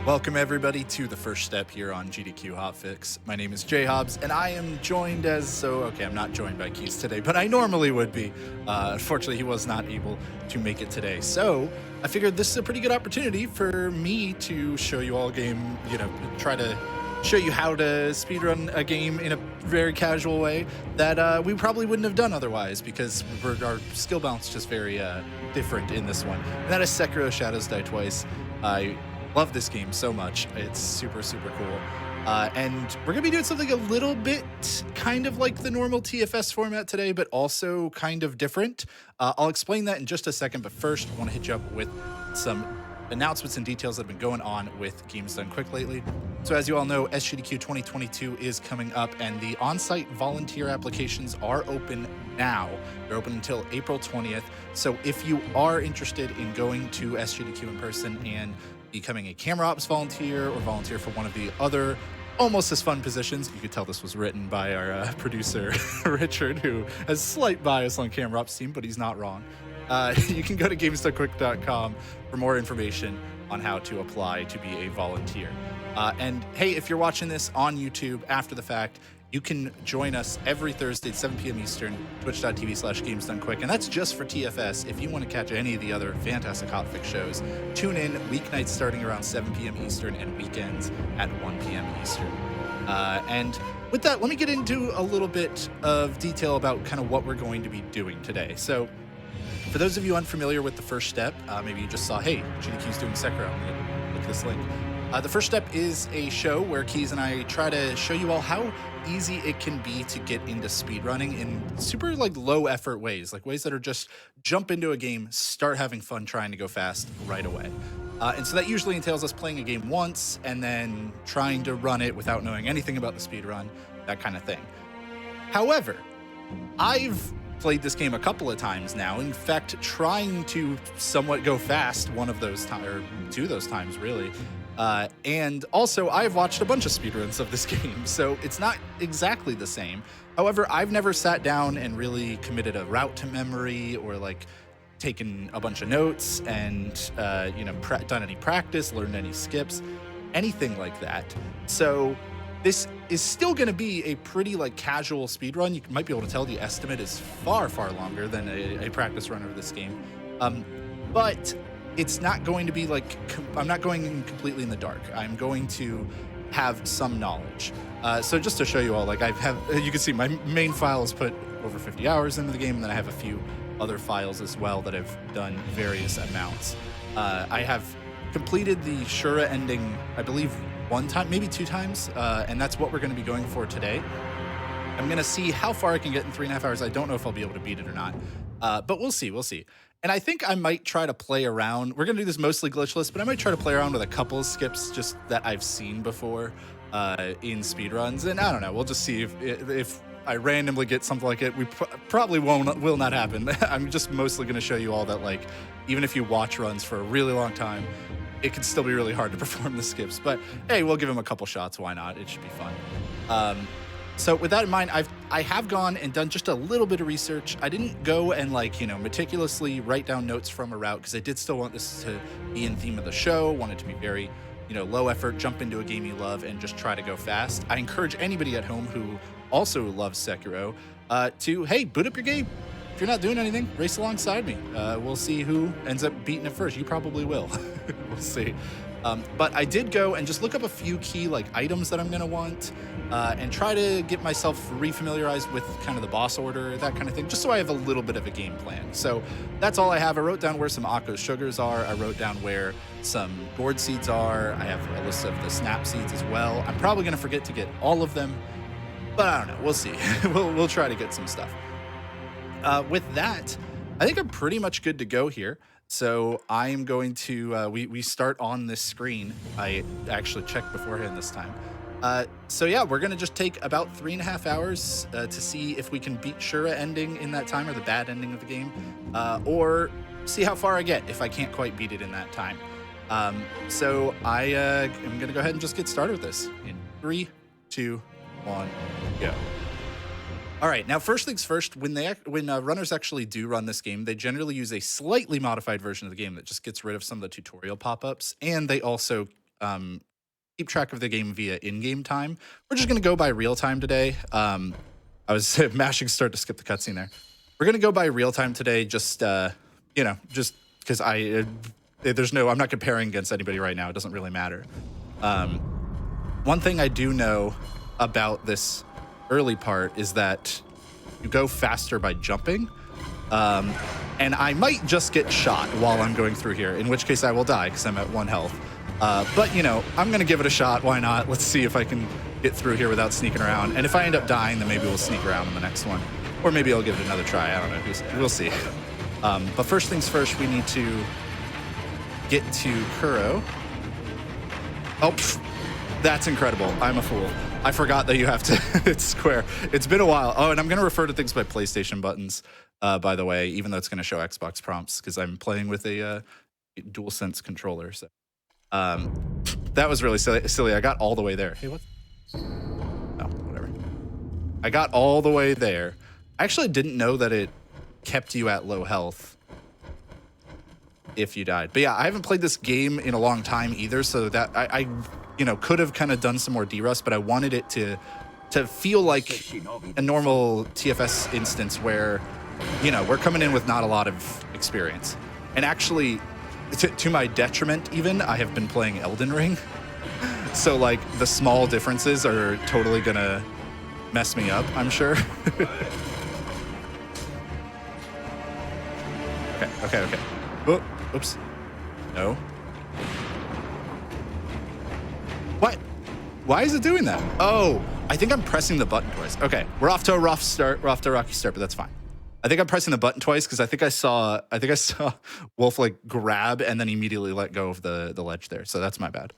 Welcome everybody to the first step here on GDQ Hotfix. My name is JHobz, and I am joined I'm not joined by Keys today, but I normally would be. Unfortunately, he was not able to make it today. So I figured this is a pretty good opportunity for me to show you all a game, try to show you how to speedrun a game in a very casual way that we probably wouldn't have done otherwise, because our skill balance is just very different in this one. And that is Sekiro Shadows Die Twice. I love this game so much. It's super, super cool. And we're going to be doing something a little bit kind of like the normal TFS format today, but also kind of different. I'll explain that in just a second, but first I want to hit you up with some announcements and details that have been going on with Games Done Quick lately. So as you all know, SGDQ 2022 is coming up, and the on-site volunteer applications are open now. They're open until April 20th. So if you are interested in going to SGDQ in person and becoming a camera ops volunteer or volunteer for one of the other almost as fun positions, you could tell this was written by our producer, Richard, who has slight bias on camera ops team, but he's not wrong. You can go to gamesdonequick.com for more information on how to apply to be a volunteer. And hey, if you're watching this on YouTube after the fact, you can join us every Thursday at 7 p.m. Eastern, twitch.tv/GamesDoneQuick, and that's just for TFS. If you want to catch any of the other fantastic Hotfix shows, tune in weeknights starting around 7 p.m. Eastern and weekends at 1 p.m. Eastern. And with that, let me get into a little bit of detail about kind of what we're going to be doing today. So for those of you unfamiliar with the first step, maybe you just saw, hey, GDQ's doing Sekiro. I'm going to look at this link. The first step is a show where Keys and I try to show you all how easy it can be to get into speedrunning in super low effort ways, like ways that are just jump into a game, start having fun trying to go fast right away. And so that usually entails us playing a game once and then trying to run it without knowing anything about the speedrun, that kind of thing. However, I've played this game a couple of times now. In fact, trying to somewhat go fast one of those times, or two of those times really. And also, I've watched a bunch of speedruns of this game, so it's not exactly the same. However, I've never sat down and really committed a route to memory or taken a bunch of notes and done any practice, learned any skips, anything like that. So this is still going to be a pretty casual speedrun. You might be able to tell the estimate is far, far longer than a practice run of this game. But it's not going to be I'm not going in completely in the dark. I'm going to have some knowledge. So just to show you all, you can see my main file has put over 50 hours into the game, and then I have a few other files as well that have done various amounts. I have completed the Shura ending, I believe, one time, maybe two times, and that's what we're going to be going for today. I'm going to see how far I can get in 3.5 hours. I don't know if I'll be able to beat it or not, but we'll see. We'll see. And I think I might try to play around. We're going to do this mostly glitchless, but I might try to play around with a couple of skips just that I've seen before in speedruns. And I don't know. We'll just see if I randomly get something like it. We probably will not happen. I'm just mostly going to show you all that, even if you watch runs for a really long time, it can still be really hard to perform the skips. But hey, we'll give them a couple shots. Why not? It should be fun. So with that in mind, I have gone and done just a little bit of research. I didn't go and meticulously write down notes from a route, because I did still want this to be in theme of the show, want it to be very, low effort, jump into a game you love and just try to go fast. I encourage anybody at home who also loves Sekiro to, hey, boot up your game. If you're not doing anything, race alongside me. We'll see who ends up beating it first. You probably will. We'll see. But I did go and just look up a few key items that I'm going to want and try to get myself refamiliarized with kind of the boss order, that kind of thing, just so I have a little bit of a game plan. So that's all I have. I wrote down where some Akko's sugars are. I wrote down where some gourd seeds are. I have a list of the snap seeds as well. I'm probably going to forget to get all of them, but I don't know. We'll see. We'll try to get some stuff. With that, I think I'm pretty much good to go here. So I'm going to, we start on this screen. I actually checked beforehand this time. So yeah, we're going to just take about 3.5 hours to see if we can beat Shura ending in that time, or the bad ending of the game, or see how far I get if I can't quite beat it in that time. So I am going to go ahead and just get started with this in 3, 2, 1, go. All right, now first things first, when runners actually do run this game, they generally use a slightly modified version of the game that just gets rid of some of the tutorial pop-ups, and they also keep track of the game via in-game time. We're just going to go by real time today. I was mashing start to skip the cutscene there. We're going to go by real time today, just, you know, just because there's no, I'm not comparing against anybody right now. It doesn't really matter. One thing I do know about this early part is that you go faster by jumping. And I might just get shot while I'm going through here, in which case I will die because I'm at 1 health. But, you know, I'm going to give it a shot. Why not? Let's see if I can get through here without sneaking around. And if I end up dying, then maybe we'll sneak around in the next one. Or maybe I'll give it another try. I don't know. We'll see. But first things first, we need to get to Kuro. Oh, pff, that's incredible. I'm a fool. I forgot that you have to, it's square. It's been a while. Oh, and I'm going to refer to things by PlayStation buttons, by the way, even though it's going to show Xbox prompts because I'm playing with a DualSense controller. So that was really silly. I got all the way there. Hey, what? Oh, whatever. I got all the way there. I actually didn't know that it kept you at low health if you died. But yeah, I haven't played this game in a long time either, so that I you know, could have kind of done some more D-Rust, but I wanted it to feel like a normal TFS instance where, you know, we're coming in with not a lot of experience. And actually, to my detriment even, I have been playing Elden Ring. So like the small differences are totally gonna mess me up, I'm sure. Okay. Oh, oops. No. What? Why is it doing that? Oh, I think I'm pressing the button twice. Okay, we're off to a rough start. We're off to a rocky start, but that's fine. I think I'm pressing the button twice because I think I saw Wolf like grab and then immediately let go of the ledge there. So that's my bad.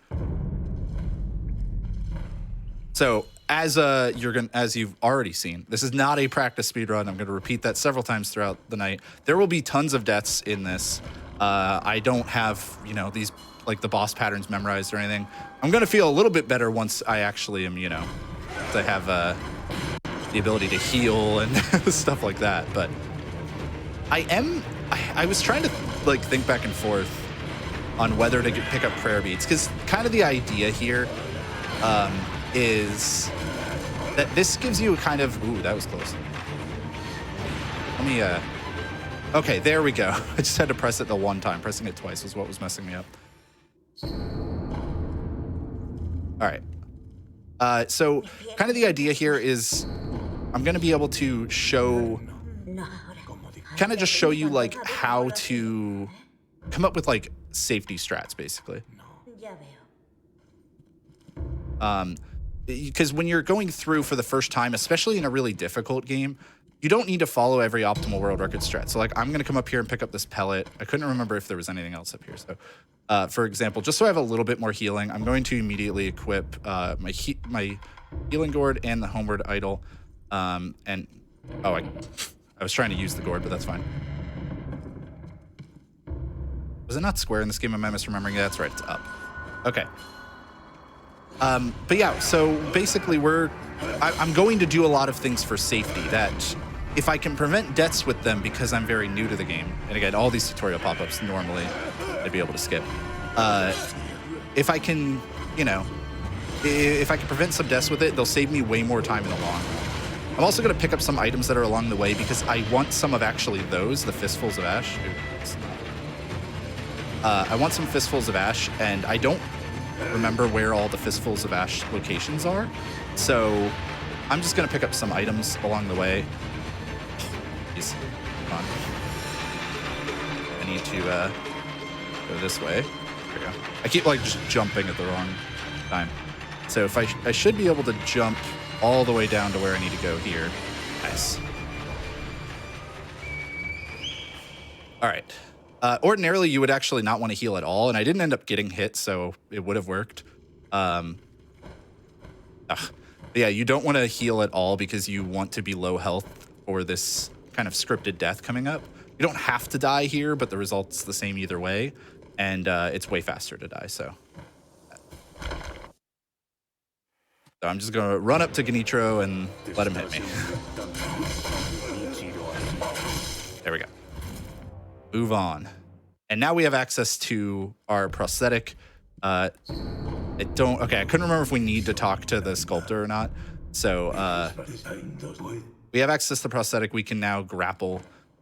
So as you've already seen, this is not a practice speedrun. I'm going to repeat that several times throughout the night. There will be tons of deaths in this. I don't have, you know, these like the boss patterns memorized or anything. I'm going to feel a little bit better once I actually am, you know, I have the ability to heal and stuff like that. But I was trying to like think back and forth on whether to pick up prayer beads, because kind of the idea here is that this gives you a kind of, ooh, that was close. Let me, okay, there we go. I just had to press it the one time. Pressing it twice was what was messing me up. All right. So kind of the idea here is I'm going to be able to show, kind of just show you like how to come up with like safety strats, basically. Because when you're going through for the first time, especially in a really difficult game, you don't need to follow every optimal world record strat. So like I'm going to come up here and pick up this pellet. I couldn't remember if there was anything else up here. So for example, just so I have a little bit more healing, I'm going to immediately equip my healing gourd and the homeward idol. And oh, I was trying to use the gourd, but that's fine. Was it not square in this game? Am I misremembering? Yeah, that's right. It's up. Okay. But yeah, so basically I'm going to do a lot of things for safety that if I can prevent deaths with them because I'm very new to the game, and again, all these tutorial pop-ups normally I'd be able to skip. If I can, you know, if I can prevent some deaths with it, they'll save me way more time in the long run. I'm also going to pick up some items that are along the way because I want some of actually those, the Fistfuls of Ash. I want some Fistfuls of Ash, and I don't remember where all the Fistfuls of Ash locations are. So I'm just going to pick up some items along the way. Jeez. Come on. I need to go this way. There we go. I keep like just jumping at the wrong time. So if I should be able to jump all the way down to where I need to go here. Nice. All right. Ordinarily, you would actually not want to heal at all, and I didn't end up getting hit, so it would have worked. Yeah, you don't want to heal at all because you want to be low health for this kind of scripted death coming up. You don't have to die here, but the result's the same either way, and it's way faster to die, so. So I'm just going to run up to Genichiro and let him hit me. There we go. Move on. And now we have access to our prosthetic. Okay, I couldn't remember if we need to talk to the sculptor or not. So we have access to prosthetic. We can now grapple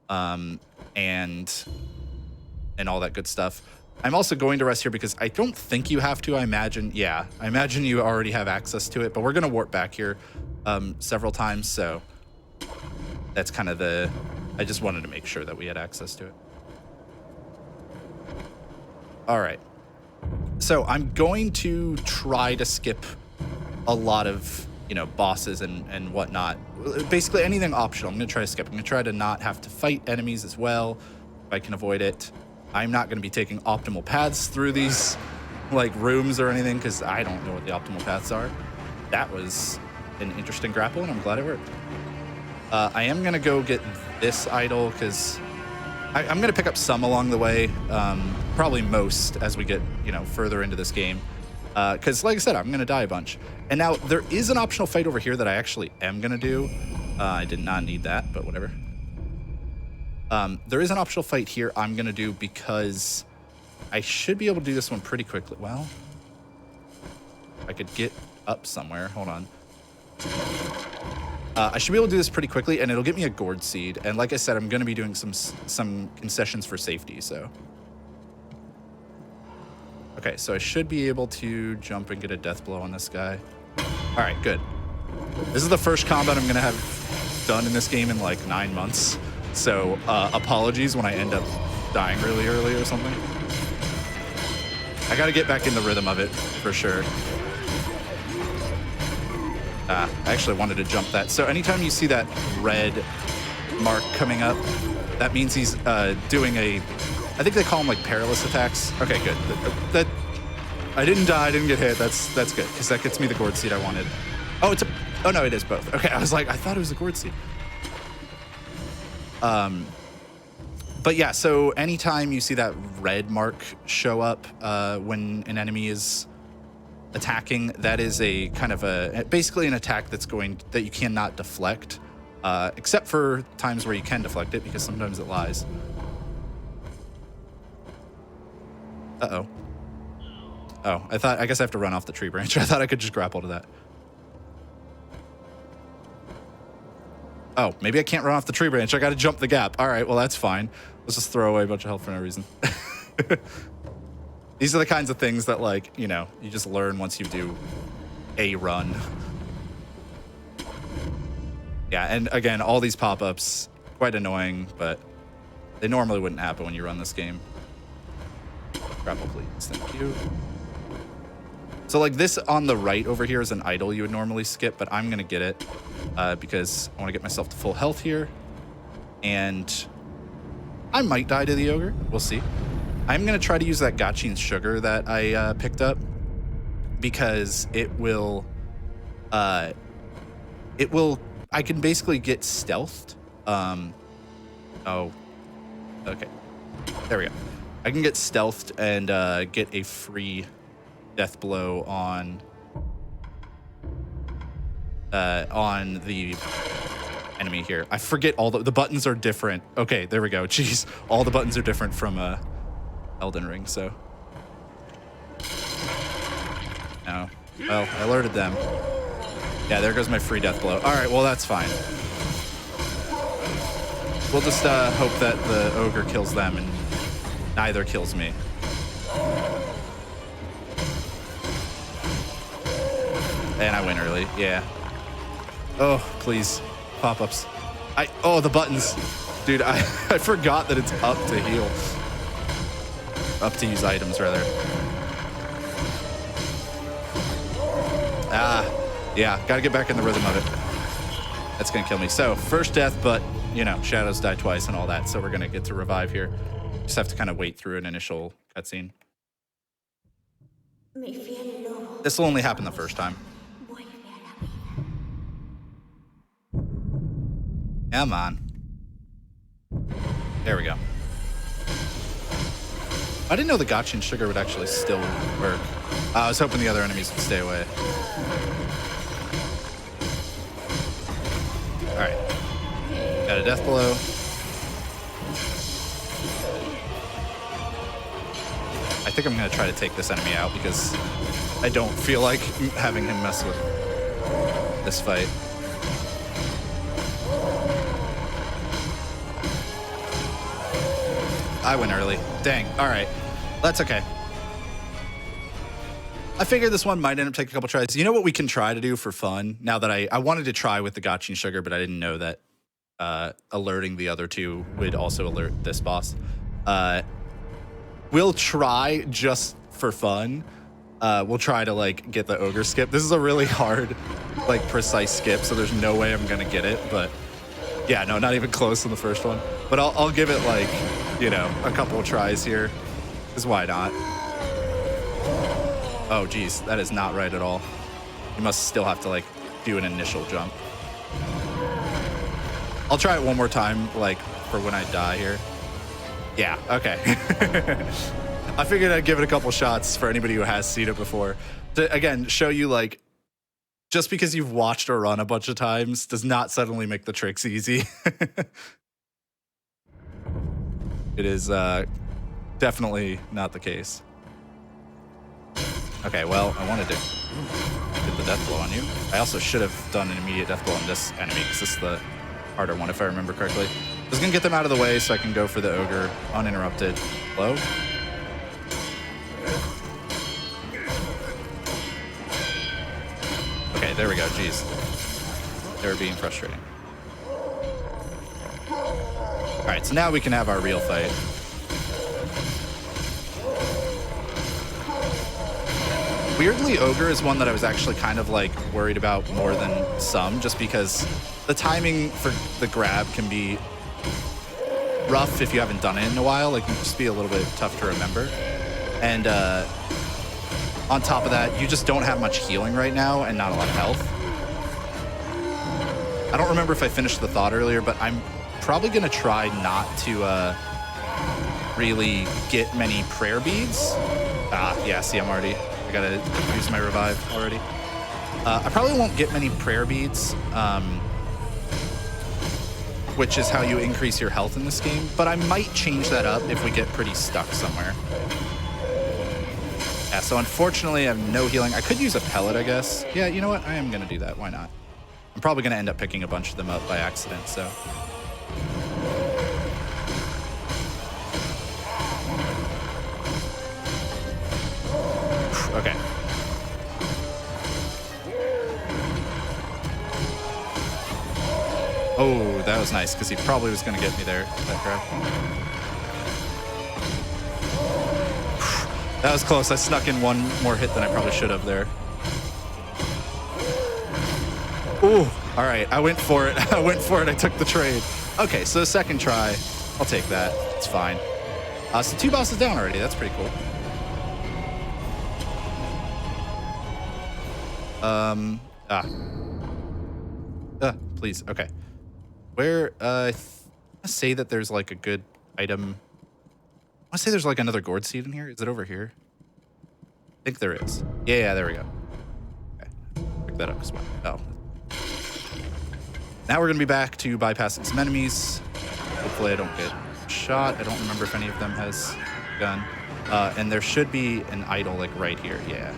and all that good stuff. I'm also going to rest here because I don't think you have to. I imagine you already have access to it, but we're going to warp back here several times. So that's kind of I just wanted to make sure that we had access to it. All right. So I'm going to try to skip a lot of, bosses and whatnot. Basically anything optional, I'm going to try to skip. I'm going to try to not have to fight enemies as well, if I can avoid it. I'm not going to be taking optimal paths through these, rooms or anything, because I don't know what the optimal paths are. That was an interesting grapple, and I'm glad it worked. I am going to go get this idol, because I'm going to pick up some along the way, probably most as we get, further into this game. Because, like I said, I'm going to die a bunch. And now there is an optional fight over here that I actually am going to do. I did not need that, but whatever. There is an optional fight here I'm going to do because I should be able to do this one pretty quickly. Well, I could get up somewhere. Hold on. I should be able to do this pretty quickly, and it'll get me a gourd seed. And like I said, I'm going to be doing some concessions for safety, so. Okay, so I should be able to jump and get a death blow on this guy. All right, good. This is the first combat I'm going to have done in this game in 9 months. So apologies when I end up dying really early or something. I got to get back in the rhythm of it for sure. I actually wanted to jump that. So anytime you see that red mark coming up, that means he's doing I think they call them perilous attacks. Okay, good. That I didn't die, I didn't get hit. That's good, because that gets me the gourd seed I wanted. Oh, oh no, it is both. Okay, I was I thought it was a gourd seed. But yeah, so anytime you see that red mark show up when an enemy is attacking, that is a kind of basically an attack that you cannot deflect, except for times where you can deflect it, because sometimes it lies. Uh-oh. Oh, I guess I have to run off the tree branch. I thought I could just grapple to that. Oh, maybe I can't run off the tree branch. I got to jump the gap. All right, well, that's fine. Let's just throw away a bunch of health for no reason. These are the kinds of things that, you just learn once you do a run. Yeah, and again, all these pop-ups, quite annoying, but they normally wouldn't happen when you run this game. Grapple, please. Thank you. So, this on the right over here is an idol you would normally skip, but I'm going to get it because I want to get myself to full health here. And I might die to the ogre. We'll see. I'm going to try to use that Gachin sugar that I picked up because it will, I can basically get stealthed. Oh, okay. There we go. I can get stealthed and get a free death blow on the enemy here. I forget all the buttons are different. Okay, there we go. Jeez, all the buttons are different from Elden Ring, so. No. Well, I alerted them. Yeah, there goes my free death blow. All right, well, that's fine. We'll just hope that the ogre kills them and neither kills me. And I win early, yeah. Oh, please, pop-ups. Oh, the buttons. Dude, I forgot that it's up to heal. Up to use items, rather. Yeah, gotta get back in the rhythm of it. That's gonna kill me. So, first death, but, shadows die twice and all that, so we're gonna get to revive here. Just have to kind of wait through an initial cutscene. This will only happen the first time. Come on. There we go. I didn't know the Gachin sugar would actually still work. I was hoping the other enemies would stay away. All right. Got a death blow. I think I'm going to try to take this enemy out because I don't feel like having him mess with this fight. I went early. Dang. All right. That's okay. I figured this one might end up taking a couple tries. You know what we can try to do for fun? Now that I wanted to try with the Gotchi and Sugar, but I didn't know that alerting the other two would also alert this boss. We'll try just for fun. We'll try to like get the ogre skip. This is a really hard, like precise skip, so there's no way I'm gonna get it. But yeah, no, not even close in the first one. But I'll give it like, you know, a couple of tries here. Because why not? Oh, geez, that is not right at all. You must still have to like do an initial jump. I'll try it one more time, like for when I die here. Yeah, okay. I figured I'd give it a couple shots for anybody who has seen it before. To, again, show you like, just because you've watched a run a bunch of times does not suddenly make the tricks easy. It is definitely not the case. Okay, well, I wanted to get the death blow on you. I also should have done an immediate death blow on this enemy, because this is the harder one, if I remember correctly. I was going to get them out of the way so I can go for the ogre uninterrupted. Blow. Okay, there we go. Jeez. They were being frustrating. All right, so now we can have our real fight. Weirdly, ogre is one that I was actually kind of like worried about more than some, just because the timing for the grab can be rough if you haven't done it in a while. Like, it can just be a little bit tough to remember. And on top of that, you just don't have much healing right now and not a lot of health. I don't remember if I finished the thought earlier, but I'm probably going to try not to really get many prayer beads. Yeah, see, I'm already... I gotta use my revive already. I probably won't get many prayer beads, which is how you increase your health in this game, but I might change that up if we get pretty stuck somewhere. Yeah, so unfortunately I have no healing. I could use a pellet, I guess. Yeah, you know what? I am gonna do that. Why not? I'm probably gonna end up picking a bunch of them up by accident, so. Okay. Oh, that was nice, because he probably was going to get me there. That grab. That was close. I snuck in one more hit than I probably should have there. Ooh, all right. I went for it. I went for it. I took the trade. Okay, so second try. I'll take that. It's fine. So 2 bosses down already. That's pretty cool. Please. Okay. Where, I say that there's like a good item. I want to say there's like another gourd seed in here. Is it over here? I think there is. Yeah, there we go. Okay. Pick that up as well. Oh. Now we're going to be back to bypassing some enemies. Hopefully I don't get shot. I don't remember if any of them has a gun. And there should be an idol like right here. Yeah.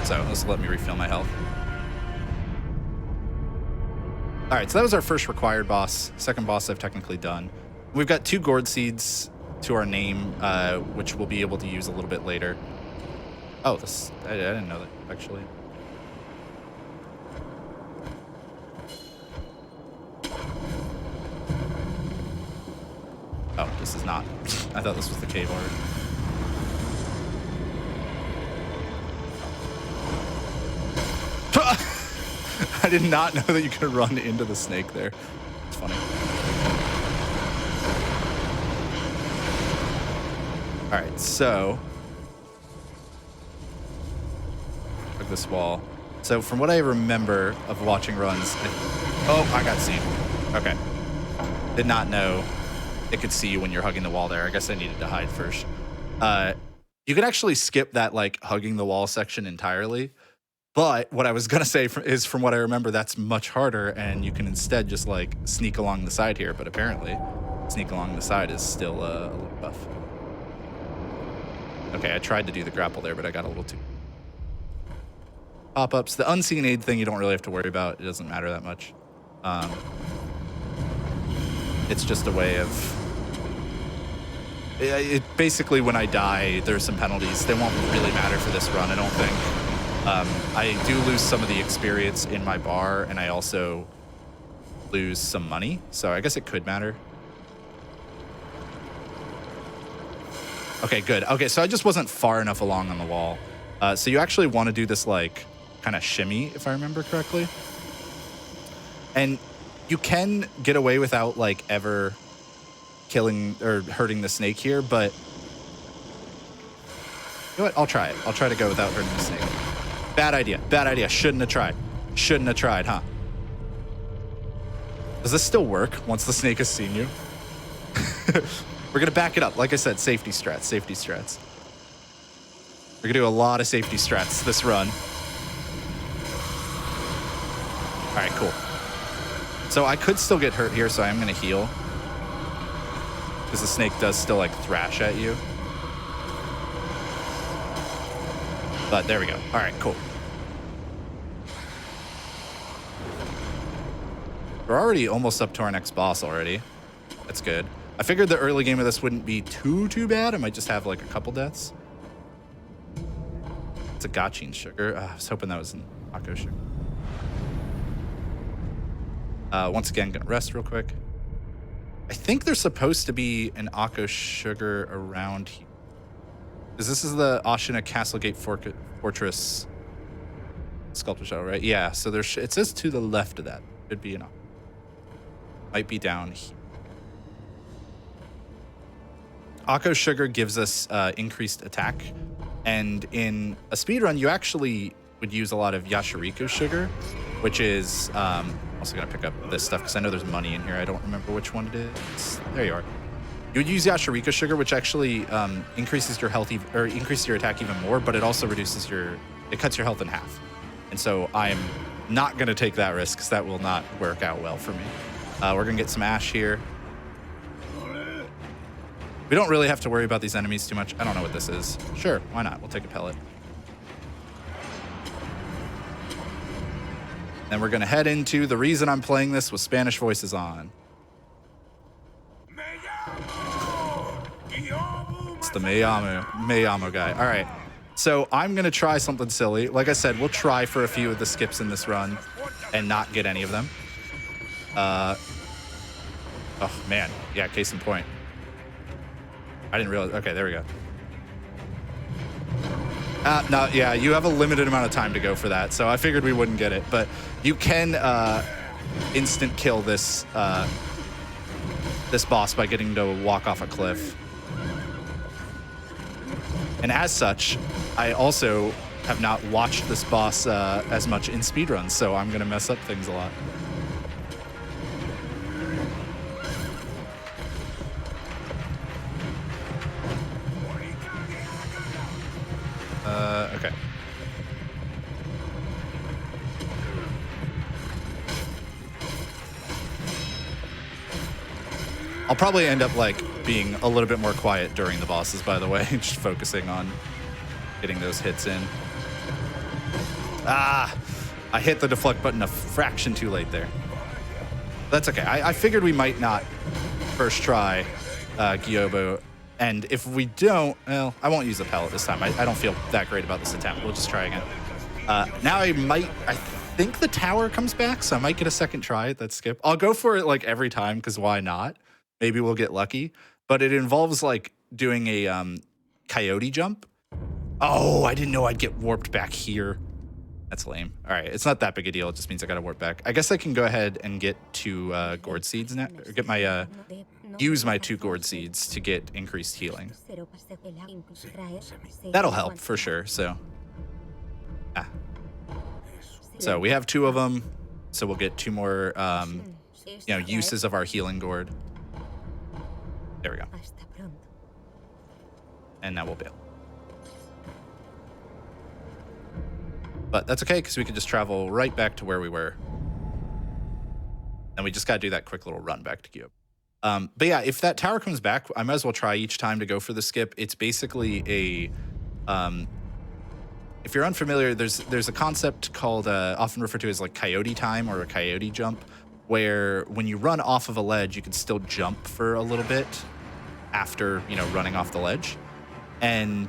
So let's let me refill my health. All right, so that was our first required boss. Second boss I've technically done. We've got 2 gourd seeds to our name, which we'll be able to use a little bit later. Oh, this I didn't know that, actually. Oh, this is not. I thought this was the cave already. I did not know that you could run into the snake there. It's funny. All right, so like this wall. So from what I remember of watching runs, oh, I got seen. Okay, did not know it could see you when you're hugging the wall there. I guess I needed to hide first. You could actually skip that like hugging the wall section entirely. But what I was going to say is, from what I remember, that's much harder, and you can instead just, like, sneak along the side here. But apparently, sneak along the side is still a little tough. Okay, I tried to do the grapple there, but I got a little too... Pop-ups. The unseen aid thing you don't really have to worry about. It doesn't matter that much. It's just a way of... It basically, when I die, there's some penalties. They won't really matter for this run, I don't think. I do lose some of the experience in my bar, and I also lose some money, so I guess it could matter. Okay, good. Okay, so I just wasn't far enough along on the wall. So you actually want to do this, like, kind of shimmy, if I remember correctly. And you can get away without, like, ever killing or hurting the snake here, but... You know what? I'll try it. I'll try to go without hurting the snake. Bad idea. Bad idea. Shouldn't have tried. Shouldn't have tried, huh? Does this still work once the snake has seen you? We're going to back it up. Like I said, safety strats, safety strats. We're going to do a lot of safety strats this run. All right, cool. So I could still get hurt here, so I am going to heal. Because the snake does still, like, thrash at you. But there we go. All right, cool. We're already almost up to our next boss already. That's good. I figured the early game of this wouldn't be too bad. I might just have, like, a couple deaths. It's a gaching sugar. I was hoping that was an Akko sugar. Once again, gonna rest real quick. I think there's supposed to be an Akko sugar around here. Because this is the Ashina Castlegate Fortress sculpture shell, right? Yeah, so there's, it says to the left of that. Should be an Akko. Might be down here. Akko sugar gives us increased attack. And in a speedrun, you actually would use a lot of Yashiriko sugar, which is... also gonna pick up this stuff because I know there's money in here. I don't remember which one it is. There you are. You would use Yashiriko sugar, which actually increases your health or increases your attack even more, but it also reduces your... It cuts your health in half. And so I'm not gonna take that risk because that will not work out well for me. We're gonna get some ash here. We don't really have to worry about these enemies too much. I don't know what this is. Sure, why not? We'll take a pellet. Then we're gonna head into the reason I'm playing this with Spanish voices on. It's the Me Llamo guy. All right, so I'm gonna try something silly. Like I said, we'll try for a few of the skips in this run and not get any of them. Oh man, yeah, case in point. I didn't realize, okay, there we go. No, yeah, you have a limited amount of time to go for that, so I figured we wouldn't get it. But you can instant kill this this boss by getting to walk off a cliff. And as such, I also have not watched this boss as much in speedruns, so I'm gonna mess up things a lot. Okay. I'll probably end up, like, being a little bit more quiet during the bosses, by the way, just focusing on getting those hits in. Ah! I hit the deflect button a fraction too late there. That's okay. I figured we might not first try Gyobo. And if we don't, well, I won't use the pellet this time. I don't feel that great about this attempt. We'll just try again. Now I think the tower comes back, so I might get a second try at that skip. I'll go for it like every time, because why not? Maybe we'll get lucky. But it involves like doing a coyote jump. Oh, I didn't know I'd get warped back here. That's lame. All right, it's not that big a deal. It just means I gotta warp back. I guess I can go ahead and get 2 gourd seeds now, or get my use my 2 gourd seeds to get increased healing. That'll help for sure. So, so we have 2 of them. So we'll get 2 more, uses of our healing gourd. There we go. And now we'll bail. But that's okay, because we can just travel right back to where we were. And we just got to do that quick little run back to Gyobo. But yeah, if that tower comes back, I might as well try each time to go for the skip. It's basically a, if you're unfamiliar, there's a concept called, often referred to as like coyote time or a coyote jump, where when you run off of a ledge, you can still jump for a little bit after, you know, running off the ledge. And,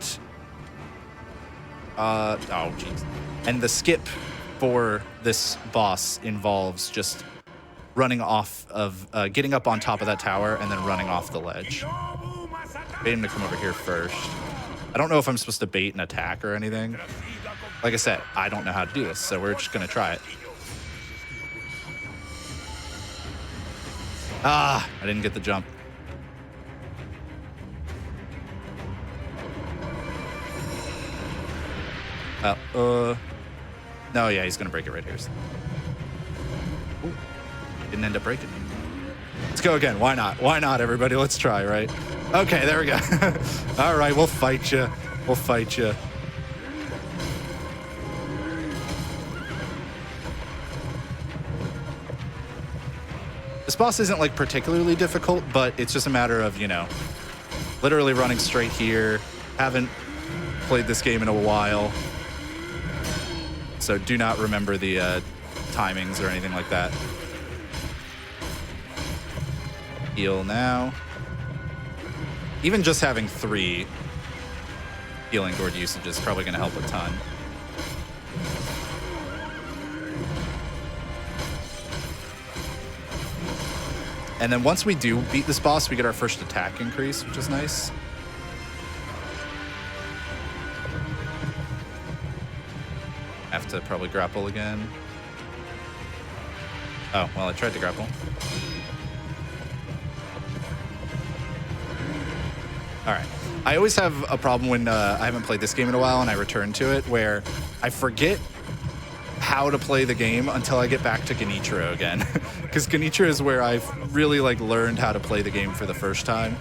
oh jeez. And the skip for this boss involves just running off of, getting up on top of that tower and then running off the ledge. Bait him to come over here first. I don't know if I'm supposed to bait an attack or anything. Like I said, I don't know how to do this, so we're just gonna try it. Ah, I didn't get the jump. No, yeah, he's gonna break it right here. Ooh, didn't end up breaking. Let's go again. Why not? Why not, everybody? Let's try, right? Okay, there we go. All right, we'll fight you. We'll fight you. This boss isn't like particularly difficult, but it's just a matter of, you know, literally running straight here. Haven't played this game in a while, so do not remember the timings or anything like that. Heal now. Even just having 3 healing gourd usage is probably going to help a ton. And then once we do beat this boss, we get our first attack increase, which is nice. Have to probably grapple again. Oh, well, I tried to grapple. All right. I always have a problem when I haven't played this game in a while and I return to it, where I forget how to play the game until I get back to Genichiro again. Because Genichiro is where I've really like learned how to play the game for the first time.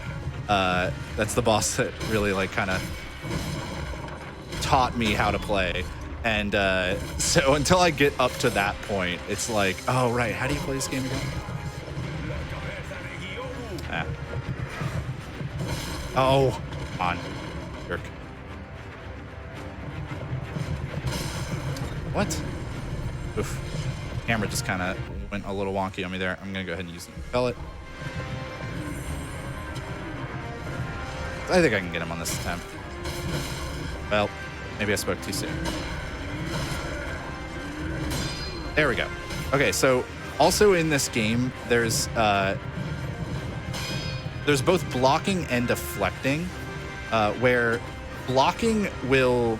That's the boss that really like kind of taught me how to play. And so until I get up to that point, it's like, oh, right, how do you play this game again? Ah. Oh, come on, jerk. What? Oof. Camera just kind of went a little wonky on me there. I'm going to go ahead and use the pellet. I think I can get him on this attempt. Well, maybe I spoke too soon. There we go. Okay, so also in this game, there's both blocking and deflecting, where blocking will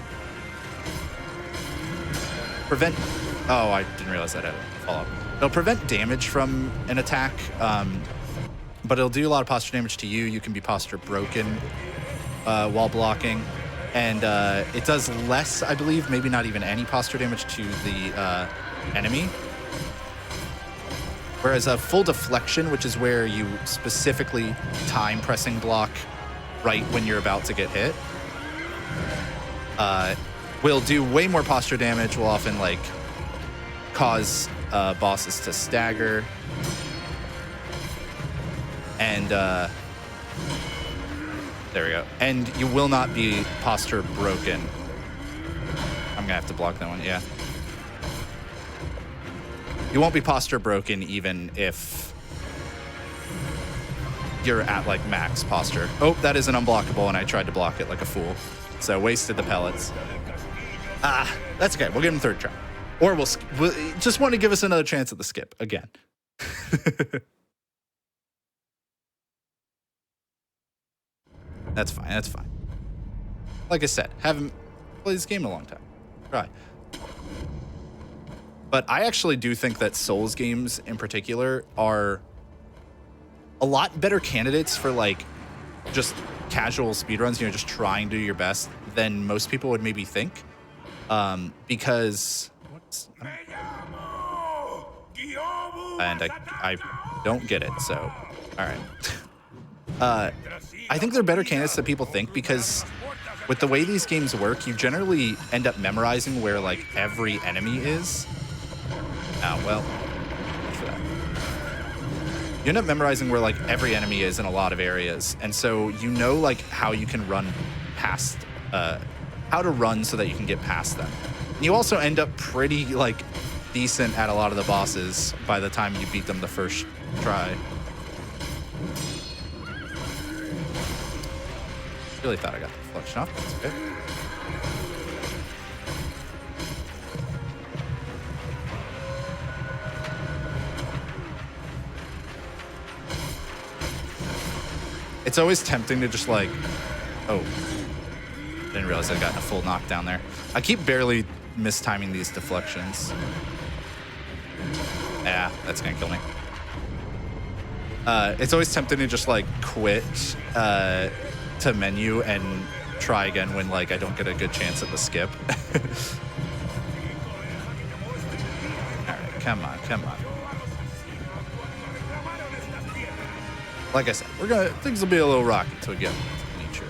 prevent... Oh, I didn't realize that I had a follow-up. It'll prevent damage from an attack, but it'll do a lot of posture damage to you. You can be posture broken while blocking. And it does less, I believe, maybe not even any posture damage to the enemy. Whereas a full deflection, which is where you specifically time pressing block right when you're about to get hit, will do way more posture damage, will often like cause bosses to stagger. And there we go. And you will not be posture broken. I'm gonna have to block that one, yeah. You won't be posture broken even if you're at like max posture. Oh, that is an unblockable, and I tried to block it like a fool. So wasted the pellets. Ah, that's okay. We'll give him third try. Or we'll just want to give us another chance at the skip again. That's fine, that's fine. Like I said, haven't played this game in a long time. Right. But I actually do think that Souls games in particular are a lot better candidates for like just casual speedruns, you know, just trying to do your best than most people would maybe think. Because... And I don't get it, so... All right. I think they're better candidates than people think, because with the way these games work, you generally end up memorizing where like every enemy is. Oh, well. you end up memorizing where like every enemy is in a lot of areas, and so you know like how you can run past, how to run so that you can get past them. And you also end up pretty like decent at a lot of the bosses by the time you beat them the first try. Really thought I got the deflection off. That's okay. It's always tempting to just like, oh, didn't realize I got a full knockdown there. I keep barely mistiming these deflections. Yeah, that's gonna kill me. It's always tempting to just like quit to menu and try again when like I don't get a good chance at the skip. All right, come on, come on. Like I said, things will be a little rocky until we get nature.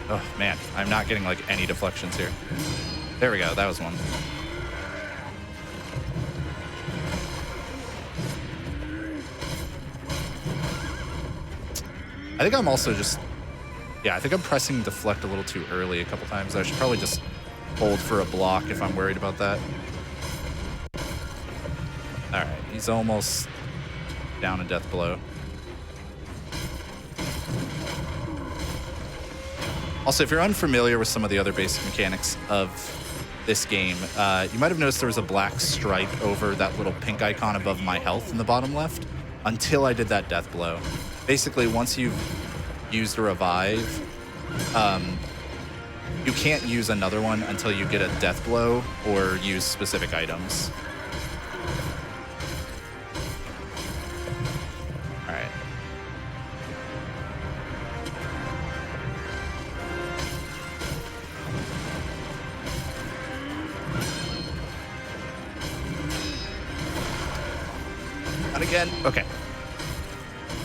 Oh man, I'm not getting like any deflections here. There we go, that was one. I think I'm also just, yeah, I think I'm pressing deflect a little too early a couple times. I should probably just hold for a block if I'm worried about that. All right, he's almost down a death blow. Also, if you're unfamiliar with some of the other basic mechanics of this game, you might have noticed there was a black stripe over that little pink icon above my health in the bottom left until I did that death blow. Basically, once you've used a revive, you can't use another one until you get a death blow or use specific items. All right. Not again. Okay.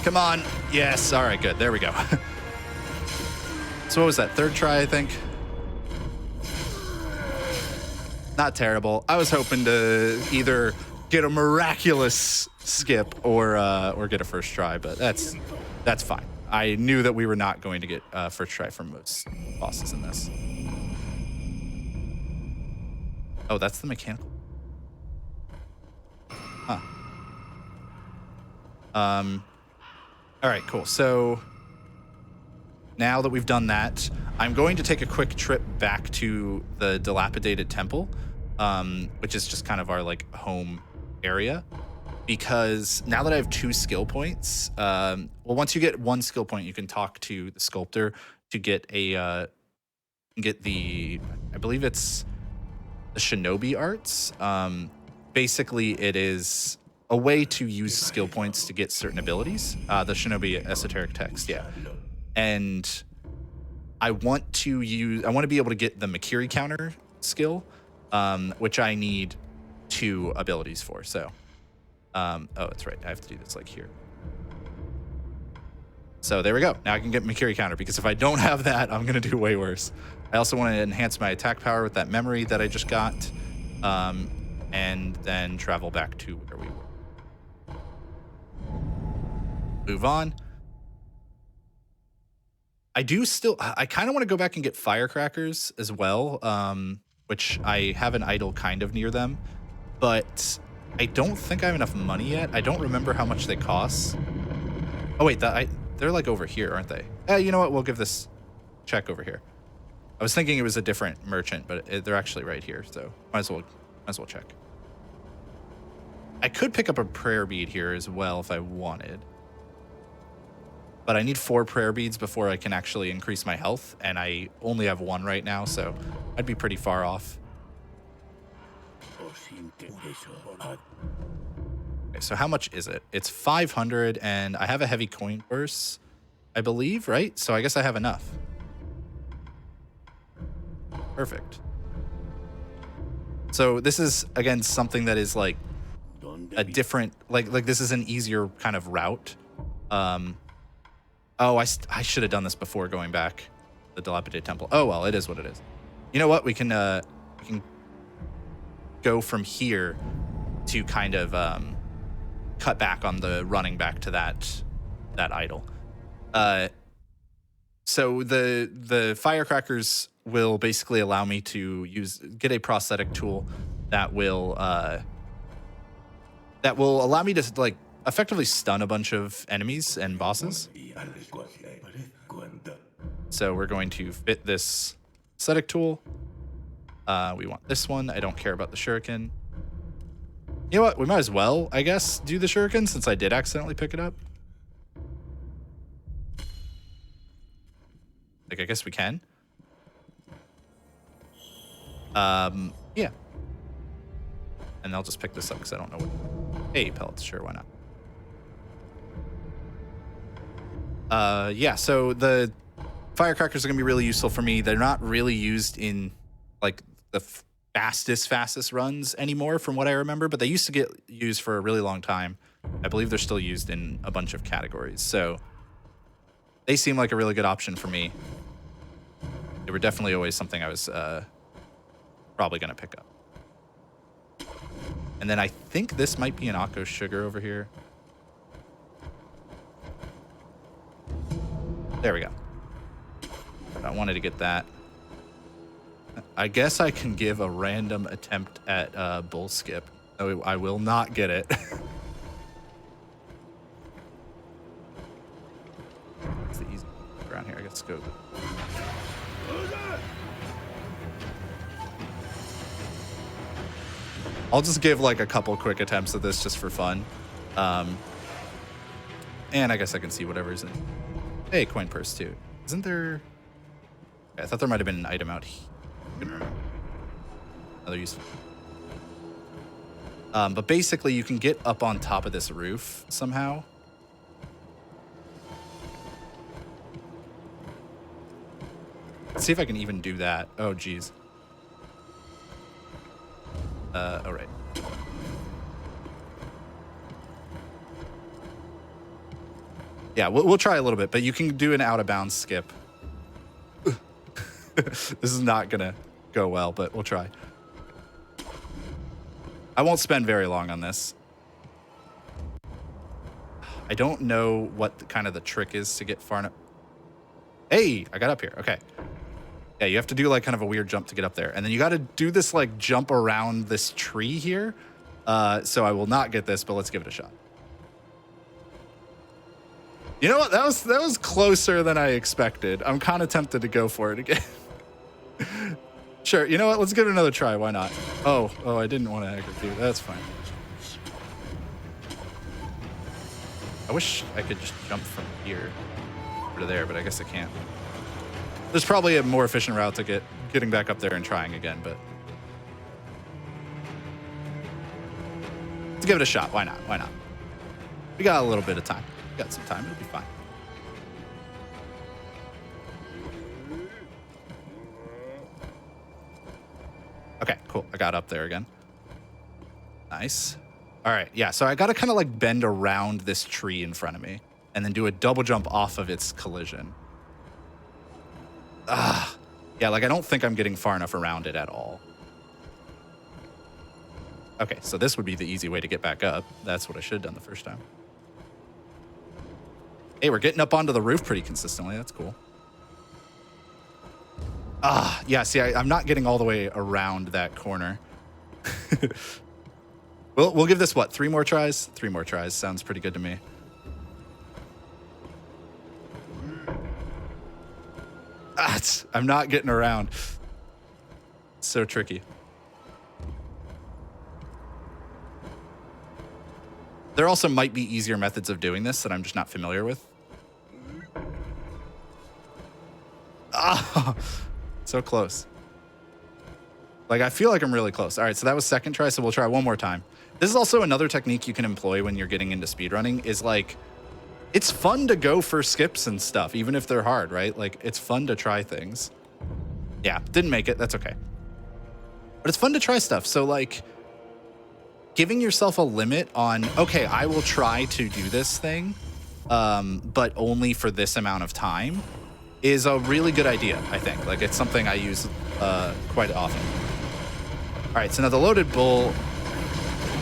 Come on. Yes. All right, good. There we go. So what was that? Third try, I think? Not terrible. I was hoping to either get a miraculous skip or get a first try, but that's fine. I knew that we were not going to get first try from most bosses in this. Oh, that's the mechanical. Huh. All right, cool. So now that we've done that, I'm going to take a quick trip back to the dilapidated temple, which is just kind of our like home area, because now that I have 2 skill points, well, once you get 1 skill point, you can talk to the sculptor to get I believe it's the Shinobi arts. Basically, it is a way to use skill points to get certain abilities. The Shinobi esoteric text, yeah. And I want to be able to get the Makiri counter skill, which I need 2 abilities for. So, oh, that's right. I have to do this like here. So there we go. Now I can get Makiri counter, because if I don't have that, I'm gonna do way worse. I also want to enhance my attack power with that memory that I just got, and then travel back to where we were. Move on. I kind of want to go back and get firecrackers as well, which I have an idol kind of near them, but I don't think I have enough money yet. I don't remember how much they cost. Oh wait, they're like over here, aren't they? You know what? We'll give this check over here. I was thinking it was a different merchant, but they're actually right here, so might as well check. I could pick up a prayer bead here as well if I wanted, but I need 4 prayer beads before I can actually increase my health, and I only have 1 right now, so I'd be pretty far off. Okay, so how much is it? It's 500, and I have a heavy coin purse, I believe, right? So I guess I have enough. Perfect. So this is, again, something that is like a different, like this is an easier kind of route. Oh, I should have done this before going back to the dilapidated temple. Oh, well, it is what it is. You know what? We can go from here to kind of cut back on the running back to that idle. So the firecrackers will basically allow me to get a prosthetic tool that will allow me to like effectively stun a bunch of enemies and bosses. So we're going to fit this prosthetic tool. We want this one. I don't care about the shuriken. You know what? We might as well, I guess, do the shuriken since I did accidentally pick it up. Like, I guess we can. Yeah. And I'll just pick this up because I don't know what. Hey, pellets, sure, why not? Yeah, so the firecrackers are gonna be really useful for me. They're not really used in like the fastest runs anymore from what I remember, but they used to get used for a really long time. I believe they're still used in a bunch of categories. So they seem like a really good option for me. They were definitely always something I was probably going to pick up. And then I think this might be an Akko Sugar over here. There we go. I wanted to get that. I guess I can give a random attempt at bull skip. No, I will not get it. It's the easy around here. I guess go. I'll just give like a couple quick attempts at this just for fun. And I guess I can see whatever's in. Hey, coin purse too. Isn't there? Okay, I thought there might have been an item out here. Another useful. But basically, you can get up on top of this roof somehow. Let's see if I can even do that. Oh, geez. All right. Yeah, we'll try a little bit, but you can do an out-of-bounds skip. This is not gonna go well, but we'll try. I won't spend very long on this. I don't know what kind of the trick is to get far enough. Hey, I got up here. Okay. Yeah, you have to do like kind of a weird jump to get up there. And then you got to do this like jump around this tree here. So I will not get this, but let's give it a shot. You know what? That was closer than I expected. I'm kind of tempted to go for it again. Sure. You know what? Let's give it another try. Why not? Oh, I didn't want to aggro you. That's fine. I wish I could just jump from here to there, but I guess I can't. There's probably a more efficient route to getting back up there and trying again, but let's give it a shot. Why not? Why not? We got a little bit of time. We got some time. It'll be fine. Okay, cool. I got up there again. Nice. All right, yeah, so I got to kind of like bend around this tree in front of me and then do a double jump off of its collision. Yeah, like I don't think I'm getting far enough around it at all. Okay, so this would be the easy way to get back up. That's what I should have done the first time. Hey, we're getting up onto the roof pretty consistently. That's cool. Yeah, see, I'm not getting all the way around that corner. We'll give this, what, 3 more tries? 3 more tries. Sounds pretty good to me. I'm not getting around. It's so tricky. There also might be easier methods of doing this that I'm just not familiar with. So close. Like, I feel like I'm really close. All right, so that was second try, so we'll try one more time. This is also another technique you can employ when you're getting into speedrunning is like, it's fun to go for skips and stuff, even if they're hard, right? Like, it's fun to try things. Yeah, didn't make it. That's okay. But it's fun to try stuff. So, like, giving yourself a limit on, okay, I will try to do this thing, but only for this amount of time is a really good idea, I think. Like, it's something I use quite often. All right, so now the loaded bull,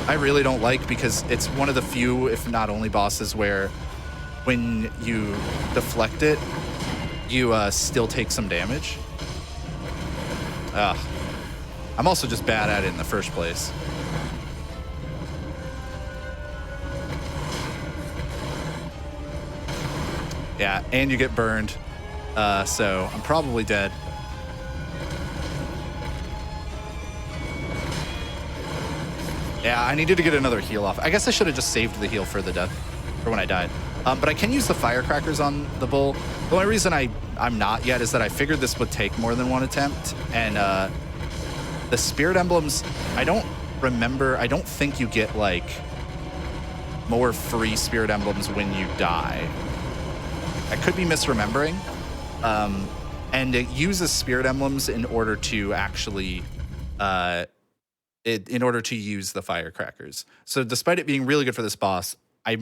I really don't like, because it's one of the few, if not only, bosses where when you deflect it, you still take some damage. I'm also just bad at it in the first place. Yeah, and you get burned, so I'm probably dead. Yeah, I needed to get another heal off. I guess I should have just saved the heal for the death, for when I died. But I can use the firecrackers on the bull. The only reason I'm not yet is that I figured this would take more than one attempt, and the spirit emblems, I don't think you get like more free spirit emblems when you die. I could be misremembering. And it uses spirit emblems in order to actually in order to use the firecrackers. So despite it being really good for this boss, I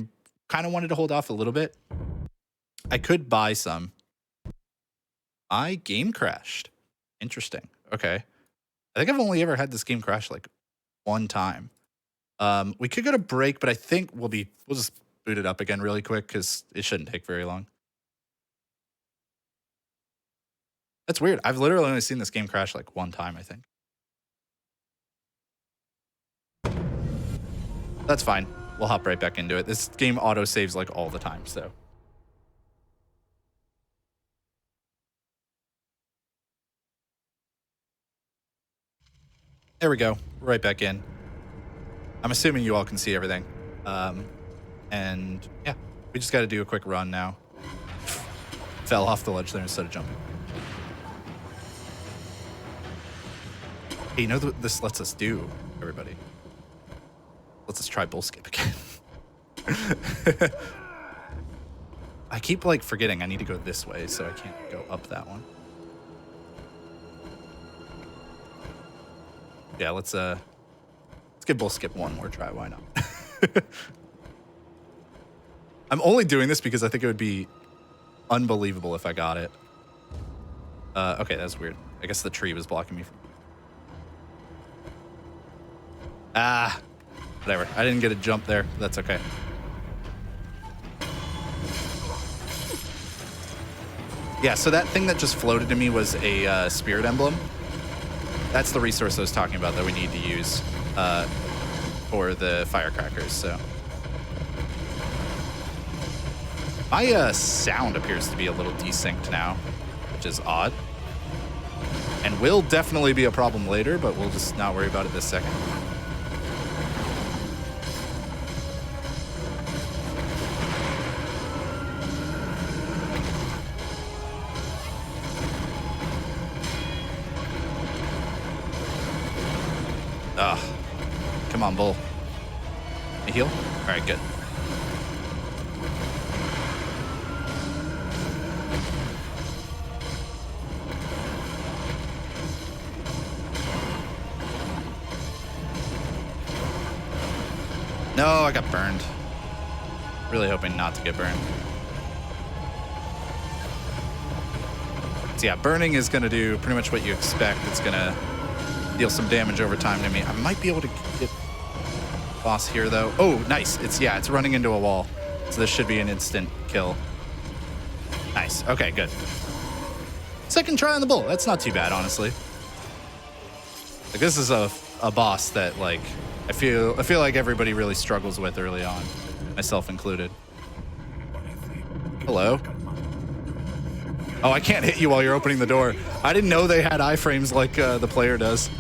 kind of wanted to hold off a little bit. I could buy some. My game crashed. Interesting. Okay. I think I've only ever had this game crash like one time. We could go to break, but I think we'll just boot it up again really quick because it shouldn't take very long. That's weird. I've literally only seen this game crash like one time, I think. That's fine. We'll hop right back into it. This game auto saves like all the time, so. There we go. Right back in. I'm assuming you all can see everything. And yeah, we just got to do a quick run now. Fell off the ledge there instead of jumping. Hey, you know what this lets us do, everybody? Let's just try bull skip again. I keep like forgetting I need to go this way, so I can't go up that one. Yeah, let's give bull skip one more try. Why not? I'm only doing this because I think it would be unbelievable if I got it. Okay, that's weird. I guess the tree was blocking me from. Whatever. I didn't get a jump there. That's okay. Yeah, so that thing that just floated to me was a spirit emblem. That's the resource I was talking about that we need to use for the firecrackers, so. My sound appears to be a little desynced now, which is odd. And will definitely be a problem later, but we'll just not worry about it this second. Come on, bull. A heal? All right, good. No, I got burned. Really hoping not to get burned. So yeah, burning is going to do pretty much what you expect. It's going to deal some damage over time to me. I might be able to get boss here though. Oh, nice. It's running into a wall. So this should be an instant kill. Nice. Okay, good. Second try on the bull. That's not too bad, honestly. Like, this is a boss that like I feel like everybody really struggles with early on, myself included. Hello. Oh, I can't hit you while you're opening the door. I didn't know they had iframes like the player does.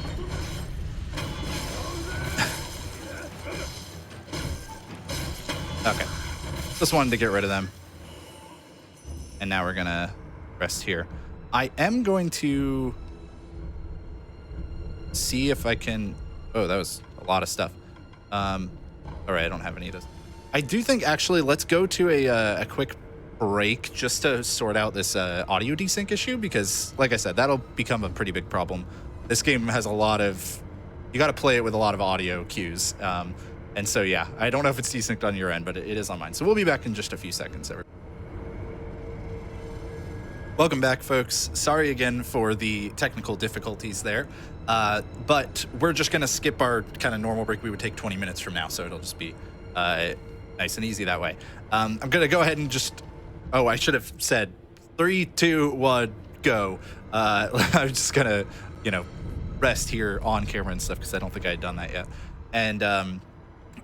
Okay. Just wanted to get rid of them. And now we're gonna rest here. I am going to see if I can... Oh, that was a lot of stuff. All right, I don't have any of those. I do think, actually, let's go to a quick break just to sort out this audio desync issue, because, like I said, that'll become a pretty big problem. This game has a lot of... You got to play it with a lot of audio cues. And so, yeah, I don't know if it's desynced on your end, but it is on mine. So we'll be back in just a few seconds. Welcome back, folks. Sorry again for the technical difficulties there. But we're just going to skip our kind of normal break. We would take 20 minutes from now, so it'll just be nice and easy that way. I'm going to go ahead and just... Oh, I should have said 3, 2, 1, go. I'm just going to, you know, rest here on camera and stuff because I don't think I had done that yet. And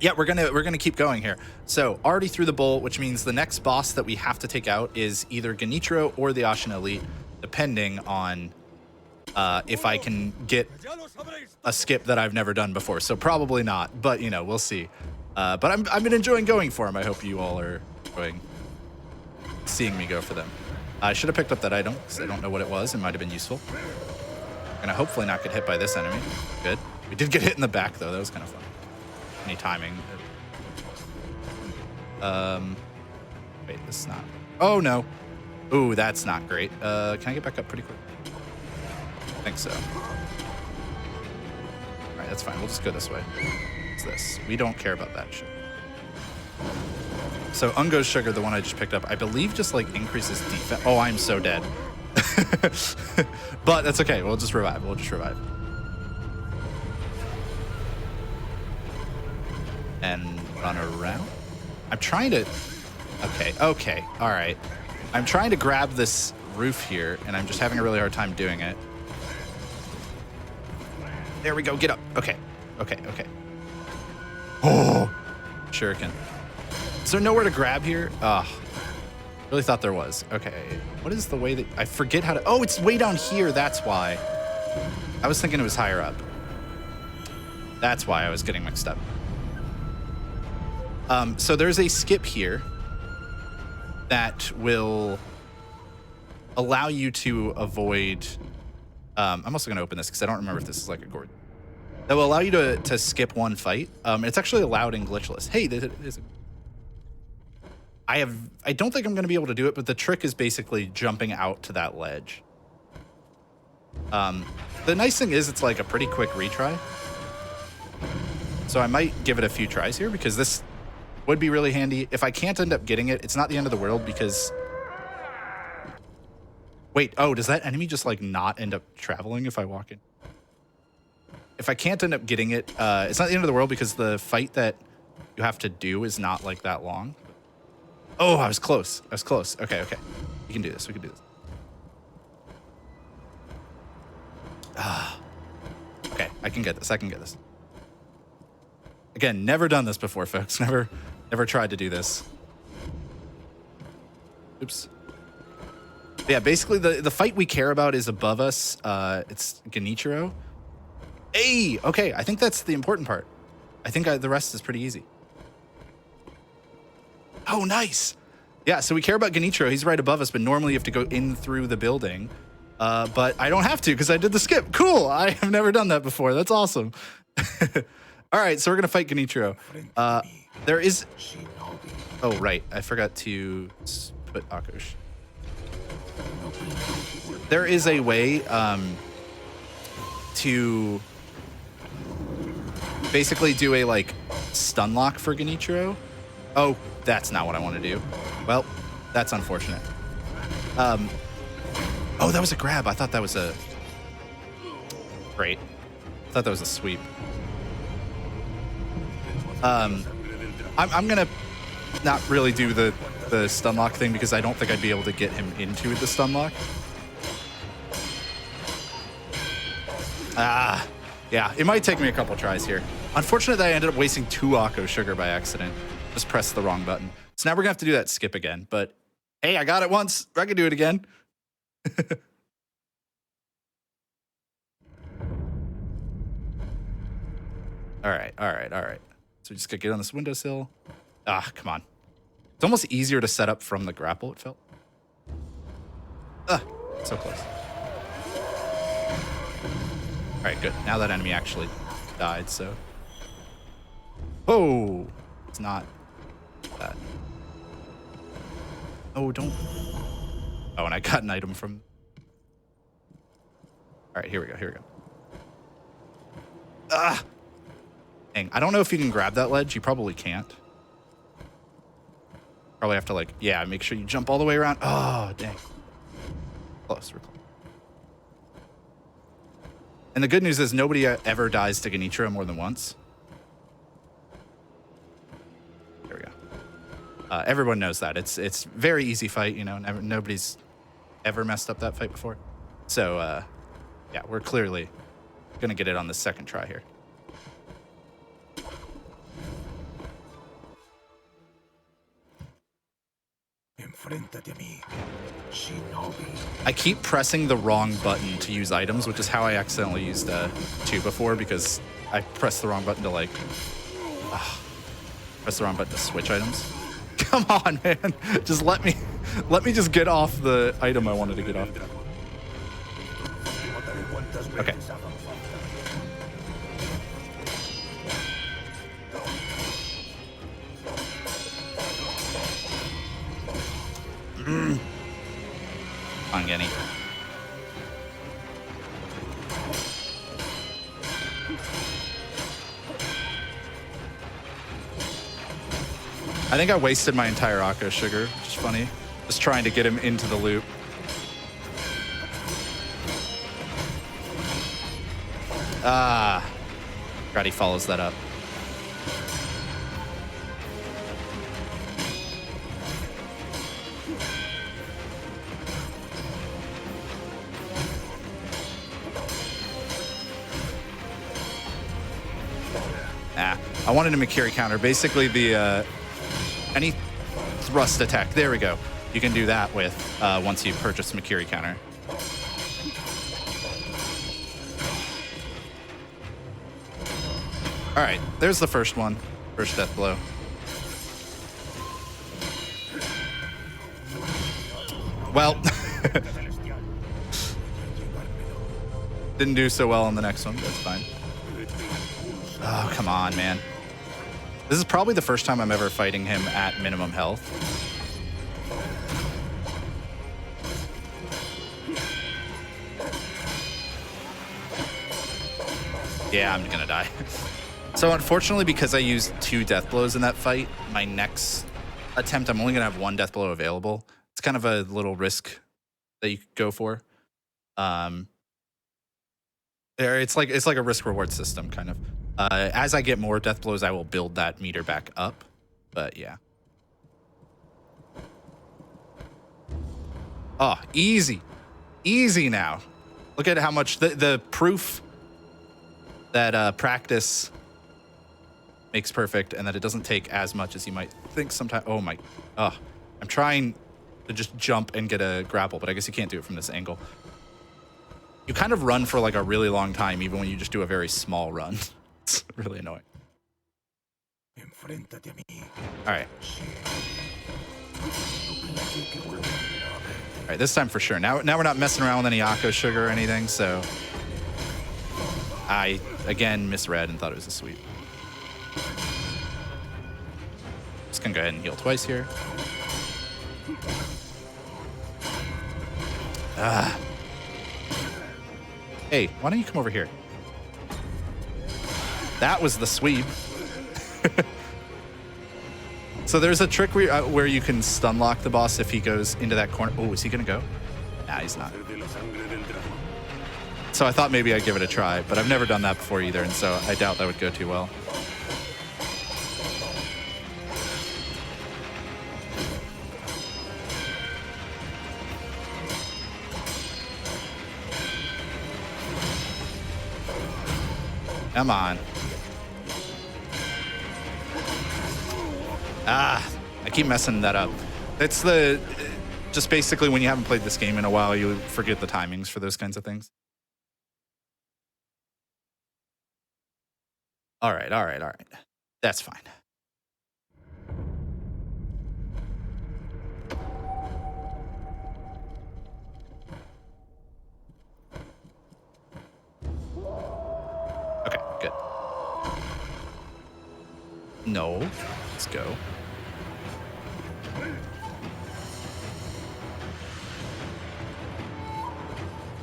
yeah, we're gonna keep going here. So already through the bowl, which means the next boss that we have to take out is either Genichiro or the Ashin Elite, depending on if I can get a skip that I've never done before. So probably not, but you know, we'll see. But I've been enjoying going for them. I hope you all are enjoying seeing me go for them. I should have picked up that item because I don't know what it was. It might have been useful. Gonna hopefully not get hit by this enemy. Good. We did get hit in the back though. That was kind of fun. Any timing. Wait, this is not. Oh no. Ooh, that's not great. Can I get back up pretty quick? I think so. All right, that's fine. We'll just go this way. What's this? We don't care about that shit. So Ungo's Sugar, the one I just picked up, I believe just like increases defense. Oh, I'm so dead. But that's okay. We'll just revive. We'll just revive. And run around. I'm trying to... Okay. All right. I'm trying to grab this roof here, and I'm just having a really hard time doing it. There we go. Get up. Okay. Oh! Shuriken. Is there nowhere to grab here? Really thought there was. Okay. What is the way that... I forget how to... Oh, it's way down here. That's why. I was thinking it was higher up. That's why I was getting mixed up. So there's a skip here that will allow you to avoid... I'm also going to open this because I don't remember if this is like a gourd. That will allow you to skip one fight. It's actually allowed in glitchless. Hey, I don't think I'm going to be able to do it, but the trick is basically jumping out to that ledge. The nice thing is it's like a pretty quick retry. So I might give it a few tries here because this would be really handy. If I can't end up getting it, it's not the end of the world because... Wait, oh, does that enemy just like not end up traveling if I walk in? If I can't end up getting it, it's not the end of the world because the fight that you have to do is not like that long. Oh, I was close. Okay. We can do this. Okay, I can get this. Again, never done this before, folks. Never tried to do this. Oops. Yeah, basically the fight we care about is above us. It's Genichiro. Hey, okay, I think that's the important part. I think the rest is pretty easy. Oh, nice. Yeah, so we care about Genichiro. He's right above us, but normally you have to go in through the building. But I don't have to because I did the skip. Cool. I have never done that before. That's awesome. All right, so we're going to fight Genichiro. There is... Oh, right. I forgot to put Akush. There is a way to basically do a, like, stun lock for Genichiro. Oh, that's not what I want to do. Well, that's unfortunate. Oh, that was a grab. I thought that was a... Great. I thought that was a sweep. I'm going to not really do the stun lock thing because I don't think I'd be able to get him into the stun lock. Yeah, it might take me a couple tries here. Unfortunately, I ended up wasting 2 Akko Sugar by accident. Just pressed the wrong button. So now we're going to have to do that skip again. But hey, I got it once. I can do it again. All right. So we just got to get on this windowsill. Come on. It's almost easier to set up from the grapple, it felt. So close. All right, good. Now that enemy actually died, so. Oh, it's not that. Oh, don't. Oh, and I got an item from. All right, here we go. Dang, I don't know if you can grab that ledge. You probably can't. Probably have to, like, yeah, make sure you jump all the way around. Oh, dang. Close, we're close. And the good news is nobody ever dies to Genichiro more than once. There we go. Everyone knows that. It's very easy fight, you know. Nobody's ever messed up that fight before. So, yeah, we're clearly going to get it on the second try here. I keep pressing the wrong button to use items, which is how I accidentally used 2 before, because I pressed the wrong button to like press the wrong button to switch items. Come on, man. Just let me just get off the item I wanted to get off. Okay. On Genny. I think I wasted my entire Akko sugar, which is funny. Just trying to get him into the loop. Ah. God, he follows that up. I wanted a Makiri counter. Basically, the any thrust attack. There we go. You can do that with once you purchase Makiri counter. All right, there's the first one. First death blow. Well, didn't do so well on the next one. That's fine. Oh, come on, man. This is probably the first time I'm ever fighting him at minimum health. Yeah, I'm gonna die. So unfortunately, because I used 2 death blows in that fight, my next attempt, I'm only gonna have 1 death blow available. It's kind of a little risk that you could go for. It's like a risk reward system, kind of. As I get more death blows, I will build that meter back up. But yeah. Oh, easy. Easy now. Look at how much the proof that practice makes perfect and that it doesn't take as much as you might think sometimes. Oh my. Oh, I'm trying to just jump and get a grapple, but I guess you can't do it from this angle. You kind of run for like a really long time, even when you just do a very small run. It's really annoying. All right. All right, this time for sure. Now we're not messing around with any Akko sugar or anything, so I, again, misread and thought it was a sweep. Just gonna go ahead and heal twice here. Ah. Hey, why don't you come over here? That was the sweep. So there's a trick where you can stun lock the boss if he goes into that corner. Oh, is he gonna go? Nah, he's not. So I thought maybe I'd give it a try, but I've never done that before either, and so I doubt that would go too well. Come on. Ah, I keep messing that up. It's just basically when you haven't played this game in a while, you forget the timings for those kinds of things. All right. That's fine. Okay, good. No, let's go.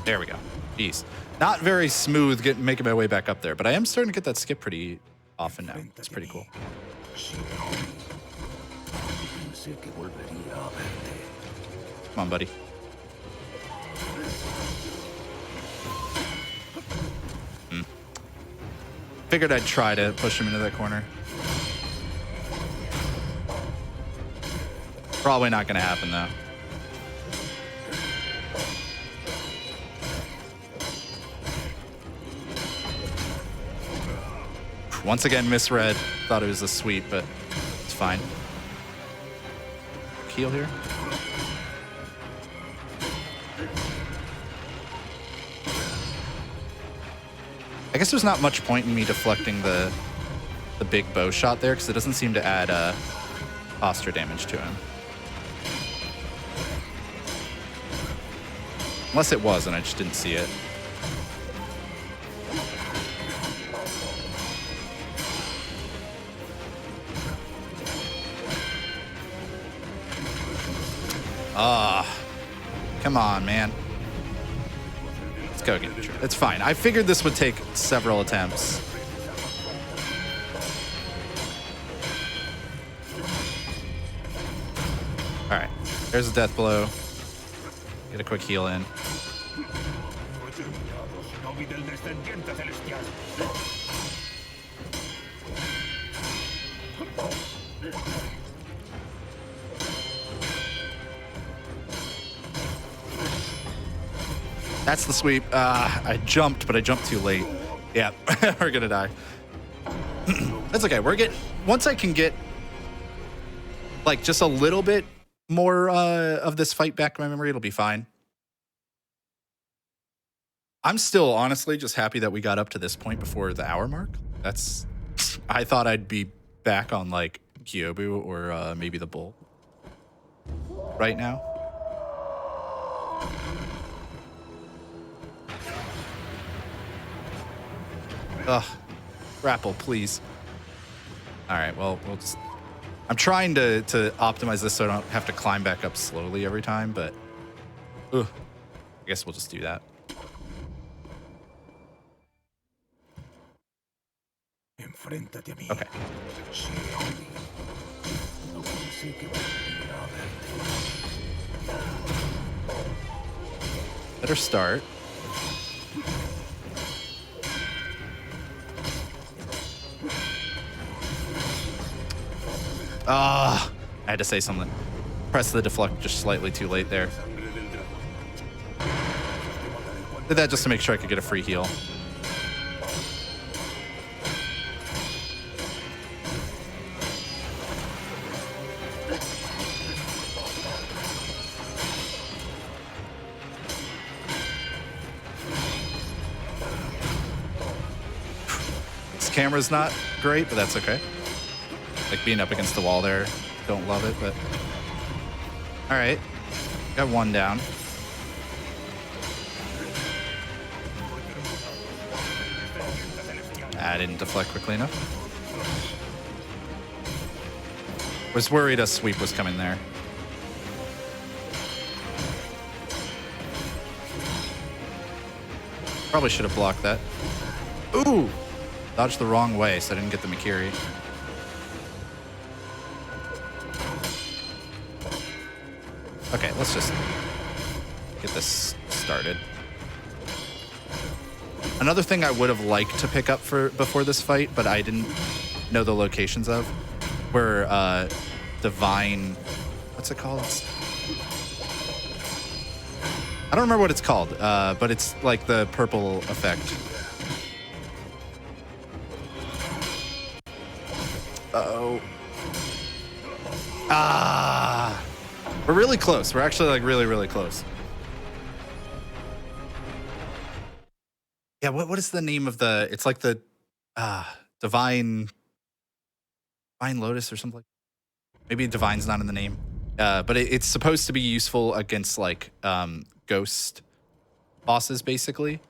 There we go. Jeez. Not very smooth making my way back up there, but I am starting to get that skip pretty often now. It's pretty cool. Come on, buddy. figured I'd try to push him into that corner. Probably not going to happen, though. Once again, misread. Thought it was a sweep, but it's fine. Heal here. I guess there's not much point in me deflecting the big bow shot there because it doesn't seem to add posture damage to him. Unless it was and I just didn't see it. Ah, come on, man. Let's go get it. It's fine. I figured this would take several attempts. All right, there's a death blow. Get a quick heal in. That's the sweep. I jumped, but I jumped too late. Yeah, we're gonna die. That's okay. We're getting, once I can get like just a little bit more of this fight back in my memory, it'll be fine. I'm still honestly just happy that we got up to this point before the hour mark. That's, I thought I'd be back on like Kyobu or maybe the Bull right now. Ugh, grapple, please. All right, well, we'll just, I'm trying to optimize this so I don't have to climb back up slowly every time, but I guess we'll just do that. Okay. Better start. I had to say something. Press the deflect just slightly too late there. Did that just to make sure I could get a free heal. This camera's not great, but that's okay. Like being up against the wall there, don't love it, but all right, got one down. I didn't deflect quickly enough. Was worried a sweep was coming there. Probably should have blocked that. Ooh, dodged the wrong way, so I didn't get the Mikiri. Okay, let's just get this started. Another thing I would have liked to pick up for before this fight, but I didn't know the locations of, were divine, what's it called? I don't remember what it's called, but it's like the purple effect. Uh-oh. Ah. We're really close. We're actually like really, really close. Yeah, what is the name of the, it's like the Divine Lotus or something. Maybe Divine's not in the name. But it's supposed to be useful against like ghost bosses basically.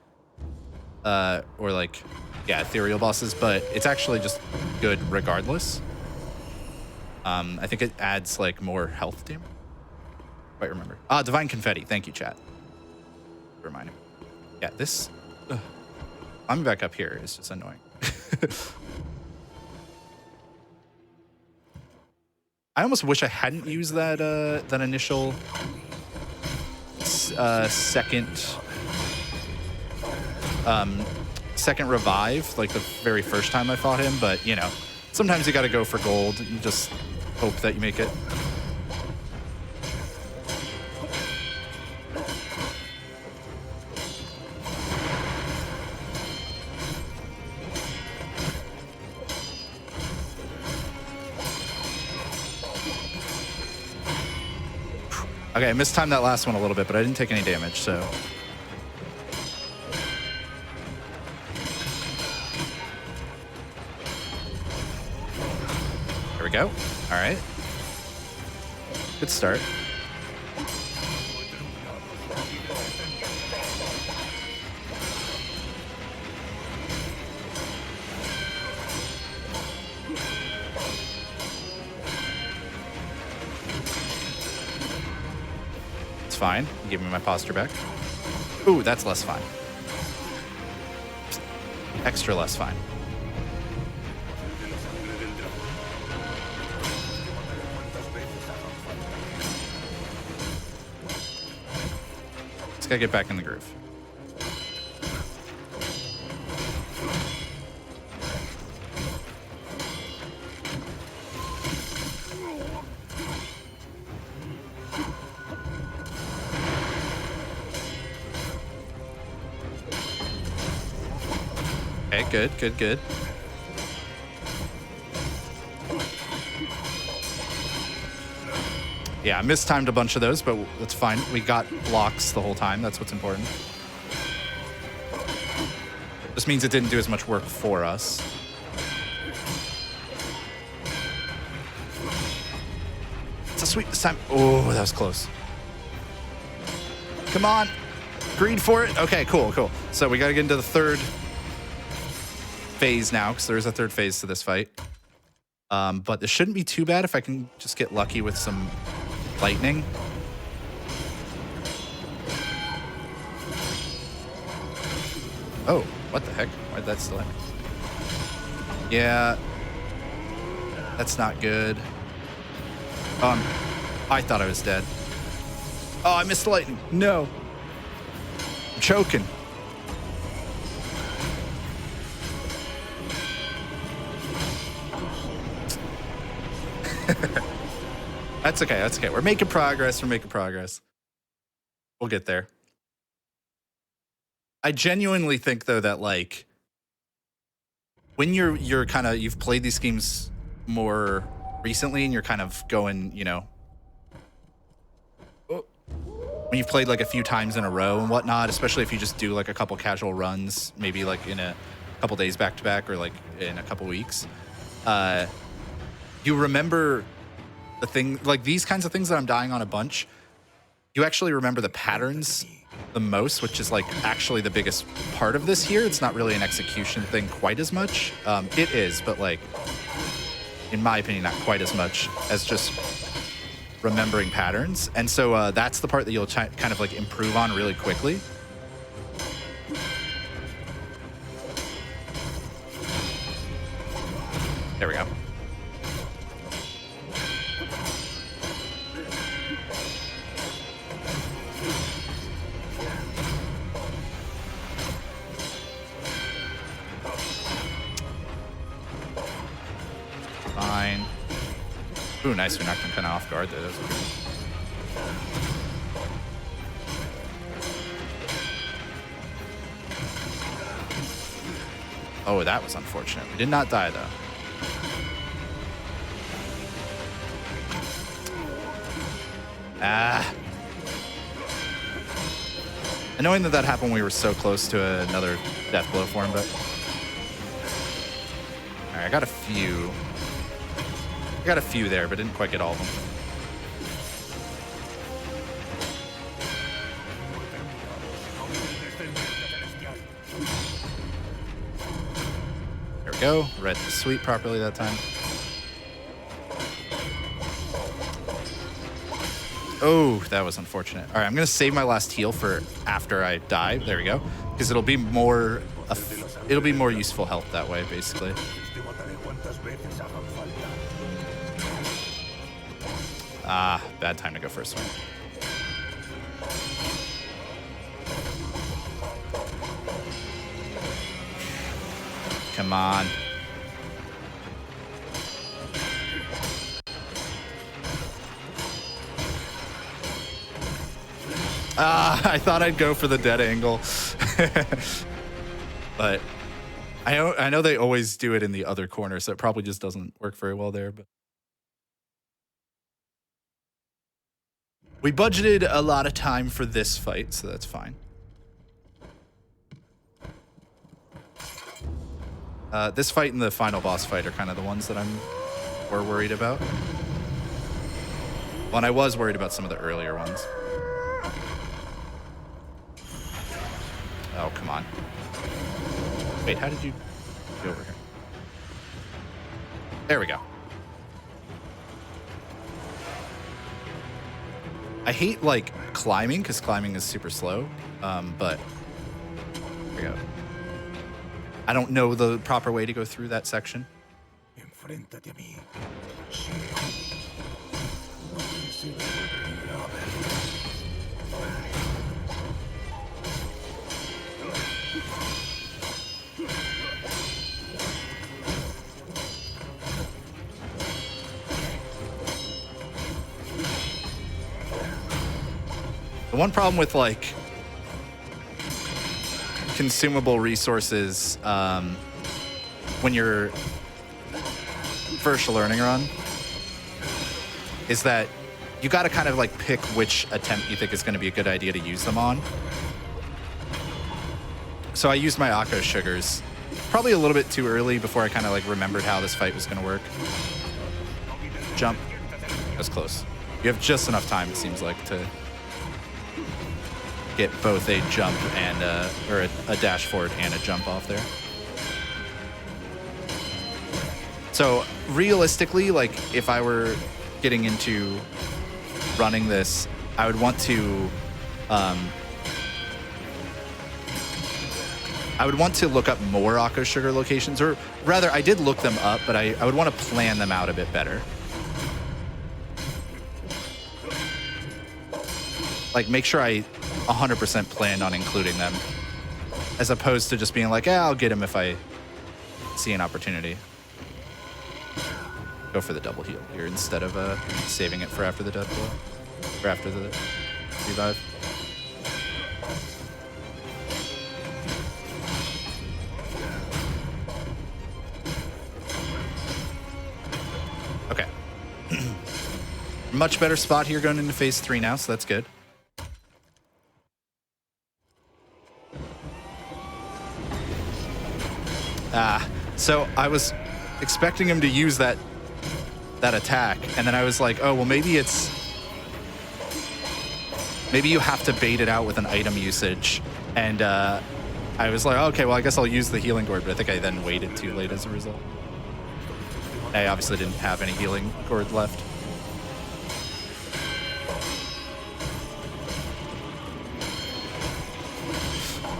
Or like, yeah, ethereal bosses, but it's actually just good regardless. I think it adds like more health damage. Quite remember. Divine Confetti. Thank you, chat. Remind me. Yeah, this. I'm back up here. It's just annoying. I almost wish I hadn't used that that initial second second revive, like the very first time I fought him, but, you know, sometimes you got to go for gold. You just hope that you make it. Okay, I mistimed that last one a little bit, but I didn't take any damage, so. There we go. All right. Good start. Fine. Give me my posture back. Ooh, that's less fine. Extra less fine. Just gotta get back in the groove. Okay, good. Yeah, I mistimed a bunch of those, but that's fine. We got blocks the whole time. That's what's important. This means it didn't do as much work for us. It's a sweep this time. Oh, that was close. Come on. Greed for it. Okay, cool. So we got to get into the third phase now, because there is a third phase to this fight. But this shouldn't be too bad if I can just get lucky with some lightning. Oh, what the heck? Why'd that still hit me? Yeah. That's not good. I thought I was dead. Oh, I missed the lightning. No. I'm choking. That's okay. We're making progress. We'll get there. I genuinely think, though, that, like, when you're kind of, you've played these games more recently and you're kind of going, you know, when you've played like a few times in a row and whatnot, especially if you just do like a couple casual runs, maybe like in a couple days back to back or like in a couple weeks, you remember the thing, like these kinds of things that I'm dying on a bunch, you actually remember the patterns the most, which is like actually the biggest part of this here. It's not really an execution thing quite as much. It is, but like, in my opinion, not quite as much as just remembering patterns. And so that's the part that you'll kind of like improve on really quickly. There we go. Fine. Ooh, nice. We knocked him kind of off guard there. That was good. Oh, that was unfortunate. We did not die, though. Ah. Annoying that happened when we were so close to another death blow for him, but... Alright, I got a few. I got a few there, but didn't quite get all of them. There we go. Read the sweep properly that time. Oh, that was unfortunate. All right, I'm going to save my last heal for after I die. There we go. Because it'll be more useful health that way, basically. Ah, bad time to go for a swing. come on. I thought I'd go for the dead angle. But I know they always do it in the other corner, so it probably just doesn't work very well there. But we budgeted a lot of time for this fight, so that's fine. This fight and the final boss fight are kind of the ones that we're worried about. Well, and I was worried about some of the earlier ones. Oh, come on. Wait, how did you get over here? There we go. I hate, like, climbing, because climbing is super slow, but here we go. I don't know the proper way to go through that section. The one problem with, like, consumable resources when you're first learning run is that you got to kind of, like, pick which attempt you think is going to be a good idea to use them on. So I used my Akko sugars probably a little bit too early before I kind of, like, remembered how this fight was going to work. Jump. That's close. You have just enough time, it seems like, to get both a jump and or a dash forward and a jump off there. So realistically, like, if I were getting into running this, I would want to look up more Akko sugar locations, or rather I did look them up, but I would want to plan them out a bit better. Like, make sure I 100% planned on including them, as opposed to just being like, yeah, I'll get him if I see an opportunity. Go for the double heal here instead of saving it for after the death blow, or after the revive. Okay. Much better spot here going into phase 3 now, so that's good. So I was expecting him to use that attack, and then I was like, oh, well, maybe you have to bait it out with an item usage. And I was like, okay, well, I guess I'll use the healing gourd, but I think I then waited too late as a result. I obviously didn't have any healing gourd left.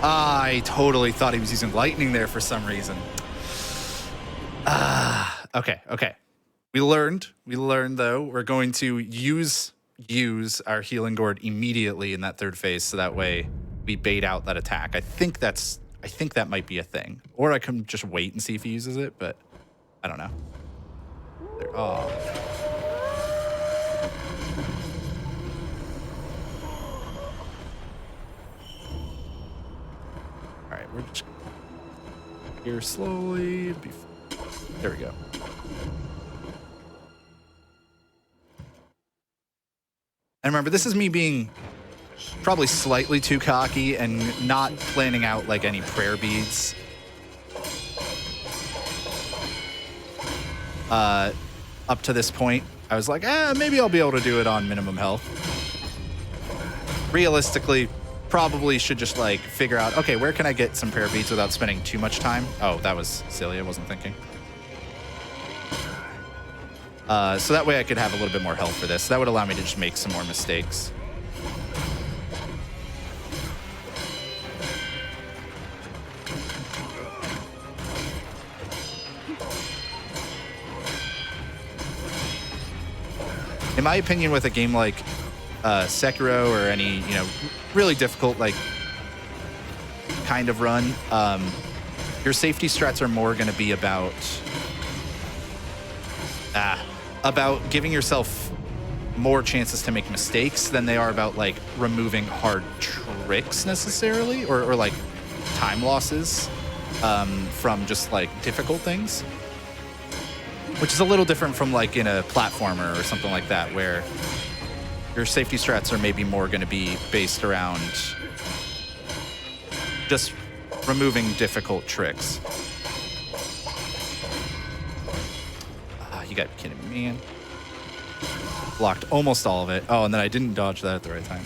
I totally thought he was using lightning there for some reason. Okay. We learned though. We're going to use our healing gourd immediately in that third phase, so that way we bait out that attack. I think that might be a thing. Or I can just wait and see if he uses it, but I don't know. There, oh. Alright, we're just here slowly. There we go. And remember, this is me being probably slightly too cocky and not planning out, like, any prayer beads. Up to this point, I was like, maybe I'll be able to do it on minimum health. Realistically, probably should just, like, figure out, okay, where can I get some prayer beads without spending too much time? Oh, that was silly. I wasn't thinking. So that way I could have a little bit more health for this. That would allow me to just make some more mistakes. In my opinion, with a game like Sekiro or any, really difficult, like, kind of run, your safety strats are more going to be about giving yourself more chances to make mistakes than they are about like removing hard tricks necessarily, or like time losses from just like difficult things, which is a little different from like in a platformer or something like that, where your safety strats are maybe more going to be based around just removing difficult tricks. You gotta be kidding me, man. Blocked almost all of it. Oh, and then I didn't dodge that at the right time.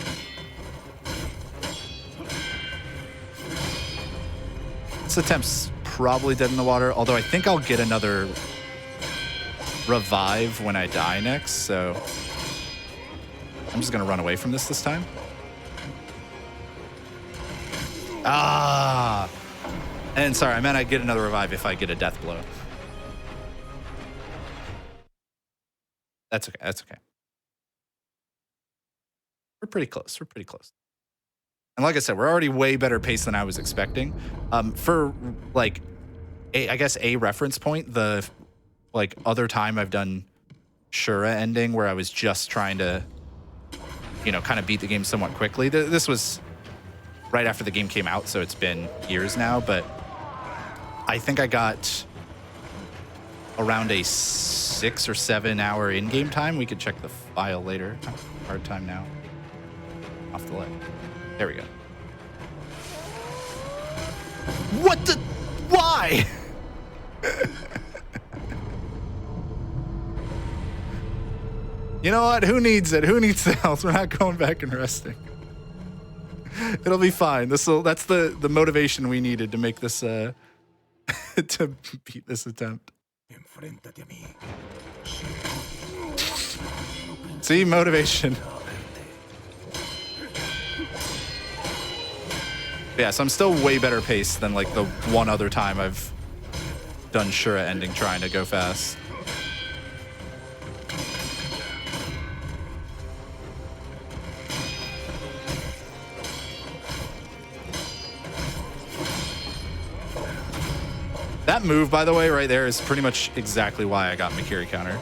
This attempt's probably dead in the water, although I think I'll get another revive when I die next, so I'm just gonna run away from this time. Ah! And sorry, I meant I'd get another revive if I get a death blow. That's okay, that's okay. We're pretty close, we're pretty close. And like I said, we're already way better pace than I was expecting. For like, I guess a reference point, the like other time I've done Shura ending where I was just trying to, you know, kind of beat the game somewhat quickly. This was right after the game came out, so it's been years now, but I think I got around a 6 or 7 hour in-game time. We could check the file later. Hard time now. Off the left. There we go. What the? Why? You know what? Who needs it? Who needs the health? We're not going back and resting. It'll be fine. That's the motivation we needed to make this to beat this attempt. See, motivation. Yeah, so I'm still way better paced than like the one other time I've done Shura ending trying to go fast. That move, by the way, right there is pretty much exactly why I got Mikiri counter.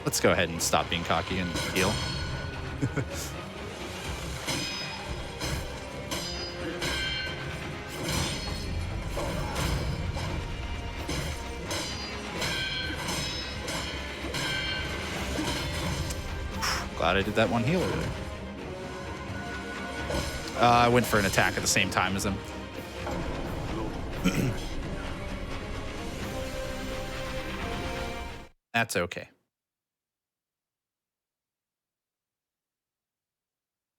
Let's go ahead and stop being cocky and heal. Glad I did that one heal over there. I went for an attack at the same time as him. That's okay.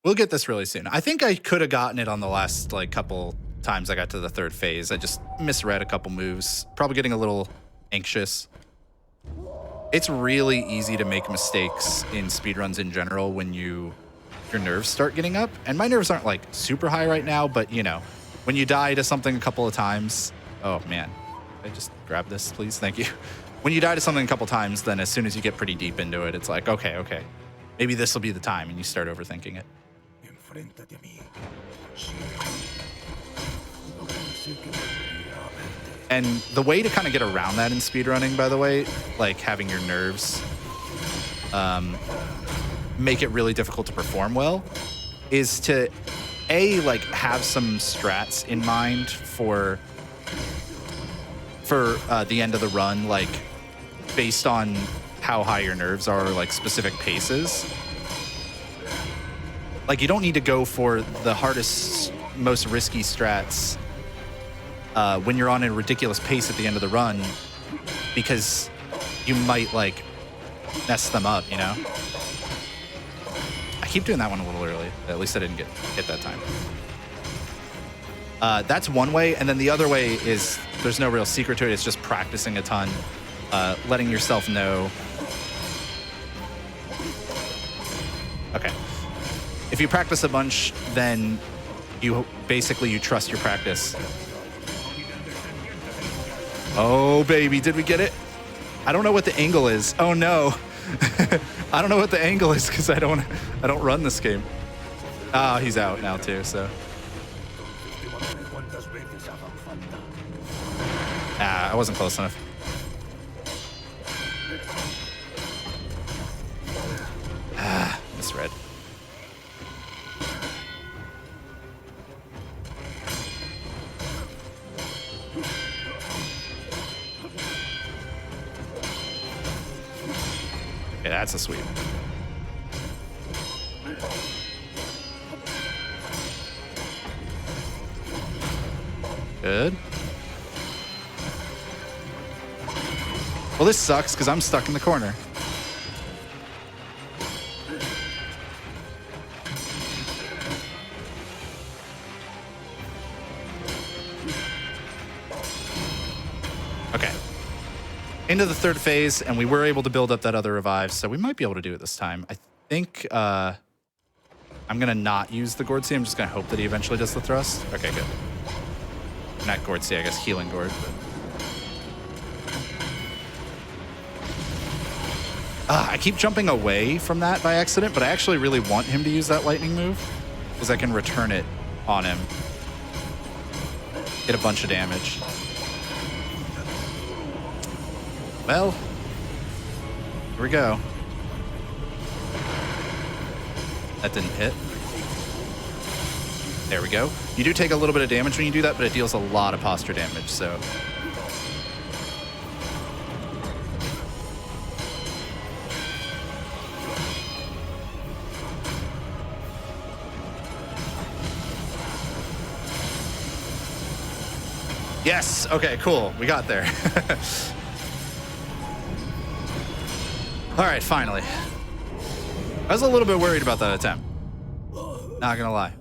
We'll get this really soon. I think I could have gotten it on the last like couple times I got to the third phase. I just misread a couple moves. Probably getting a little anxious. It's really easy to make mistakes in speedruns in general when your nerves start getting up. And my nerves aren't like super high right now, but you know, when you die to something a couple of times, oh man, can I just grab this, please? Thank you. When you die to something a couple times, then as soon as you get pretty deep into it, it's like, okay, maybe this will be the time, and you start overthinking it. And the way to kind of get around that in speedrunning, by the way, like having your nerves make it really difficult to perform well, is to like have some strats in mind for the end of the run, like based on how high your nerves are, like specific paces. Like you don't need to go for the hardest, most risky strats when you're on a ridiculous pace at the end of the run, because you might like mess them up, you know? I keep doing that one a little early. At least I didn't get hit that time. That's one way, and then the other way is there's no real secret to it. It's just practicing a ton, letting yourself know. Okay. If you practice a bunch, then you trust your practice. Oh, baby, did we get it? I don't know what the angle is. Oh, no. I don't know what the angle is because I don't run this game. Oh, he's out now too, so. Ah, I wasn't close enough. Ah, misread. Okay, that's a sweep. Good. Well, this sucks because I'm stuck in the corner. Okay. Into the third phase, and we were able to build up that other revive, so we might be able to do it this time. I think I'm going to not use the Gourd Sea. I'm just going to hope that he eventually does the thrust. Okay, good. Not Gourd Sea, I guess Healing Gourd. I keep jumping away from that by accident, but I actually really want him to use that lightning move because I can return it on him. Get a bunch of damage. Well, here we go. That didn't hit. There we go. You do take a little bit of damage when you do that, but it deals a lot of posture damage, so. Yes, okay, cool. We got there. All right, finally. I was a little bit worried about that attempt. Not gonna lie.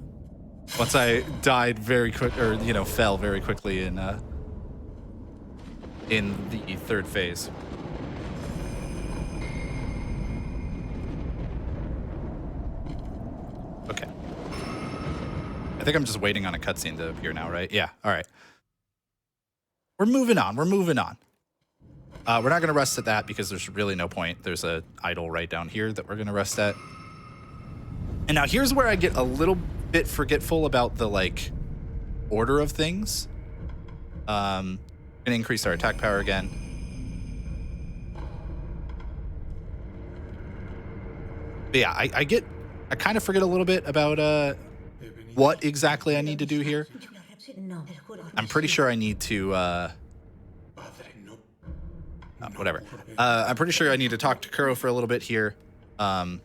Once I died very quick, or fell very quickly in the third phase. Okay. I think I'm just waiting on a cutscene to appear now, right? Yeah. All right. We're moving on. We're moving on. We're not going to rest at that because there's really no point. There's an idol right down here that we're going to rest at. And now here's where I get a little bit forgetful about the order of things. Going to increase our attack power again. But yeah, I kind of forget a little bit about what exactly I need to do here. I'm pretty sure I need to whatever. I'm pretty sure I need to talk to Kuro for a little bit here. Go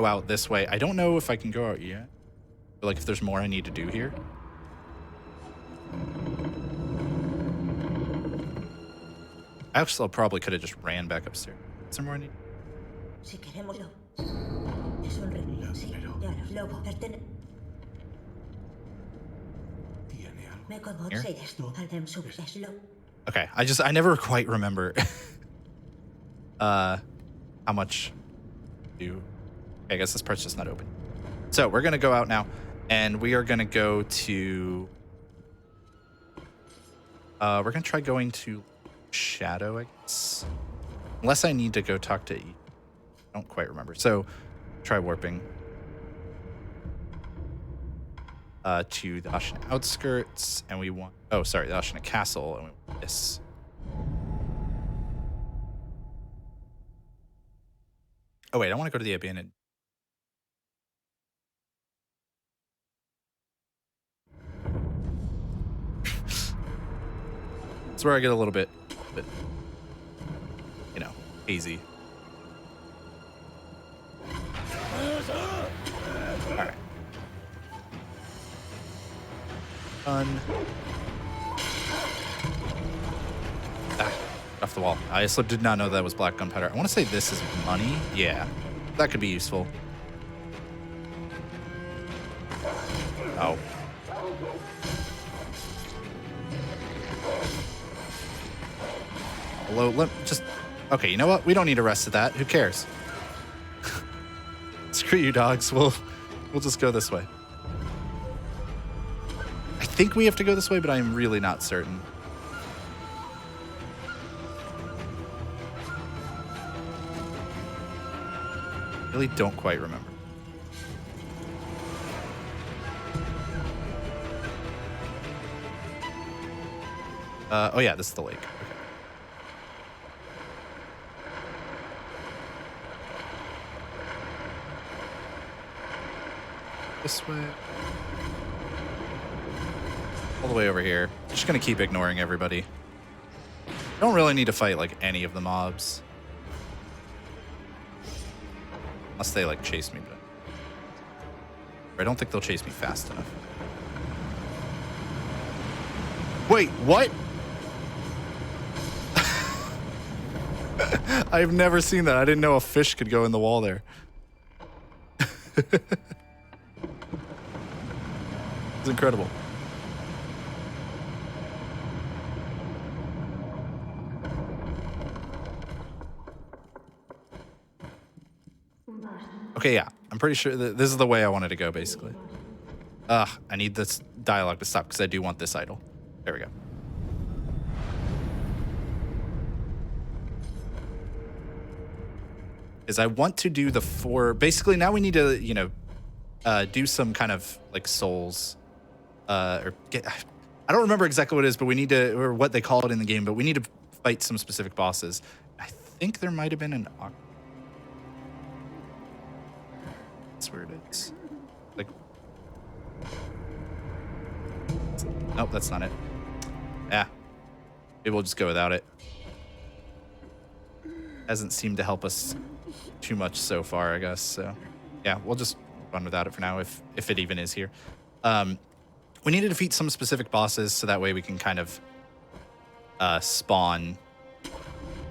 out this way. I don't know if I can go out yet. But if there's more I need to do here. I actually probably could have just ran back upstairs. Is there more I need? Here? Okay, I never quite remember how much do. I guess this part's just not open. So we're gonna go out now, and we are gonna go to. We're gonna try going to Shadow, I guess, unless I need to go talk to. I don't quite remember. So try warping to the Ashina outskirts, and we want. Oh, sorry, the Ashina castle, and we want this. Oh wait, I want to go to the abandoned. That's where I get a little bit, hazy. All right. Done. Off the wall. I also did not know that was black gunpowder. I want to say this is money. Yeah, that could be useful. Oh. Hello, okay, you know what? We don't need to rest at that. Who cares? Screw you, dogs. We'll just go this way. I think we have to go this way, but I'm really not certain. Really don't quite remember. Oh yeah, this is the lake. Okay. This way. All the way over here. Just gonna keep ignoring everybody. Don't really need to fight like any of the mobs. Unless they like chase me, but I don't think they'll chase me fast enough. Wait, what? I've never seen that. I didn't know a fish could go in the wall there. It's incredible. Okay, yeah. I'm pretty sure that this is the way I wanted to go, basically. I need this dialogue to stop because I do want this idol. There we go. Is I want to do the 4. Basically, now we need to, you know, do some kind of like souls, or get. I don't remember exactly what it is, but we need to, or what they call it in the game. But we need to fight some specific bosses. I think there might have been an. That's where it is. Like. Nope, that's not it. Yeah. Maybe we'll just go without it. Hasn't seemed to help us too much so far, I guess. So, yeah, we'll just run without it for now, if it even is here. We need to defeat some specific bosses so that way we can kind of spawn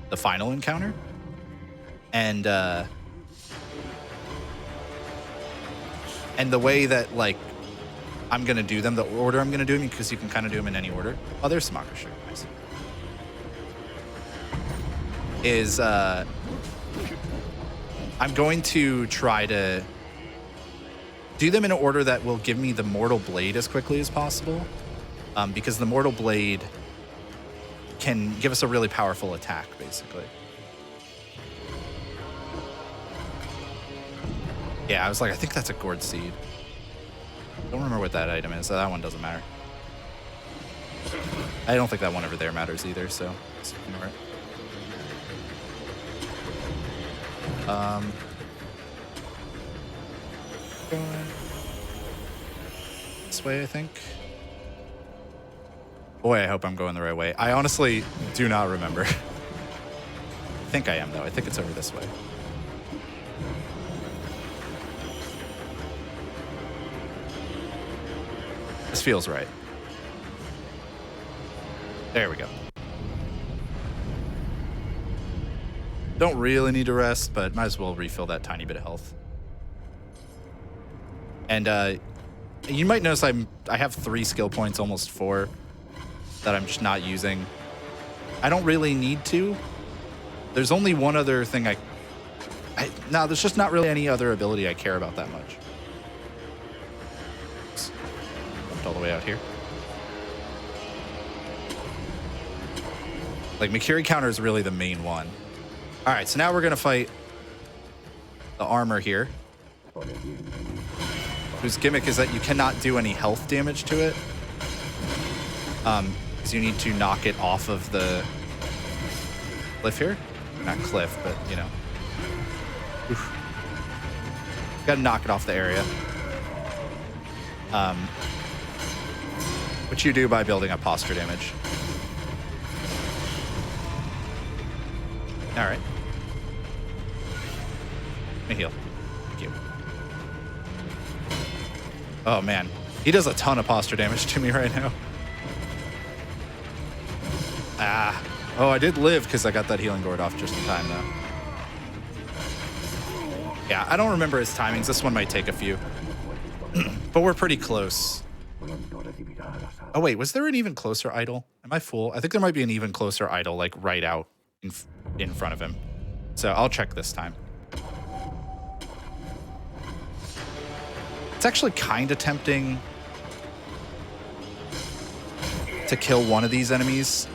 the final encounter. And the way that, like, I'm going to do them, the order I'm going to do them, because you can kind of do them in any order. Oh, there's some Akasha. Nice. Is, I'm going to try to do them in an order that will give me the Mortal Blade as quickly as possible, because the Mortal Blade can give us a really powerful attack, basically. Yeah, I was like, I think that's a Gourd Seed. Don't remember what that item is, so that one doesn't matter. I don't think that one over there matters either, so just ignore it. Going this way, I think. Boy, I hope I'm going the right way. I honestly do not remember. I think I am, though. I think it's over this way. This feels right. There we go. Don't really need to rest, but might as well refill that tiny bit of health. And you might notice I have 3 skill points, almost 4, that I'm just not using. I don't really need to. There's only one other thing no, there's just not really any other ability I care about that much. Oops. Jumped all the way out here. Like, Mikiri counter is really the main one. All right, so now we're going to fight the armor here, whose gimmick is that you cannot do any health damage to it, because you need to knock it off of the cliff here. Not cliff, but, you know. Oof. Got to knock it off the area. Which you do by building up posture damage. All right. Let me heal. Thank you. Oh, man. He does a ton of posture damage to me right now. Ah. Oh, I did live because I got that healing gourd off just in time, though. Yeah, I don't remember his timings. This one might take a few. But we're pretty close. Oh, wait. Was there an even closer idol? Am I fool? I think there might be an even closer idol, like, right out in front of him. So I'll check this time. It's actually kind of tempting to kill one of these enemies.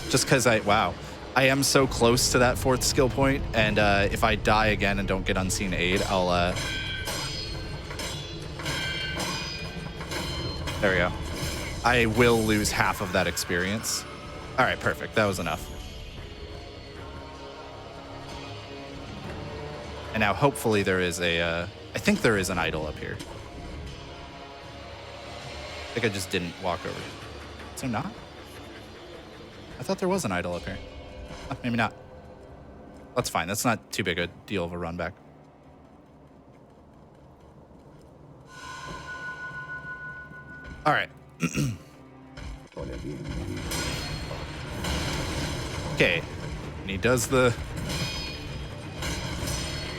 Just because wow. I am so close to that 4th skill point, and if I die again and don't get unseen aid, I'll there we go. I will lose half of that experience. All right, perfect. That was enough. And now hopefully there is a, I think there is an idol up here. I think I just didn't walk over. Is there not? I thought there was an idol up here. Oh, maybe not. That's fine. That's not too big a deal of a run back. All right. Okay. And he does the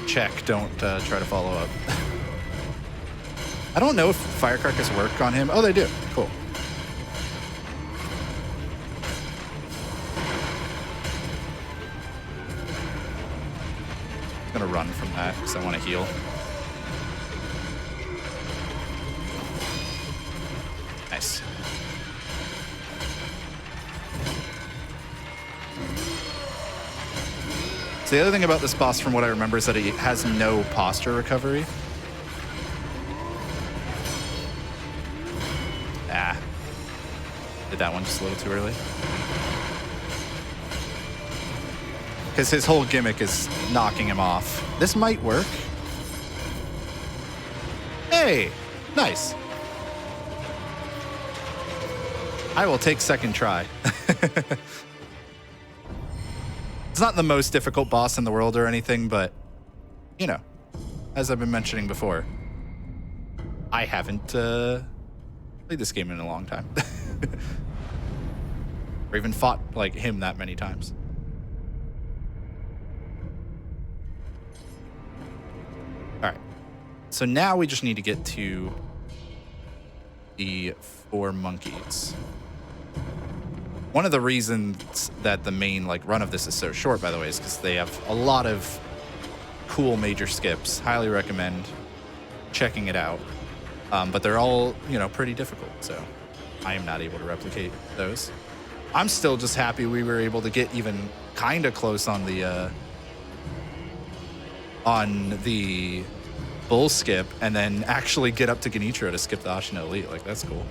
check. Don't try to follow up. I don't know if firecrackers work on him. Oh, they do. Cool. I'm gonna run from that because I want to heal. Nice. So the other thing about this boss, from what I remember, is that it has no posture recovery. Ah. Did that one just a little too early. Because his whole gimmick is knocking him off. This might work. Hey! Nice. I will take second try. It's not the most difficult boss in the world or anything, but, you know, as I've been mentioning before, I haven't played this game in a long time. Or even fought, like, him that many times. All right. So now we just need to get to the 4 monkeys. One of the reasons that the main run of this is so short, by the way, is because they have a lot of cool major skips. Highly recommend checking it out. But they're all, pretty difficult, so I am not able to replicate those. I'm still just happy we were able to get even kind of close on the bull skip, and then actually get up to Genichiro to skip the Ashina Elite. Like, that's cool.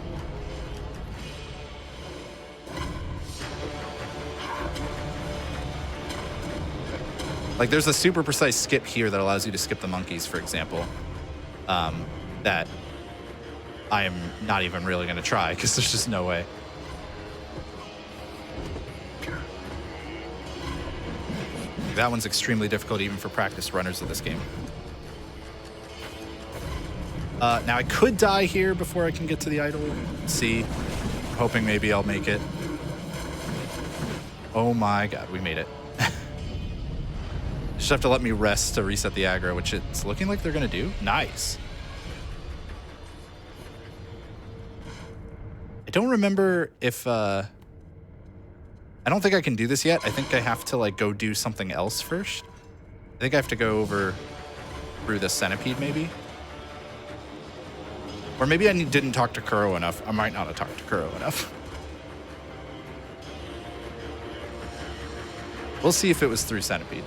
Like, there's a super precise skip here that allows you to skip the monkeys, for example, that I am not even really going to try because there's just no way. That one's extremely difficult even for practiced runners of this game. Now, I could die here before I can get to the idol. Let's see. I'm hoping maybe I'll make it. Oh my god, we made it. Just have to let me rest to reset the aggro, which it's looking like they're going to do. Nice. I don't remember if... I don't think I can do this yet. I think I have to, go do something else first. I think I have to go over through the centipede, maybe. Or maybe I didn't talk to Kuro enough. I might not have talked to Kuro enough. We'll see if it was through centipede.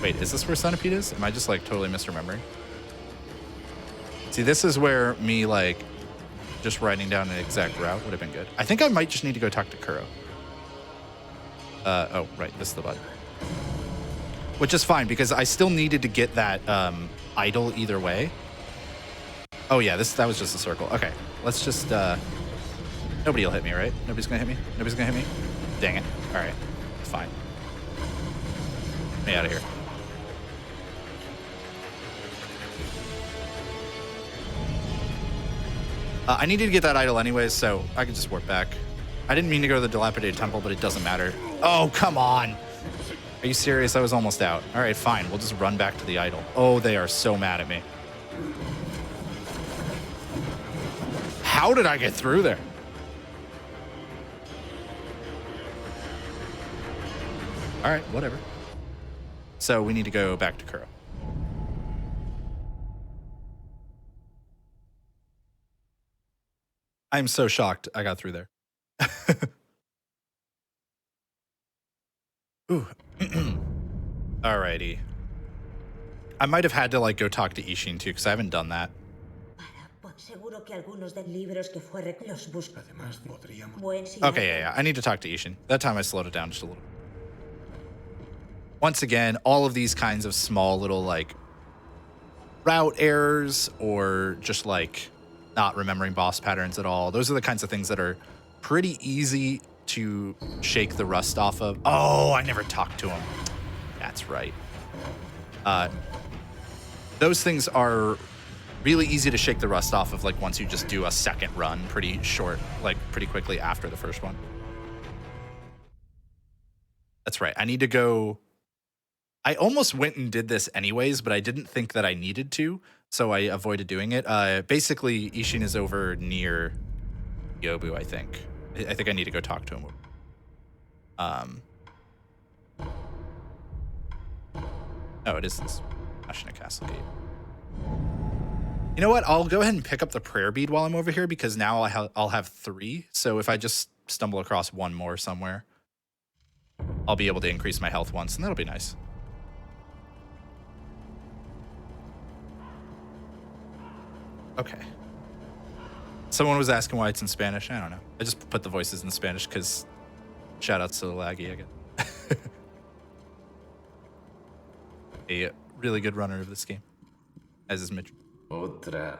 Wait, is this where centipede is? Am I just totally misremembering? See, this is where me just writing down an exact route would have been good. I think I might just need to go talk to Kuro. Oh, right, this is the button. Which is fine because I still needed to get that idol either way. Oh yeah, that was just a circle. Okay, let's just nobody will hit me, right? Nobody's gonna hit me? Nobody's gonna hit me? Dang it. All right, fine. Get me out of here. I needed to get that idol anyways, so I could just warp back. I didn't mean to go to the dilapidated temple, but it doesn't matter. Oh, come on. Are you serious? I was almost out. All right, fine. We'll just run back to the idol. Oh, they are so mad at me. How did I get through there? All right, whatever. So we need to go back to Kuro. I'm so shocked I got through there. Ooh. Alrighty. I might have had to like go talk to Ishin too, because I haven't done that. Okay, yeah. I need to talk to Ishin. That time I slowed it down just a little. Once again, all of these kinds of small little like route errors or just like not remembering boss patterns at all. Those are the kinds of things that are pretty easy to shake the rust off of. Oh, I never talked to him. That's right. Those things are really easy to shake the rust off of, like once you just do a second run pretty short, like pretty quickly after the first one. That's right. I need to go. I almost went and did this anyways, but I didn't think that I needed to, so I avoided doing it. Basically, Ishin is over near Yobu, I think. I think I need to go talk to him. Oh, it is this Ashina Castle Gate. You know what? I'll go ahead and pick up the prayer bead while I'm over here, because now I'll have 3. So if I just stumble across one more somewhere, I'll be able to increase my health once, and that'll be nice. Okay. Someone was asking why it's in Spanish. I don't know. I just put the voices in Spanish because shout outs to the laggy again. A really good runner of this game, as is Mitch. Otra.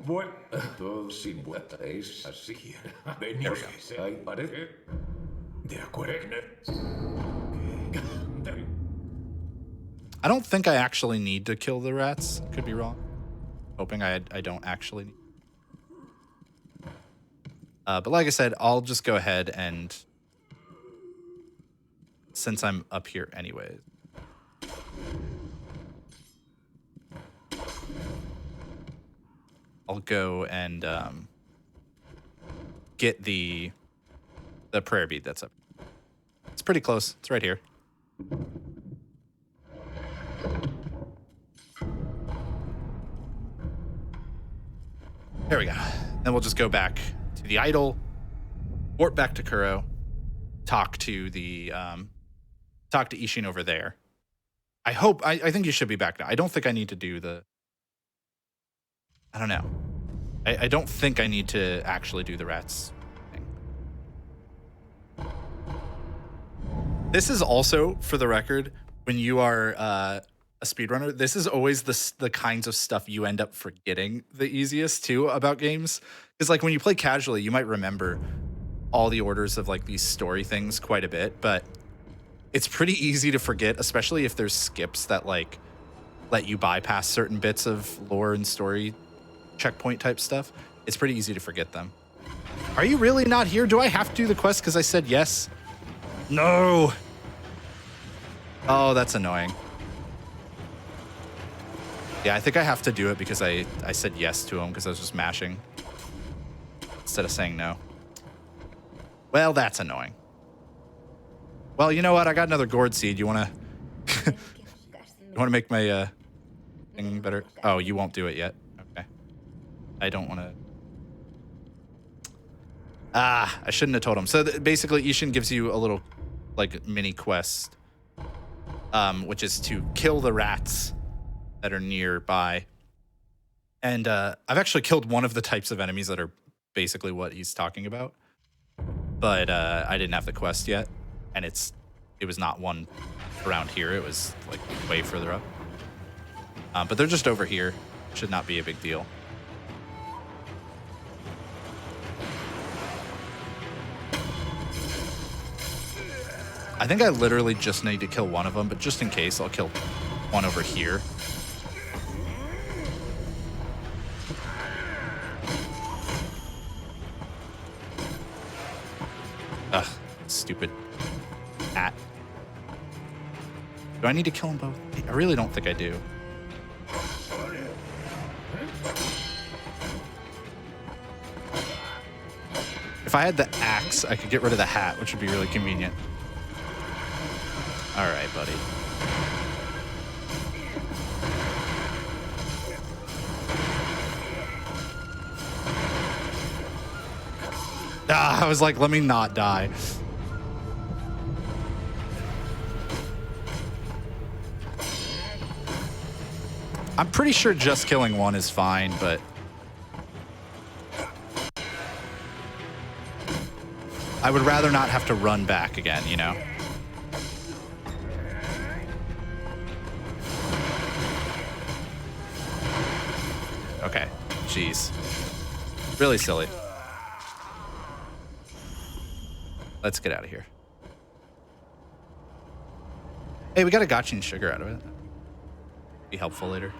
Bueno, todos sin vueltas así. Venimos que hay parece. De acuerdo. I don't think I actually need to kill the rats. Could be wrong. Hoping I don't actually need. But like I said, I'll just go ahead and, since I'm up here anyways, I'll go and get the prayer bead that's up. It's pretty close. It's right here. There we go. Then we'll just go back to the idol, warp back to Kuro, talk to Ishin over there. I think you should be back now. I don't think I need to do the, I don't know. I don't think I need to actually do the rats thing. This is also, for the record, when you are a speedrunner, this is always the kinds of stuff you end up forgetting the easiest too about games. Because like when you play casually, you might remember all the orders of like these story things quite a bit, but it's pretty easy to forget, especially if there's skips that like let you bypass certain bits of lore and story checkpoint type stuff. It's pretty easy to forget them. Are you really not here? Do I have to do the quest because I said yes? No. Oh, that's annoying. Yeah, I think I have to do it because I said yes to him because I was just mashing instead of saying no. Well, that's annoying. Well, you know what? I got another gourd seed. You want to you want to make my thing better? Oh, you won't do it yet. Okay. I don't want to. I shouldn't have told him. So basically, Ishin gives you a little like mini quest, which is to kill the rats that are nearby. And I've actually killed one of the types of enemies that are basically what he's talking about. But I didn't have the quest yet. And it was not one around here. It was like way further up. But they're just over here. Should not be a big deal. I think I literally just need to kill one of them, but just in case, I'll kill one over here. Ugh, stupid hat. Do I need to kill them both? I really don't think I do. If I had the axe, I could get rid of the hat, which would be really convenient. All right, buddy. I was like, let me not die. I'm pretty sure just killing one is fine, but I would rather not have to run back again, you know? Okay, jeez. Really silly. Let's get out of here. Hey, we got a gotcha and sugar out of it. Be helpful later.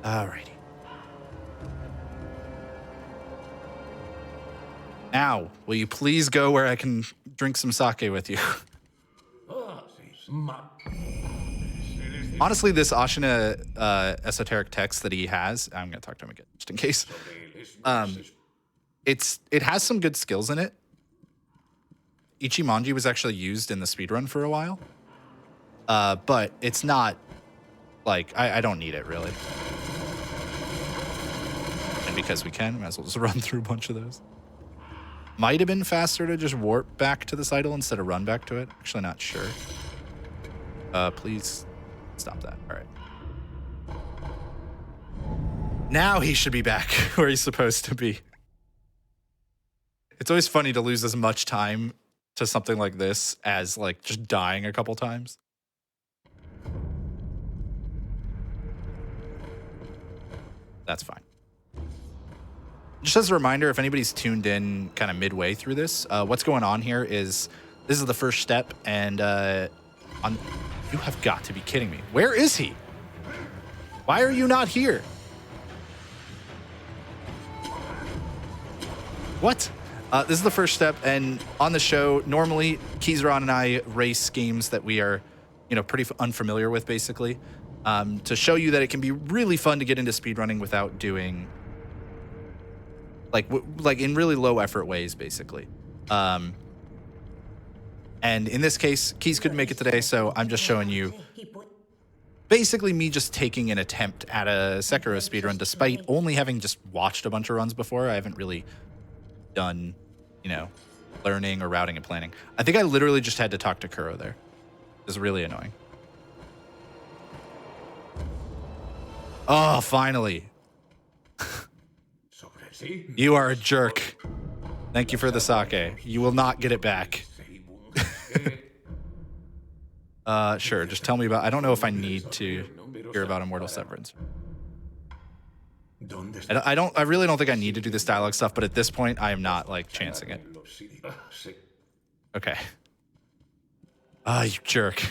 Alrighty. Now, will you please go where I can drink some sake with you? Honestly, this Ashina esoteric text that he has, I'm going to talk to him again, just in case. It has some good skills in it. Ichimonji was actually used in the speedrun for a while. But it's not, like, I don't need it, really. And because we can, might as well just run through a bunch of those. Might have been faster to just warp back to this idol instead of run back to it. Actually, not sure. Please stop that. All right. Now he should be back where he's supposed to be. It's always funny to lose as much time to something like this as, like, just dying a couple times. That's fine. Just as a reminder, if anybody's tuned in kind of midway through this, what's going on here is this is the first step, and you have got to be kidding me. Where is he? Why are you not here? What? This is the first step, and on the show, normally Keizaron and I race games that we are, you know, pretty unfamiliar with, basically, to show you that it can be really fun to get into speedrunning without doing, like in really low effort ways, basically. And in this case, Keys couldn't make it today, so I'm just showing you basically me just taking an attempt at a Sekiro speedrun, despite only having just watched a bunch of runs before. I haven't really done, you know, learning or routing and planning. I think I literally just had to talk to Kuro there. It was really annoying. Oh, finally. You are a jerk. Thank you for the sake. You will not get it back. Sure, just tell me about... I don't know if I need to hear about Immortal Severance. I really don't think I need to do this dialogue stuff, but at this point, I am not, like, chancing it. Okay. Ah, you jerk.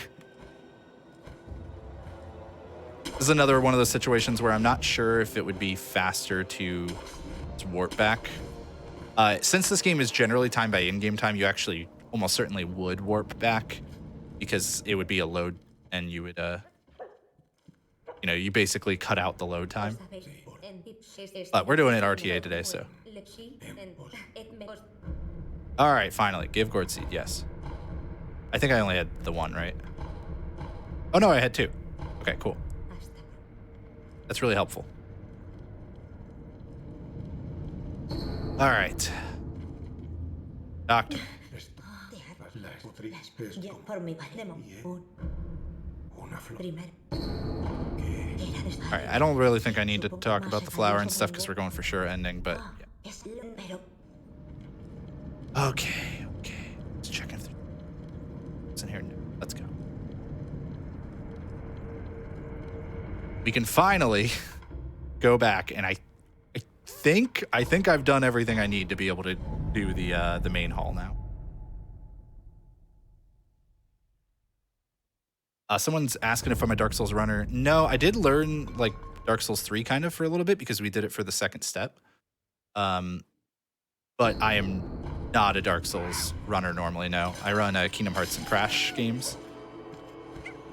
This is another one of those situations where I'm not sure if it would be faster to warp back. Since this game is generally timed by in-game time, you actually almost certainly would warp back because it would be a load and you would, you know, you basically cut out the load time. We're doing it RTA today, so. All right, finally, give Gourd Seed, yes. I think I only had the one, right? Oh, no, I had two. Okay, cool. That's really helpful. All right. Doctor. All right, I don't really think I need to talk about the flower and stuff because we're going for sure ending, but yeah. Okay. Let's check if it's in here. Let's go. We can finally go back, and I think I've done everything I need to be able to do the main hall now. Someone's asking if I'm a Dark Souls runner. No, I did learn like Dark Souls 3 kind of for a little bit because we did it for the second step. But I am not a Dark Souls runner normally, no. I run Kingdom Hearts and Crash games.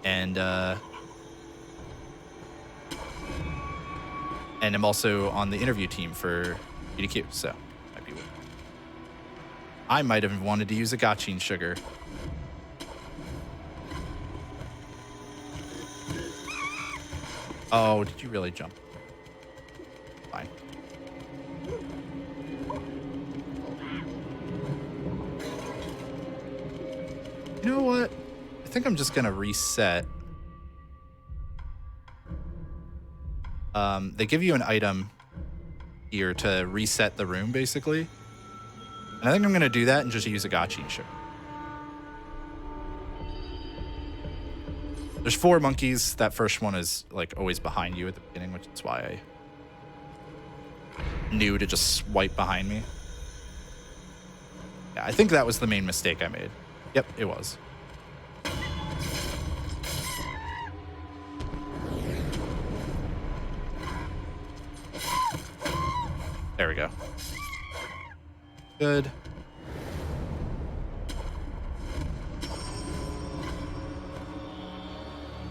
And I'm also on the interview team for GDQ, so might be weird. I might have wanted to use a gotcha sugar. Oh, did you really jump? fine. You know what? I think I'm just gonna reset. They give you an item here to reset the room, basically. And I think I'm gonna do that and just use a gachi. Sure. There's 4 monkeys. That first one is like always behind you at the beginning, which is why I knew to just swipe behind me. Yeah, I think that was the main mistake I made. Yep, it was. There we go. Good.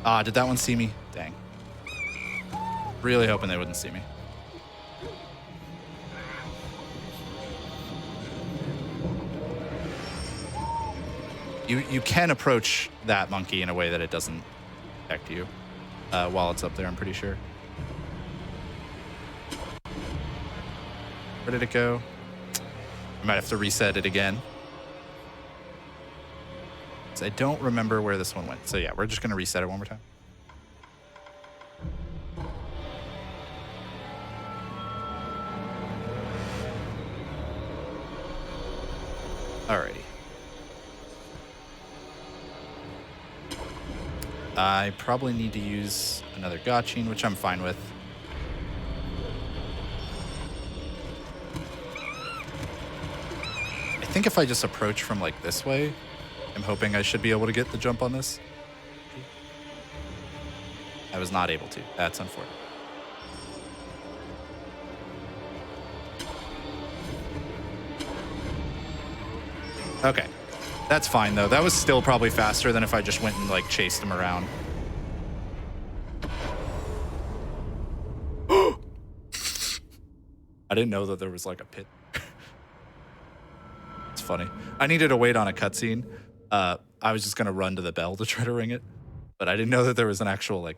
Ah, did that one see me? Dang. Really hoping they wouldn't see me. You can approach that monkey in a way that it doesn't affect you while it's up there, I'm pretty sure. Where did it go? I might have to reset it again. I don't remember where this one went. So yeah, we're just gonna reset it one more time. Alrighty. I probably need to use another gachin, which I'm fine with. I think if I just approach from like this way, I'm hoping I should be able to get the jump on this. I was not able to. That's unfortunate. Okay. That's fine, though. That was still probably faster than if I just went and, like, chased him around. I didn't know that there was, like, a pit. It's funny. I needed to wait on a cutscene. I was just going to run to the bell to try to ring it. But I didn't know that there was an actual, like...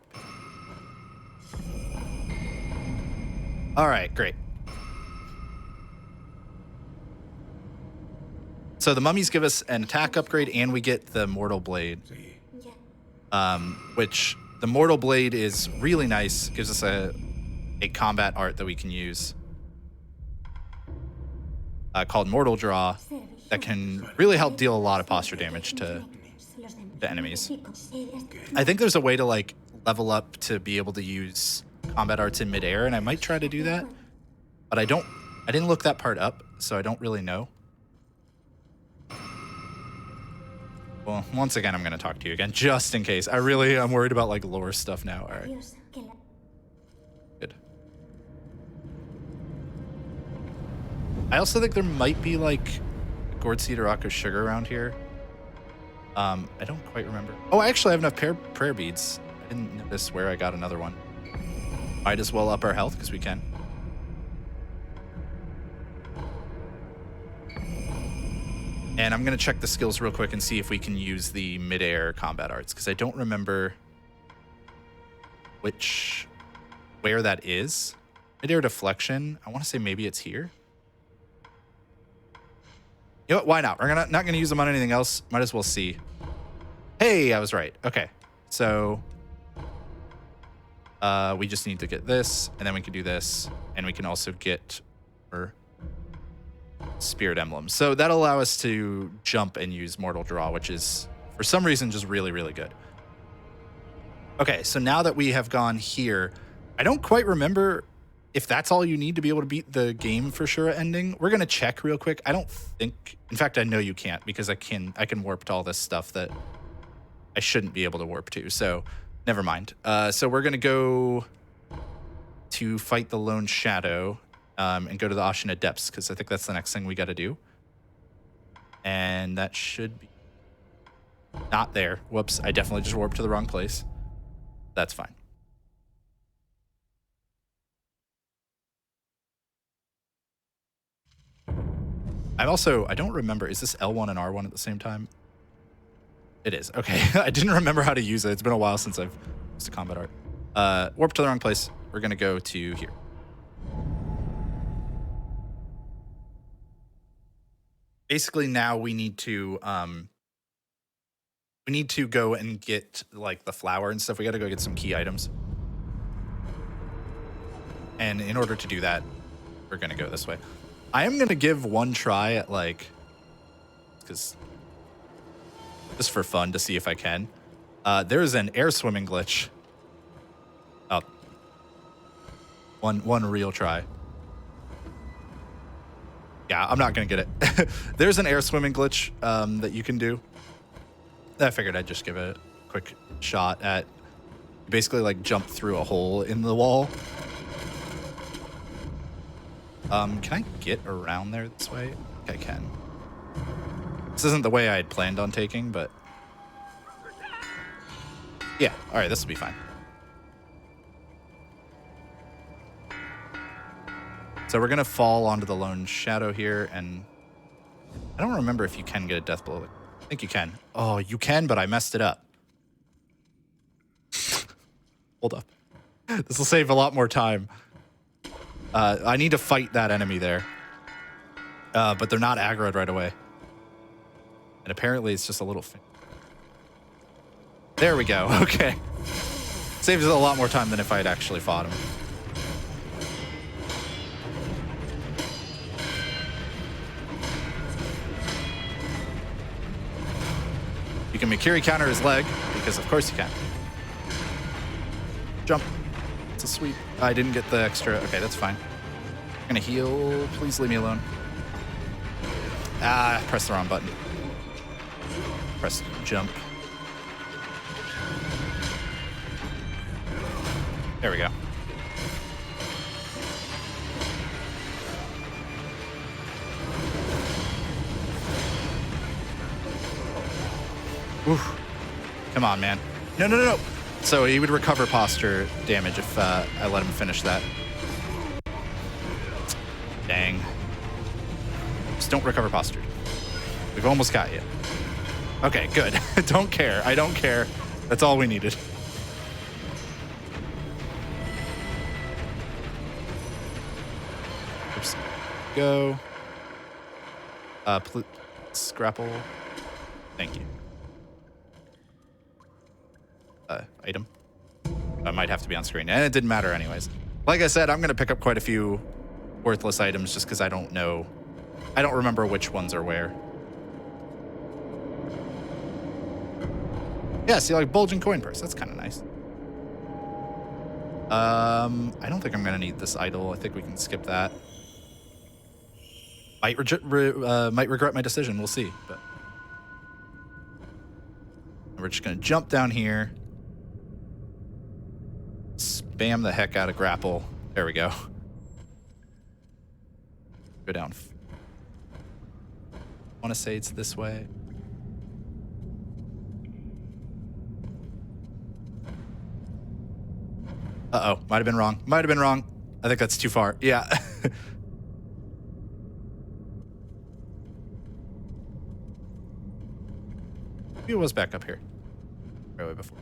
All right, great. So the mummies give us an attack upgrade, and we get the Mortal Blade. Which, the Mortal Blade is really nice. Gives us a combat art that we can use. Called Mortal Draw. That can really help deal a lot of posture damage to enemies. I think there's a way to like level up to be able to use combat arts in midair, and I might try to do that. But I didn't look that part up, so I don't really know. Well, once again, I'm going to talk to you again, just in case. I'm worried about, like, lore stuff now. All right. Good. I also think there might be, like, gourd seed or rock of sugar around here. I don't quite remember. Oh, I actually have enough prayer beads. I didn't notice where I got another one. Might as well up our health, because we can. And I'm going to check the skills real quick and see if we can use the midair combat arts, because I don't remember where that is. Midair deflection. I want to say maybe it's here. You know what? Why not? We're not going to use them on anything else. Might as well see. Hey, I was right. Okay. So we just need to get this, and then we can do this, and we can also get Spirit Emblem. So that'll allow us to jump and use Mortal Draw, which is, for some reason, just really, really good. Okay, so now that we have gone here, I don't quite remember if that's all you need to be able to beat the game for sure ending. We're going to check real quick. I don't think... In fact, I know you can't, because I can warp to all this stuff that I shouldn't be able to warp to, so never mind. So we're going to go to fight the Lone Shadow. And go to the Ashina Depths, because I think that's the next thing we got to do. And that should be not there. Whoops, I definitely just warped to the wrong place. That's fine. I don't remember, is this L1 and R1 at the same time? It is, okay. I didn't remember how to use it. It's been a while since I've used a combat art. Warp to the wrong place. We're gonna go to here. basically now we need to go and get like the flour and stuff. We got to go get some key items. And in order to do that, we're going to go this way. I am going to give one try at like, because just for fun to see if I can. There's an air swimming glitch. Oh, one real try. Yeah, I'm not going to get it. There's an air swimming glitch that you can do. I figured I'd just give it a quick shot at basically like jump through a hole in the wall. Can I get around there this way? I think I can. This isn't the way I had planned on taking, but yeah, all right, this will be fine. So we're gonna fall onto the lone shadow here, and I don't remember if you can get a death blow. I think you can. Oh, you can, but I messed it up. Hold up. This will save a lot more time. I need to fight that enemy there. But they're not aggroed right away. And apparently it's just a little thing. There we go. Okay. Saves a lot more time than if I had actually fought him. You can Mikiri counter his leg, because of course you can. Jump. It's a sweep. I didn't get the extra. Okay, that's fine. I'm gonna heal. Please leave me alone. Ah, press the wrong button. Press jump. There we go. Oof. Come on, man. No, no, no, no. So he would recover posture damage if I let him finish that. Dang. Just don't recover posture. We've almost got you. Okay, good. Don't care. I don't care. That's all we needed. Oops. Go. Scrapple. Thank you. Item. I might have to be on screen. And it didn't matter anyways. Like I said, I'm going to pick up quite a few worthless items just because I don't know. I don't remember which ones are where. Yeah, see, like bulging coin purse. That's kind of nice. I don't think I'm going to need this idol. I think we can skip that. Might regret my decision. We'll see. But we're just going to jump down here. Spam the heck out of grapple. There we go. Go down. I want to say it's this way. Uh-oh. Might have been wrong. Might have been wrong. I think that's too far. Yeah. Maybe it was back up here. Right away before.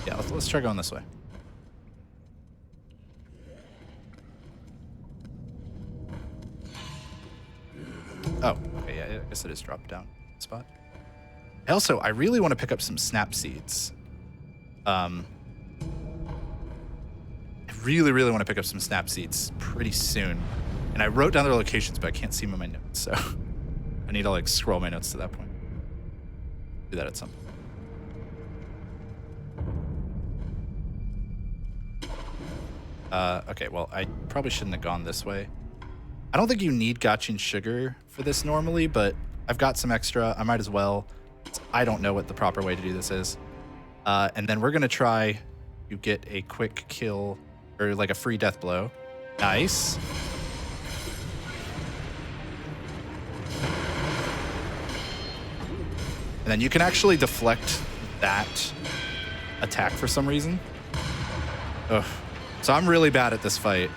Yeah, let's try going this way. Oh, okay, yeah, I guess it is dropped down spot. Also, I really want to pick up some snap seeds. I really want to pick up some snap seeds pretty soon. And I wrote down their locations, but I can't see them in my notes, so I need to like scroll my notes to that point. Do that at some point. Okay, well, I probably shouldn't have gone this way. I don't think you need gotcha sugar for this normally, but I've got some extra. I might as well. I don't know what the proper way to do this is. And then we're going to try to get a quick kill, or like a free death blow. Nice. And then you can actually deflect that attack for some reason. Ugh. So I'm really bad at this fight.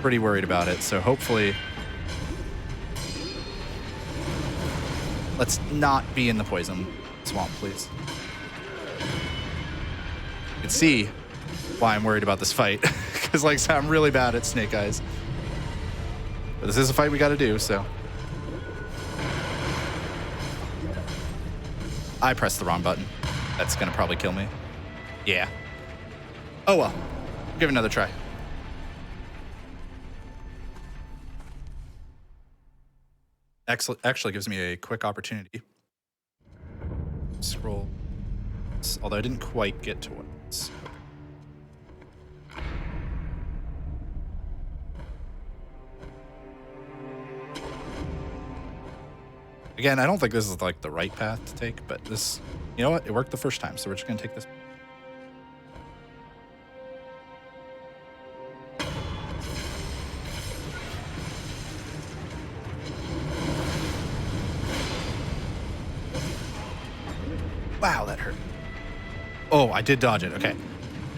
Pretty worried about it, so hopefully... Let's not be in the poison swamp, please. can see why I'm worried about this fight. Because, like I said, I'm really bad at Snake Eyes. But this is a fight we got to do, so. I pressed the wrong button. That's going to probably kill me. Yeah. Oh, well. Give it another try. Actually gives me a quick opportunity. Scroll. Although I didn't quite get to what it's. Again, I don't think this is like the right path to take, but this, you know what? It worked the first time, so we're just gonna take this. Wow, that hurt. Oh, I did dodge it. Okay.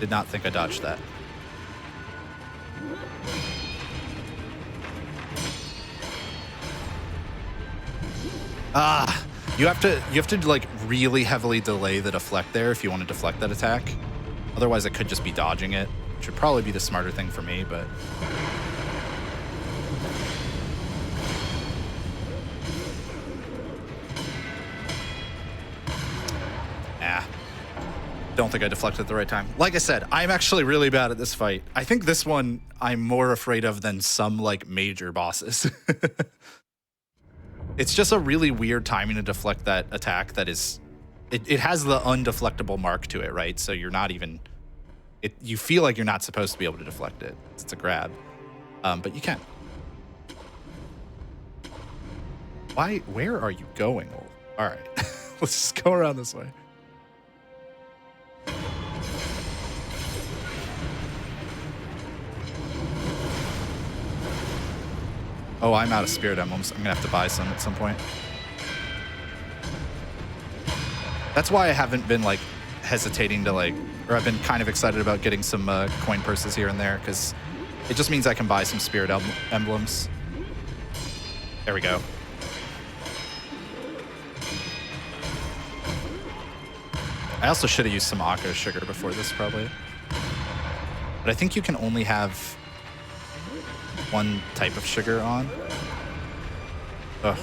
Did not think I dodged that. Ah, you have to like really heavily delay the deflect there if you want to deflect that attack. Otherwise, it could just be dodging it, which would probably be the smarter thing for me, but. Don't think I deflected at the right time. Like I said, I'm actually really bad at this fight. I think this one I'm more afraid of than some like major bosses. It's just a really weird timing to deflect that attack that is, it has the undeflectable mark to it, right? So you're not even, you feel like you're not supposed to be able to deflect it. It's a grab, but you can. Where are you going, Wolf? All right, let's just go around this way. Oh, I'm out of spirit emblems. I'm gonna have to buy some at some point. That's why I haven't been like hesitating to like, or I've been kind of excited about getting some coin purses here and there, because it just means I can buy some spirit emblems. There we go. I also should have used some Akko sugar before this probably. But I think you can only have one type of sugar on. Ugh.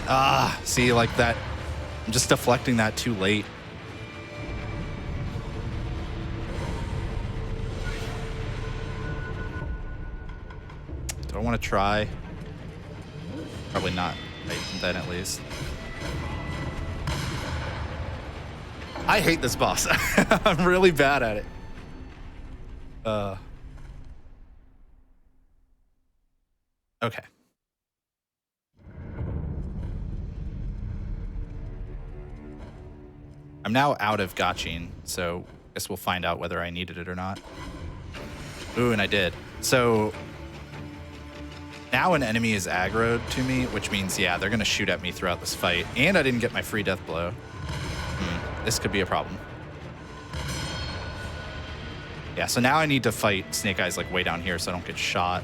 Ah, see, like that. I'm just deflecting that too late. Do I want to try? Probably not. Then at least. I hate this boss. I'm really bad at it. Okay. I'm now out of Gachin, so I guess we'll find out whether I needed it or not. Ooh, and I did. So now an enemy is aggroed to me, which means, yeah, they're going to shoot at me throughout this fight. And I didn't get my free death blow. This could be a problem. Yeah, so now I need to fight Snake Eyes like way down here so I don't get shot.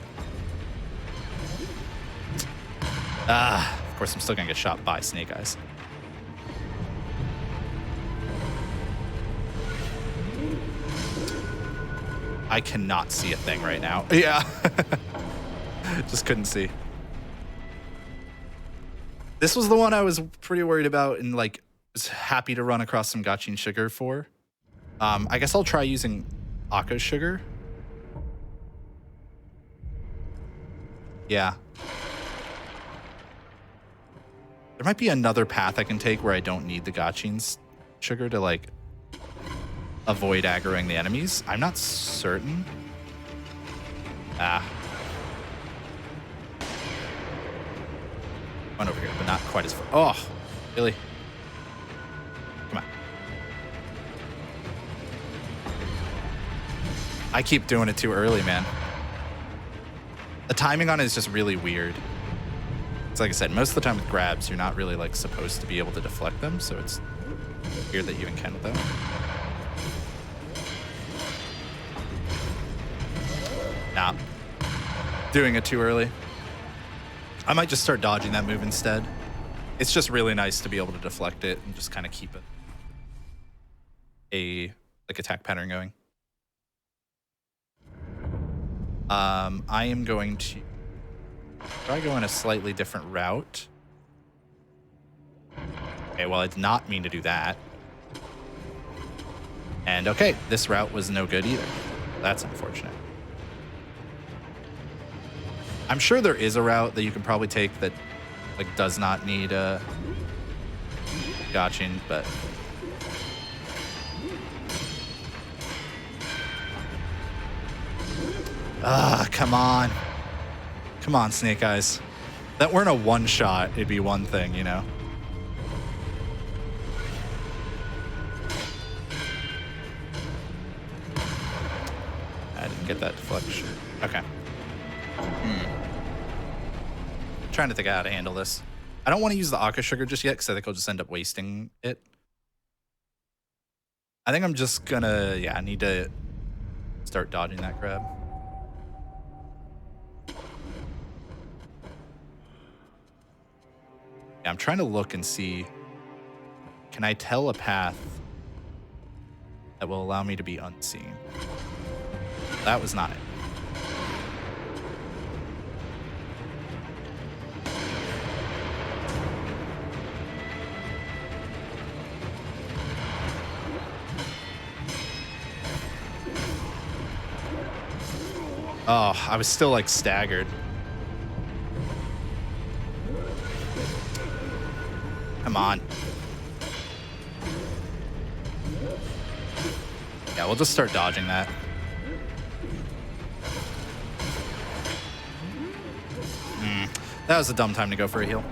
Of course I'm still gonna get shot by Snake Eyes. I cannot see a thing right now. Yeah. Just couldn't see. This was the one I was pretty worried about and like was happy to run across some Gachin sugar for. I guess I'll try using Akko sugar. Yeah. There might be another path I can take where I don't need the Gachin's sugar to like avoid aggroing the enemies. I'm not certain. Went over here, but not quite as far. Oh, really? Come on. I keep doing it too early, man. The timing on it is just really weird. It's like I said, most of the time with grabs, you're not really like supposed to be able to deflect them, so it's weird that you even can with them. Nah. Doing it too early. I might just start dodging that move instead. it's just really nice to be able to deflect it and just kind of keep it a like attack pattern going. I am going to try going a slightly different route. Okay, well, I did not mean to do that. And okay, this route was no good either. That's unfortunate. I'm sure there is a route that you can probably take that like does not need gotching, but come on. Come on, Snake Eyes. That weren't a one shot, it'd be one thing, you know? I didn't get that deflection. Okay. Trying to think of how to handle this. I don't want to use the Aka Sugar just yet because I think I'll just end up wasting it. I think I'm just gonna, I need to start dodging that crab. Yeah, I'm trying to look and see, can I tell a path that will allow me to be unseen? That was not it. Oh, I was still like staggered. Come on. Yeah, we'll just start dodging that. That was a dumb time to go for a heal.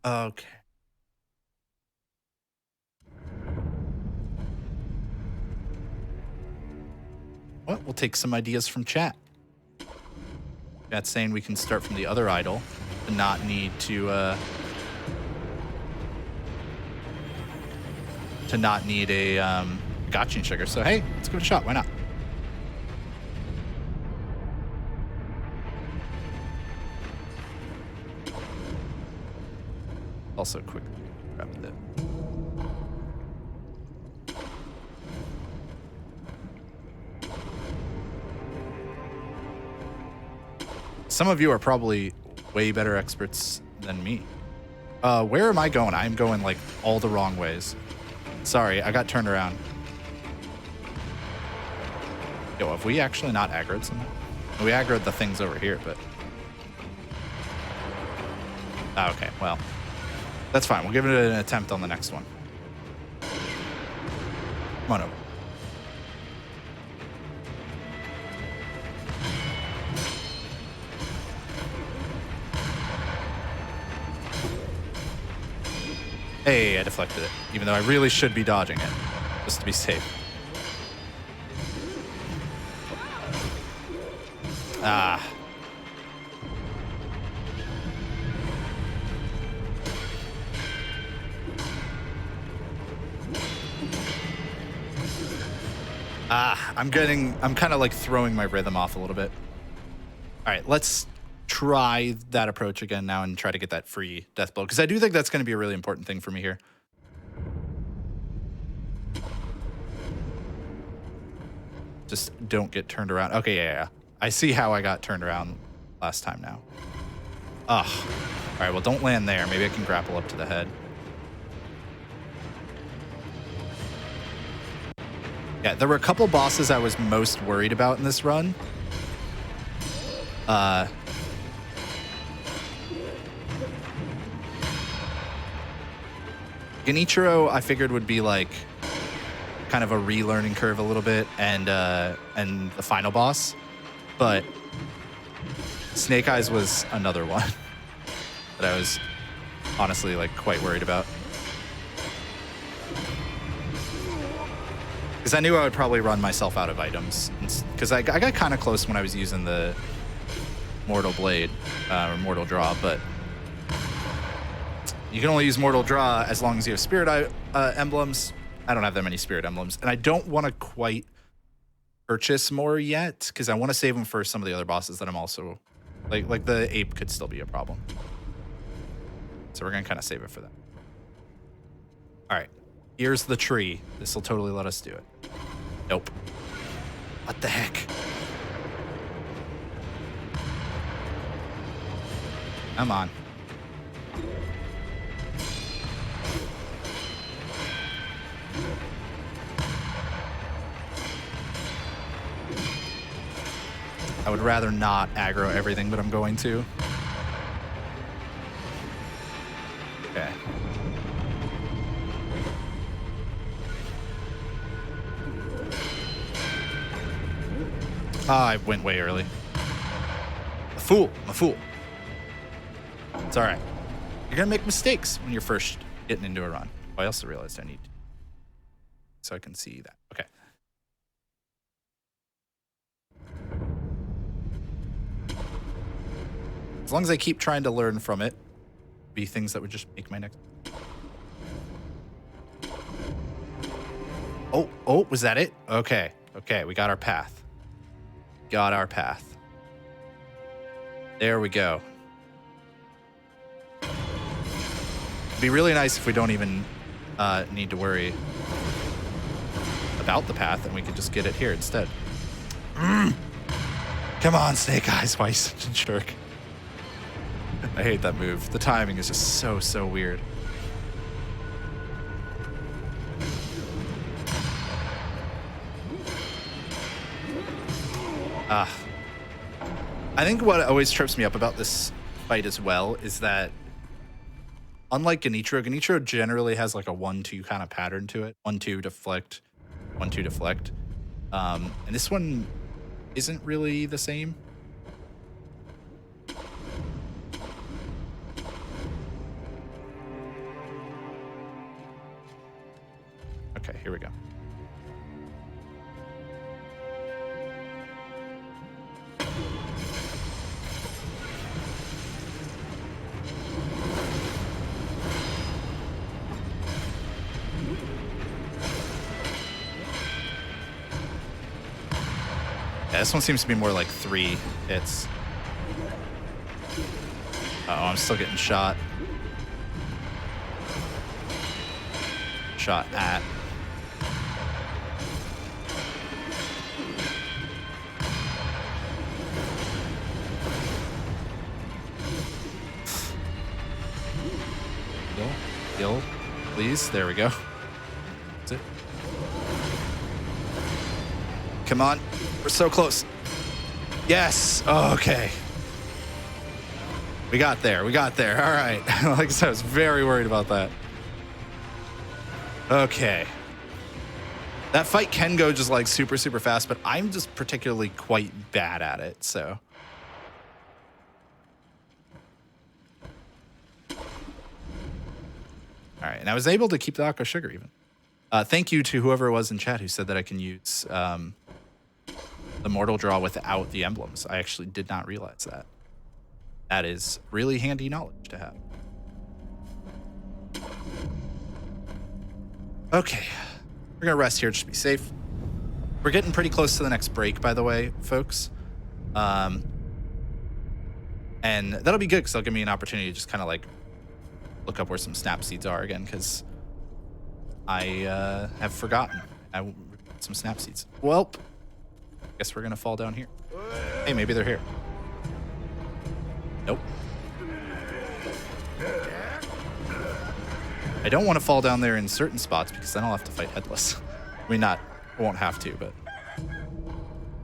Okay. Well, we'll take some ideas from chat. Chat's saying we can start from the other idol and not need to not need a gotching sugar. So hey, let's give it a shot. Why not? Also quickly grab that. Some of you are probably way better experts than me. Where am I going? I'm going like all the wrong ways. Sorry, I got turned around. Yo, have we actually not aggroed somehow? We aggroed the things over here, but... okay, well. That's fine. We'll give it an attempt on the next one. Come on over. Hey, I deflected it, even though I really should be dodging it, just to be safe. Ah. I'm kind of like throwing my rhythm off a little bit. All right, let's try that approach again now and try to get that free death blow, because I do think that's going to be a really important thing for me here. Just don't get turned around. Okay, yeah. I see how I got turned around last time now. Ugh. All right, well, don't land there. Maybe I can grapple up to the head. Yeah, there were a couple bosses I was most worried about in this run. Genichiro, I figured would be like kind of a relearning curve a little bit, and the final boss, but Snake Eyes was another one that I was honestly like quite worried about. Because I knew I would probably run myself out of items. Because I got kind of close when I was using the Mortal Blade, or Mortal Draw, but you can only use Mortal Draw as long as you have Spirit emblems. I don't have that many Spirit emblems, and I don't want to quite purchase more yet because I want to save them for some of the other bosses that I'm also like the ape could still be a problem. So we're gonna kind of save it for that. All right, here's the tree. This will totally let us do it. Nope. What the heck? Come on. I would rather not aggro everything, but I'm going to. Okay. Ah, I went way early. A fool. I'm a fool. It's all right. You're going to make mistakes when you're first getting into a run. Oh, I also realized I need to. So I can see that. Okay. As long as I keep trying to learn from it, be things that would just make my next. Oh, was that it? Okay. Okay, we got our path. Got our path. There we go. It'd be really nice if we don't even need to worry about the path and we could just get it here instead. Come on, Snake Eyes. Why are you such a jerk? I hate that move. The timing is just so weird. I think what always trips me up about this fight as well is that unlike Genichiro generally has like a 1-2 kind of pattern to it. 1-2 deflect, 1-2 deflect. And this one isn't really the same. Okay, here we go. Yeah, this one seems to be more like 3 hits. Uh-oh, I'm still getting shot. Shot at. Heal, please. There we go. That's it. Come on. We're so close. Yes. Oh, okay. We got there. We got there. All right. Like I said, I was very worried about that. Okay. That fight can go just like super fast, but I'm just particularly quite bad at it, so. All right, and I was able to keep the Aqua Sugar even. Thank you to whoever it was in chat who said that I can use the Mortal Draw without the emblems. I actually did not realize that. That is really handy knowledge to have. Okay, we're gonna rest here just to be safe. We're getting pretty close to the next break, by the way, folks. And that'll be good because that'll give me an opportunity to just kind of like look up where some snap seeds are again, because I have forgotten some snap seeds. Well, guess we're gonna fall down here. Hey, maybe they're here. Nope. I don't want to fall down there in certain spots because then I'll have to fight Headless. I mean, I won't have to, but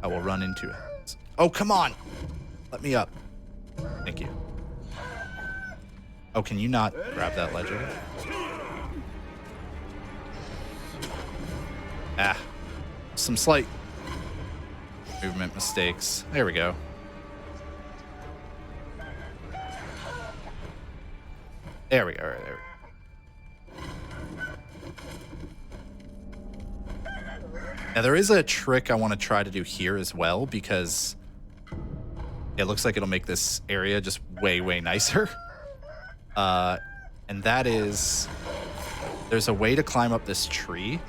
I will run into it. Oh, come on. Let me up. Thank you. Oh, can you not grab that ledger? Ah, some slight movement mistakes. There we go. There we go. All right, there we go. Now, there is a trick I want to try to do here as well, because it looks like it'll make this area just way nicer. And that is, there's a way to climb up this tree.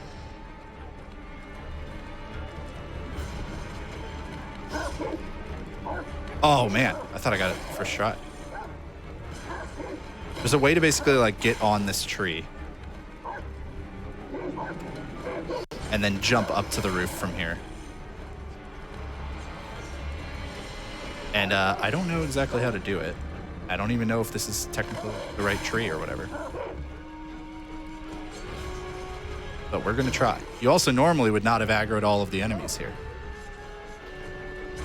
Oh man, I thought I got it first try. There's a way to basically like get on this tree and then jump up to the roof from here. And I don't know exactly how to do it. I don't even know if this is technically the right tree or whatever. But we're gonna try. You also normally would not have aggroed all of the enemies here.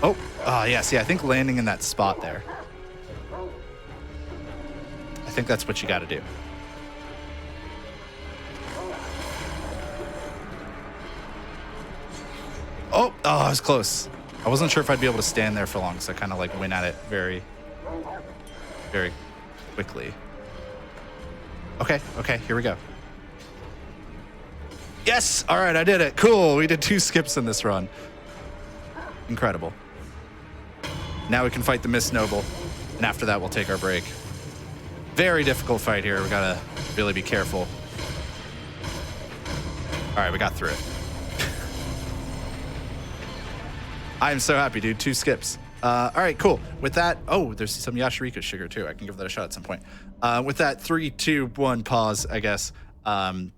Oh, yeah, see, I think landing in that spot there. I think that's what you gotta do. Oh, I was close. I wasn't sure if I'd be able to stand there for long, so I kind of like went at it very, very quickly. Okay, here we go. Yes, all right, I did it. Cool, we did 2 skips in this run. Incredible. Now we can fight the Miss Noble, and after that we'll take our break. Very difficult fight here. We gotta really be careful. All right, we got through it. I am so happy, dude. 2 skips. All right, cool. With that, there's some Yashirika sugar too. I can give that a shot at some point. With that, 3, 2, 1, pause, I guess. I'm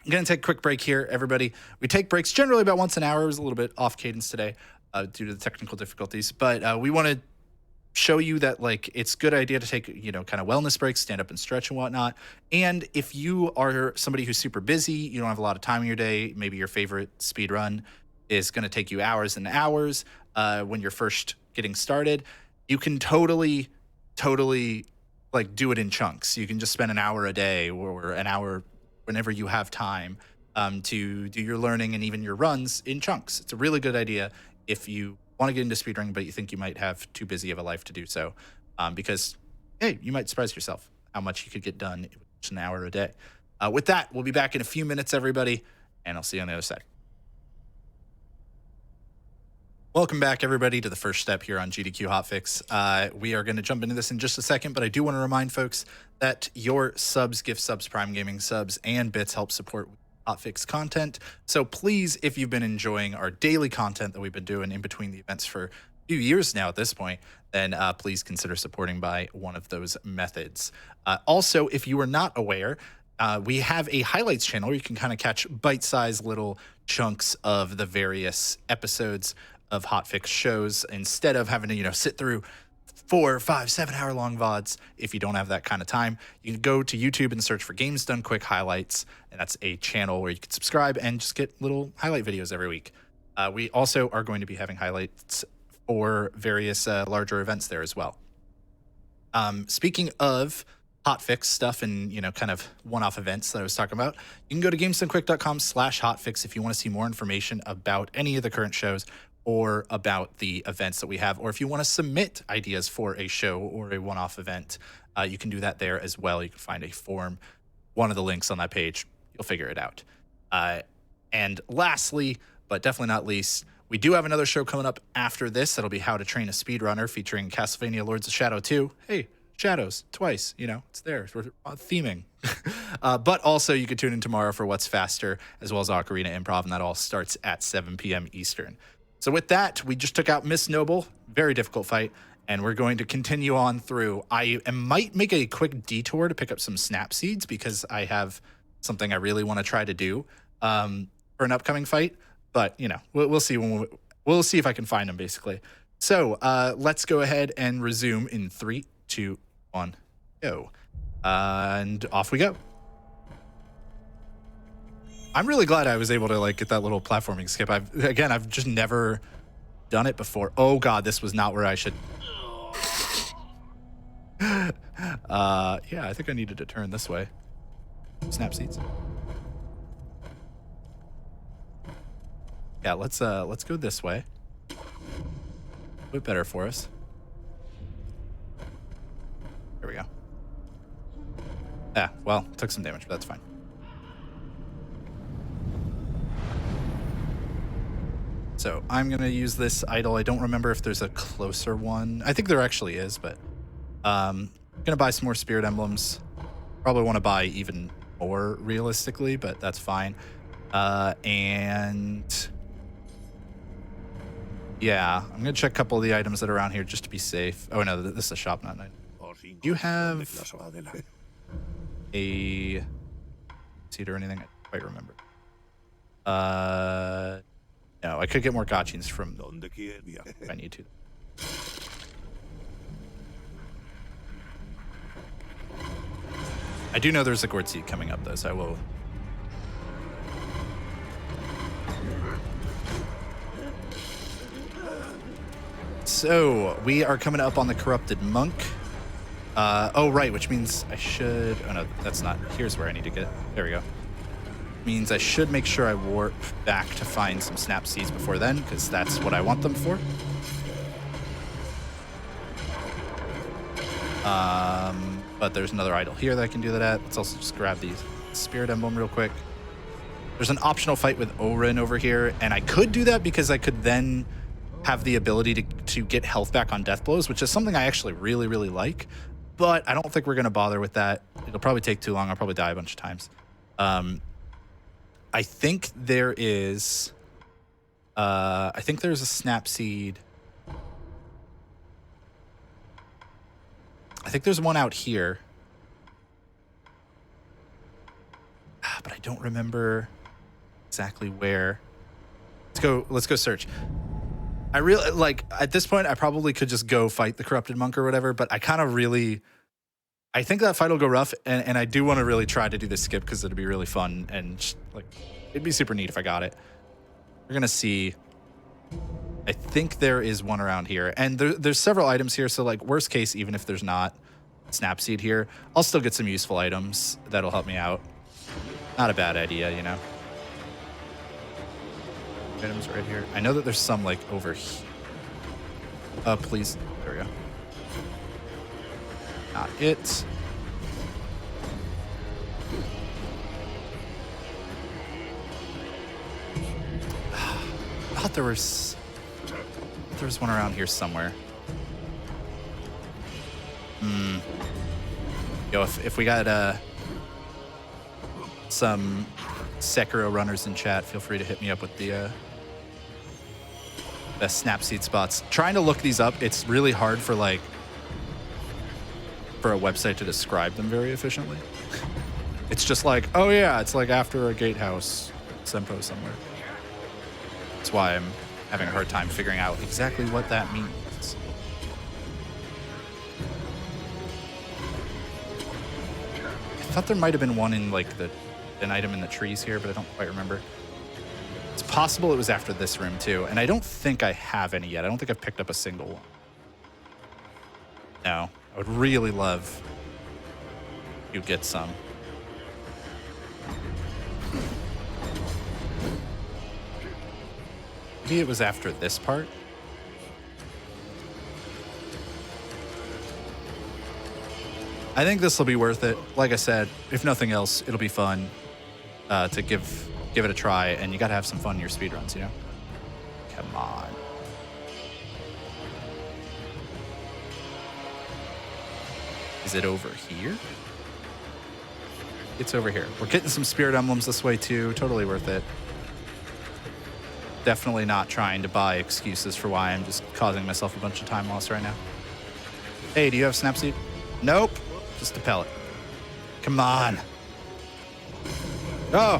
gonna take a quick break here, everybody. We take breaks generally about once an hour. It was a little bit off cadence today due to the technical difficulties, but we want to show you that like it's a good idea to take, you know, kind of wellness breaks, stand up and stretch and whatnot. And if you are somebody who's super busy, you don't have a lot of time in your day, maybe your favorite speed run is going to take you hours and hours when you're first getting started, you can totally like do it in chunks. You can just spend an hour a day or an hour whenever you have time to do your learning and even your runs in chunks. It's a really good idea if you want to get into speedrunning, but you think you might have too busy of a life to do so, because, hey, you might surprise yourself how much you could get done in just an hour a day. With that, we'll be back in a few minutes, everybody, and I'll see you on the other side. Welcome back, everybody, to the first step here on GDQ Hotfix. We are going to jump into this in just a second, but I do want to remind folks that your subs, gift subs, Prime Gaming subs, and bits help support Hotfix content. So please, if you've been enjoying our daily content that we've been doing in between the events for a few years now at this point, then please consider supporting by one of those methods. Also, if you are not aware, we have a highlights channel where you can kind of catch bite-sized little chunks of the various episodes of Hotfix shows instead of having to, you know, sit through 4, 5, 7 hour long VODs. If you don't have that kind of time, you can go to YouTube and search for Games Done Quick Highlights, and that's a channel where you can subscribe and just get little highlight videos every week. We also are going to be having highlights for various larger events there as well. Speaking of Hotfix stuff and, you know, kind of one-off events that I was talking about, you can go to gamesdonequick.com/hotfix if you want to see more information about any of the current shows or about the events that we have, or if you want to submit ideas for a show or a one-off event, you can do that there as well. You can find a form, one of the links on that page, you'll figure it out. And lastly, but definitely not least, we do have another show coming up after this. That'll be How to Train a Speedrunner, featuring Castlevania Lords of Shadow 2. Hey, Shadows, twice, you know, it's there. We're theming. But also you can tune in tomorrow for What's Faster, as well as Ocarina Improv, and that all starts at 7 p.m. Eastern. So with that, we just took out Miss Noble, very difficult fight, and we're going to continue on through. I might make a quick detour to pick up some snap seeds because I have something I really want to try to do for an upcoming fight. But, you know, we'll see we'll see if I can find them, basically. So let's go ahead and resume in 3, 2, 1, go. And off we go. I'm really glad I was able to like get that little platforming skip. I've just never done it before. Oh God, this was not where I should. Yeah, I think I needed to turn this way. Snap seats. Yeah, let's go this way. A bit better for us. There we go. Yeah, well, took some damage, but that's fine. So I'm going to use this idol. I don't remember if there's a closer one. I think there actually is, but I'm going to buy some more spirit emblems. Probably want to buy even more realistically, but that's fine. And Yeah, I'm gonna check a couple of the items that are around here just to be safe. Oh no, this is a shop, not an item. You have a seat or anything? I don't quite remember. No, I could get more gotchins from if I need to. I do know there's a gourd seat coming up though, so I will. So we are coming up on the corrupted monk. Oh right, which means I should. Oh no, that's not. Here's where I need to get. There we go. Means I should make sure I warp back to find some snap seeds before then, because that's what I want them for. But there's another idol here that I can do that at. Let's also just grab the spirit emblem real quick. There's an optional fight with Orin over here, and I could do that because I could then have the ability to get health back on death blows, which is something I actually really, really like. But I don't think we're going to bother with that. It'll probably take too long. I'll probably die a bunch of times. I think there is... I think there's a snap seed. I think there's one out here. But I don't remember exactly where. Let's go search. I really, like, at this point, I probably could just go fight the corrupted monk or whatever, but I kind of really... I think that fight will go rough, and I do want to really try to do this skip because it'll be really fun, and, like, it'd be super neat if I got it. We're going to see... I think there is one around here, and there's several items here, so, like, worst case, even if there's not Snapseed here, I'll still get some useful items that'll help me out. Not a bad idea, you know? Items right here. I know that there's some, like, over here. Please. There we go. Not it. I thought there was one around here somewhere. Yo, if we got some Sekiro runners in chat, feel free to hit me up with the best snap seed spots. Trying to look these up, it's really hard for a website to describe them very efficiently. It's just like, oh yeah, it's like after a gatehouse Sempo somewhere. That's why I'm having a hard time figuring out exactly what that means. I thought there might have been one in like an item in the trees here, but I don't quite remember. It's possible it was after this room too, and I don't think I have any yet. I don't think I've picked up a single one. No, I would really love you get some. Maybe it was after this part. I think this will be worth it. Like I said, if nothing else, it'll be fun to give it a try, and you gotta have some fun in your speedruns, you know? Come on. Is it over here? It's over here. We're getting some spirit emblems this way too. Totally worth it. Definitely not trying to buy excuses for why I'm just causing myself a bunch of time loss right now. Hey, do you have Snapseed? Nope. Just a pellet. Come on. Oh.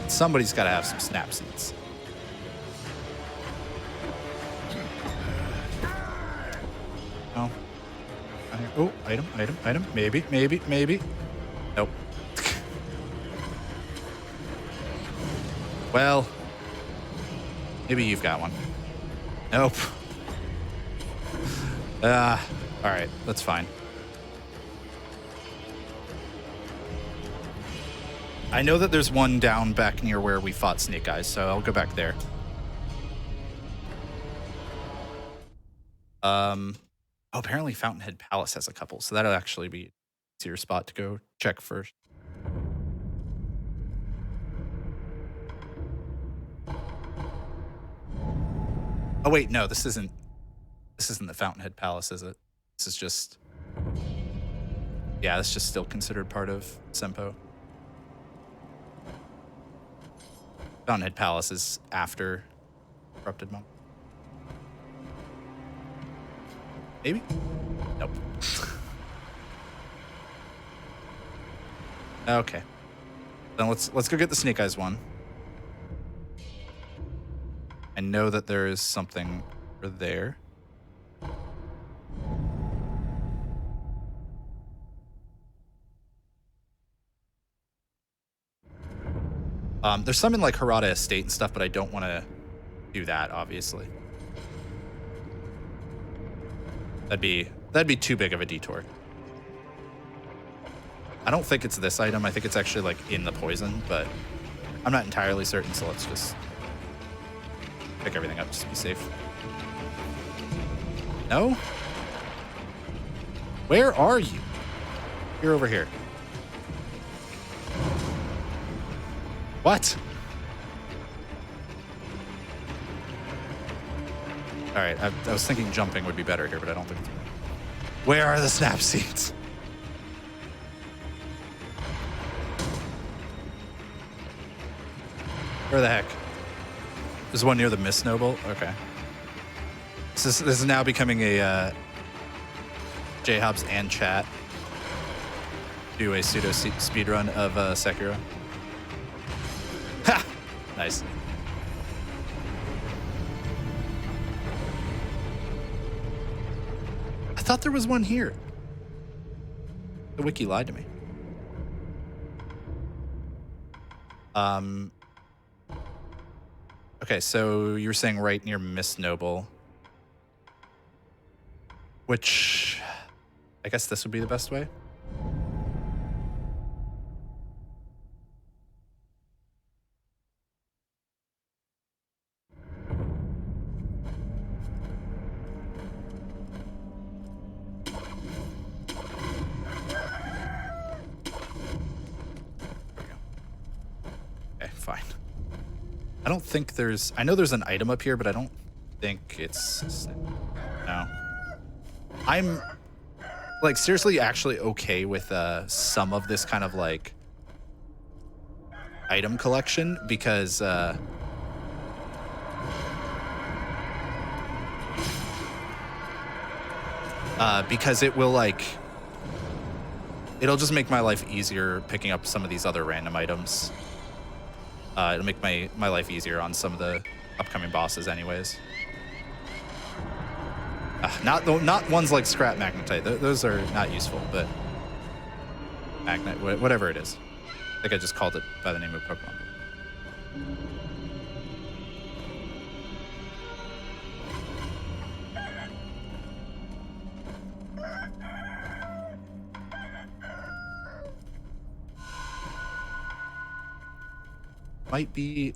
Somebody's got to have some Snapseeds. Oh. Oh, item. Maybe. Nope. Well, maybe you've got one. Nope. All right, that's fine. I know that there's one down back near where we fought Snake Eyes, so I'll go back there. Oh, apparently Fountainhead Palace has a couple, so that'll actually be an easier spot to go check first. Oh wait, no, this isn't the Fountainhead Palace, is it? This is just... Yeah, this is just still considered part of Sempo. Fountainhead Palace is after Corrupted Monk. Maybe? Nope. Okay. Then let's go get the Snake Eyes one. I know that there is something over there. There's some in like Harada Estate and stuff, but I don't want to do that, obviously. That'd be too big of a detour. I don't think it's this item. I think it's actually like in the poison, but I'm not entirely certain, so let's just pick everything up just to be safe. No? Where are you? You're over here. What? All right, I was thinking jumping would be better here, but I don't think. Where are the snap seeds? Where the heck? There's one near the Mist Noble? Okay. This is now becoming a JHobz and chat. Do a pseudo speedrun of Sekiro. Ha! Nice. I thought there was one here. The wiki lied to me. Okay, so you were saying right near Mist Noble, which I guess this would be the best way. Fine. I don't think there's... I know there's an item up here, but I don't think it's... No. I'm, like, seriously actually okay with some of this kind of, like, item collection because... because it will, like... It'll just make my life easier picking up some of these other random items. It'll make my life easier on some of the upcoming bosses anyways. Not ones like Scrap Magnetite. Those are not useful, but... Magnet, whatever it is. I think I just called it by the name of Pokemon. Might be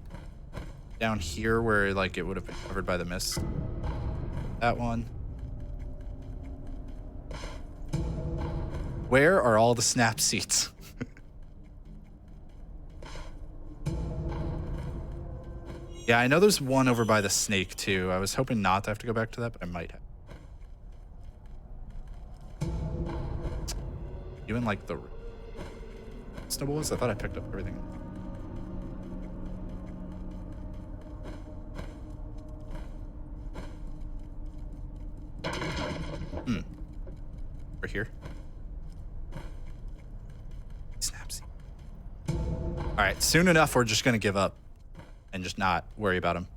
down here where like it would have been covered by the mist. That one. Where are all the snap seats? Yeah, I know there's one over by the snake too. I was hoping not to have to go back to that, but I might have. You in like the snowballs? I thought I picked up everything. Over here. Snaps. All right, soon enough, we're just gonna give up and just not worry about him.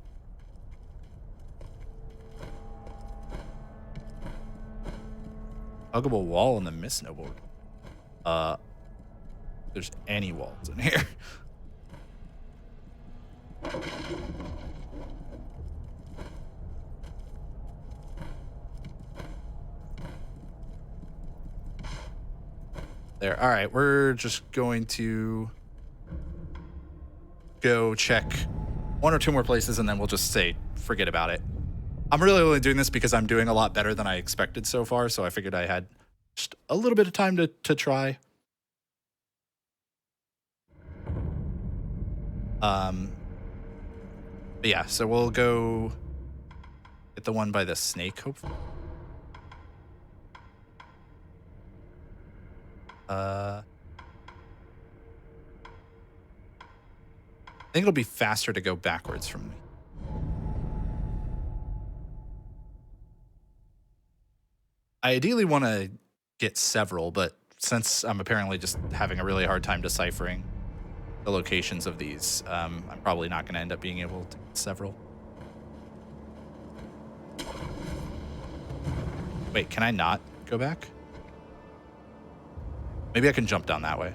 Huggable wall in the Mist Noble. There's any walls in here. There. All right, we're just going to go check one or two more places, and then we'll just say forget about it. I'm really only doing this because I'm doing a lot better than I expected so far, so I figured I had just a little bit of time to try. But yeah, so we'll go get the one by the snake, hopefully. think it'll be faster to go backwards from me. I ideally want to get several, but since I'm apparently just having a really hard time deciphering the locations of these, I'm probably not going to end up being able to get several. Wait, can I not go back? Maybe I can jump down that way.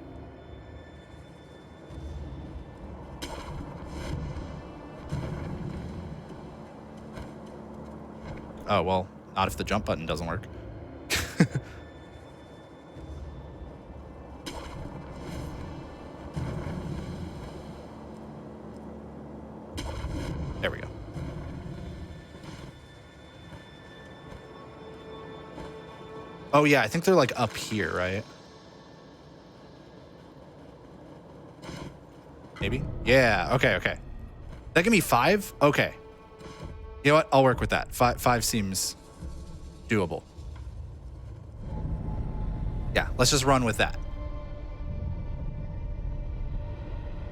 Oh, well, not if the jump button doesn't work. There we go. Oh, yeah, I think they're like up here, right? Maybe? Yeah, okay, okay. That give me 5? Okay. You know what? I'll work with that. Five seems doable. Yeah, let's just run with that.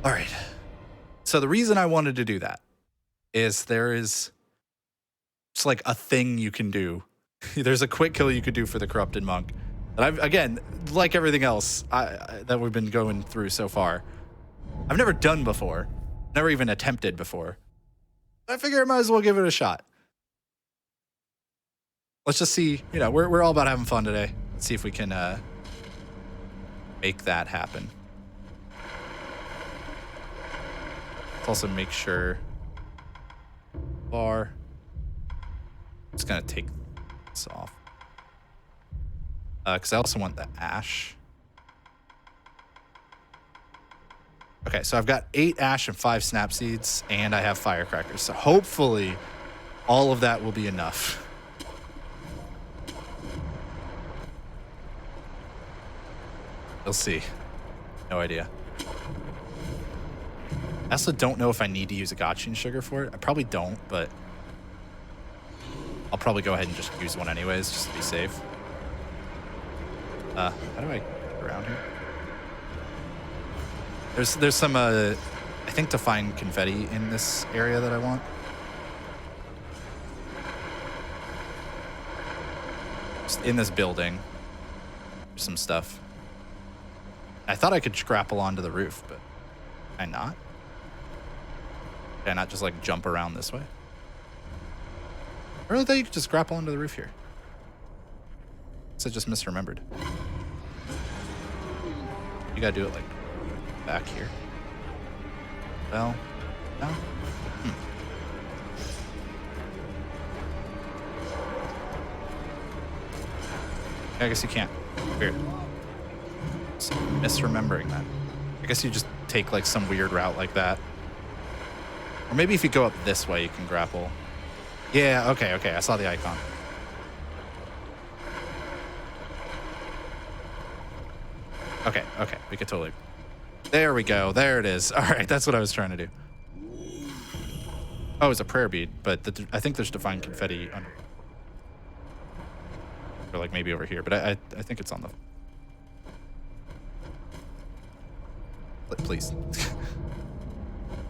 All right. So the reason I wanted to do that is there is just like a thing you can do. There's a quick kill you could do for the Corrupted Monk. And I've, again, like everything else that we've been going through so far, I've never done before. Never even attempted before. I figure I might as well give it a shot. Let's just see, you know, we're all about having fun today. Let's see if we can make that happen. Let's also make sure bar. I'm just gonna take this off. Because I also want the ash. Okay, so I've got 8 ash and 5 snap seeds, and I have firecrackers. So hopefully all of that will be enough. We'll see. No idea. I also don't know if I need to use a gotcha sugar for it. I probably don't, but I'll probably go ahead and just use one anyways, just to be safe. How do I get around here? There's some, I think, to find confetti in this area that I want. Just in this building, there's some stuff. I thought I could grapple onto the roof, but can I not? Can I not just, like, jump around this way? I really thought you could just grapple onto the roof here. So I just misremembered. You gotta do it, like, back here. Well, no? I guess you can't. Weird. So misremembering that. I guess you just take like some weird route like that. Or maybe if you go up this way, you can grapple. Yeah, okay, okay. I saw the icon. Okay, okay. We could totally... There we go. There it is. All right, that's what I was trying to do. Oh, it's a prayer bead, but I think there's divine confetti under... Or like maybe over here, but I think it's on the... Please.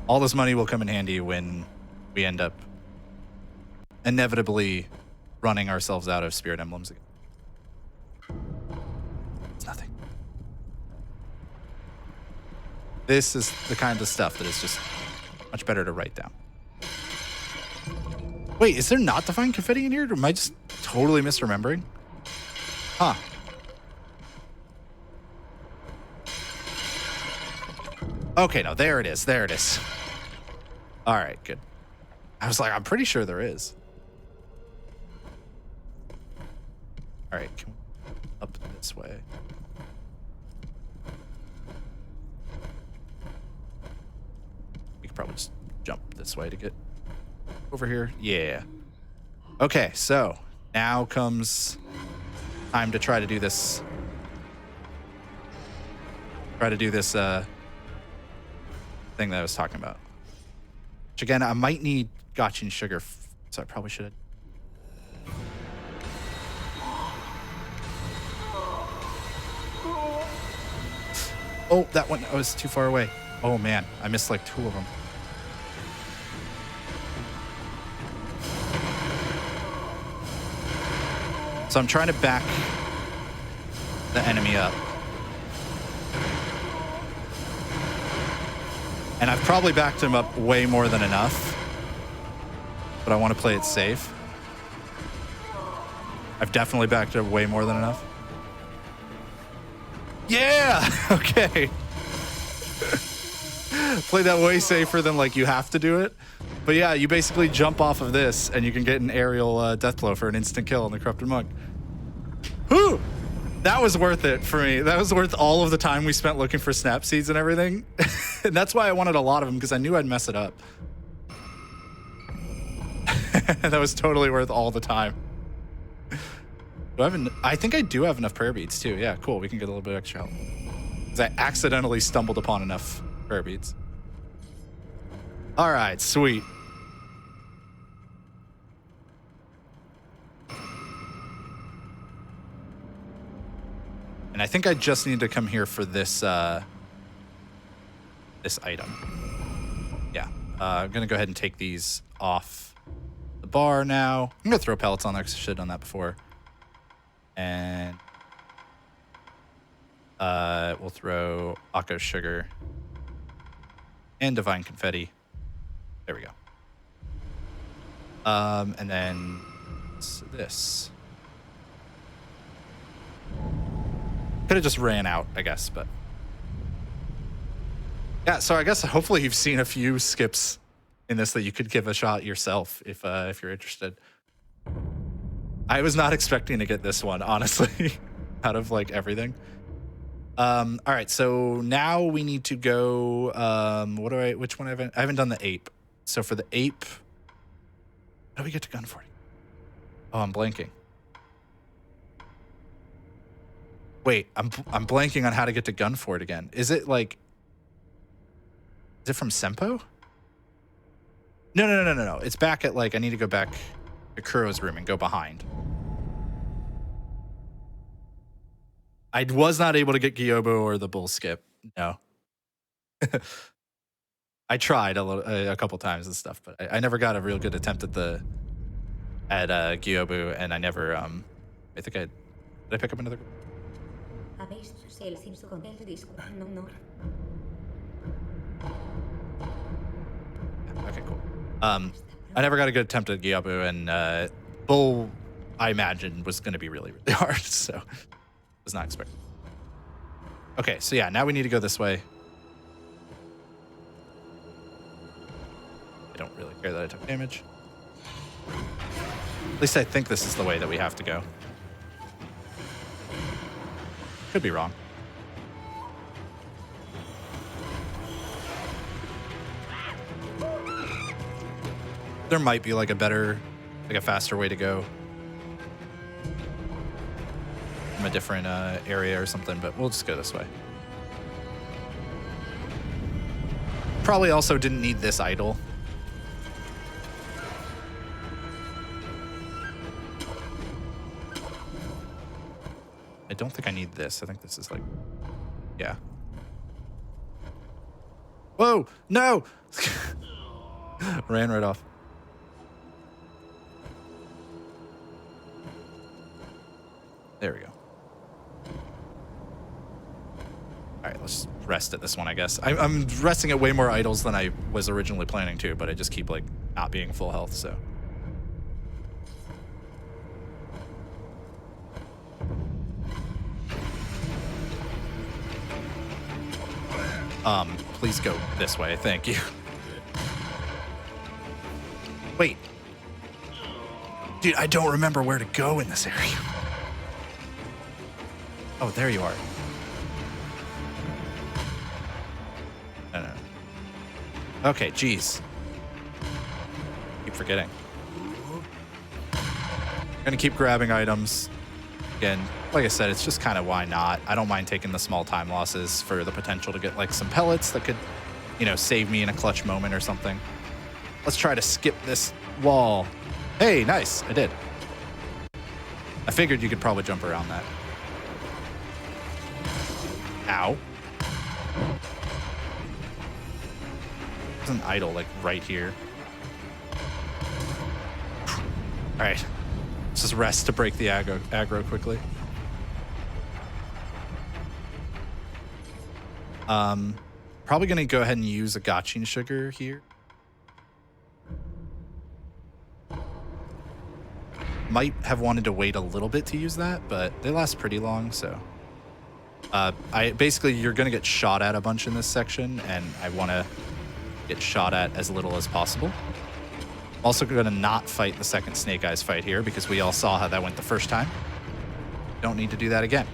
All this money will come in handy when we end up inevitably running ourselves out of spirit emblems again. It's nothing. This is the kind of stuff that is just much better to write down. Wait, is there not divine confetti in here? Or am I just totally misremembering? Huh. Okay, no, there it is. There it is. All right, good. I was like, I'm pretty sure there is. All right, can we up this way? We could probably just jump this way to get over here. Yeah. Okay, so now comes time to try to do this. Try to do this thing that I was talking about. Which again, I might need gotcha and sugar, so I probably should have. Oh, that one, I was too far away. Oh man, I missed like 2 of them. So I'm trying to back the enemy up. And I've probably backed him up way more than enough, but I want to play it safe. I've definitely backed up way more than enough. Yeah! Okay. Play that way safer than like you have to do it. But yeah, you basically jump off of this and you can get an aerial death blow for an instant kill on the Corrupted Monk. Whew! That was worth it for me. That was worth all of the time we spent looking for snap seeds and everything. And that's why I wanted a lot of them, because I knew I'd mess it up. That was totally worth all the time. Do I have I think I do have enough prayer beads too. Yeah, cool. We can get a little bit extra help. Because I accidentally stumbled upon enough prayer beads. All right, sweet. And I think I just need to come here for this this item. Yeah, I'm gonna go ahead and take these off the bar now. I'm gonna throw pellets on there because I should have done that before. And we'll throw Akko Sugar and Divine Confetti. There we go. And then this. Could have just ran out, I guess, but yeah. So I guess hopefully you've seen a few skips in this that you could give a shot yourself if you're interested. I was not expecting to get this one, honestly, out of like everything. All right, so now we need to go. Which one I haven't done the ape. So for the ape, how do we get to gun 40? Oh, I'm blanking. Wait, I'm blanking on how to get to gun for it again. Is it like? Is it from Senpo? No. It's back at like I need to go back to Kuro's room and go behind. I was not able to get Gyobo or the bull skip. No. I tried a couple times and stuff, but I never got a real good attempt at Gyobo, and I never I think did I pick up another? Okay, cool. I never got a good attempt at Gyobo, and bull I imagined was going to be really, really hard, so was not expecting. Okay, so yeah, now we need to go this way. I don't really care that I took damage. At least I think this is the way that we have to go. Could be wrong. There might be like a better, like a faster way to go from a different area or something, but we'll just go this way. Probably also didn't need this idol. I don't think I need this. I think this is like, yeah. Whoa, no! Ran right off. There we go. All right, let's rest at this one, I guess. I'm resting at way more idols than I was originally planning to, but I just keep like not being full health, so. Please go this way, thank you. Wait. Dude, I don't remember where to go in this area. Oh, there you are. No. Okay, geez. Keep forgetting. I'm gonna keep grabbing items. Again, like I said, it's just kind of why not. I don't mind taking the small time losses for the potential to get like some pellets that could, you know, save me in a clutch moment or something. Let's try to skip this wall. Hey, nice, I did. I figured you could probably jump around that. Ow. There's an idol like right here. All right, Let's just rest to break the aggro quickly. Probably gonna go ahead and use a gotching sugar here. Might have wanted to wait a little bit to use that, but they last pretty long, so. Basically, you're gonna get shot at a bunch in this section, and I wanna get shot at as little as possible. Also gonna not fight the second Snake Eyes fight here, because we all saw how that went the first time. Don't need to do that again.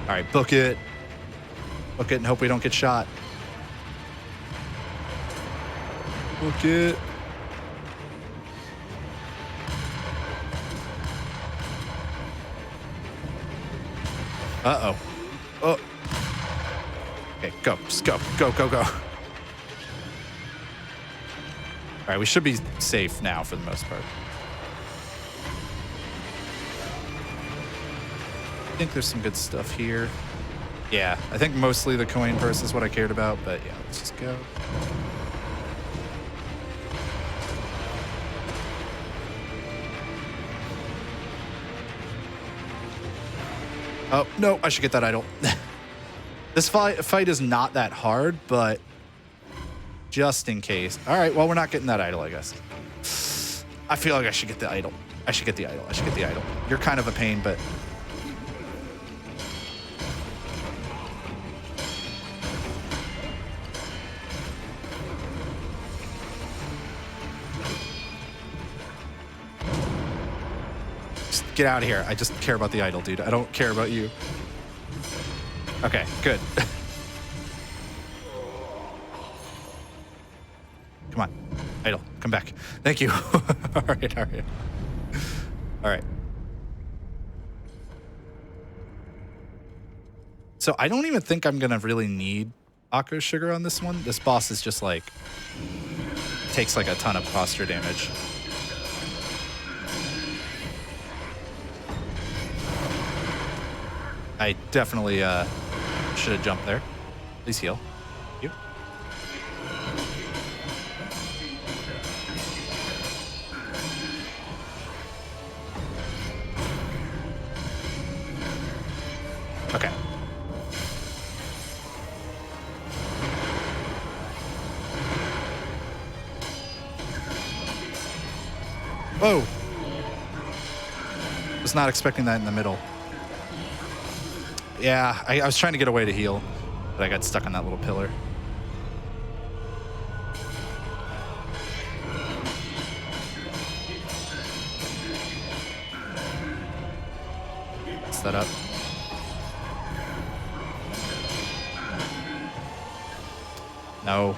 All right, book it. Book it and hope we don't get shot. Book it. Uh-oh. Oh. Okay, go. Just go. Go, go, go. All right, we should be safe now for the most part. I think there's some good stuff here. Yeah, I think mostly the coin purse is what I cared about, but yeah, let's just go. Oh, no, I should get that idol. This fight is not that hard, but just in case. All right, well, we're not getting that idol, I guess. I feel like I should get the idol. I should get the idol. I should get the idol. You're kind of a pain, but... Get out of here. I just care about the idol, dude. I don't care about you. Okay, good. Come on. Idol, come back. Thank you. All right, all right. All right. So I don't even think I'm going to really need Akko Sugar on this one. This boss is just like... takes like a ton of posture damage. I definitely should have jumped there. Please heal. Thank you. Okay. Whoa. Was not expecting that in the middle. Yeah, I was trying to get away to heal, but I got stuck on that little pillar. Let's that up. No.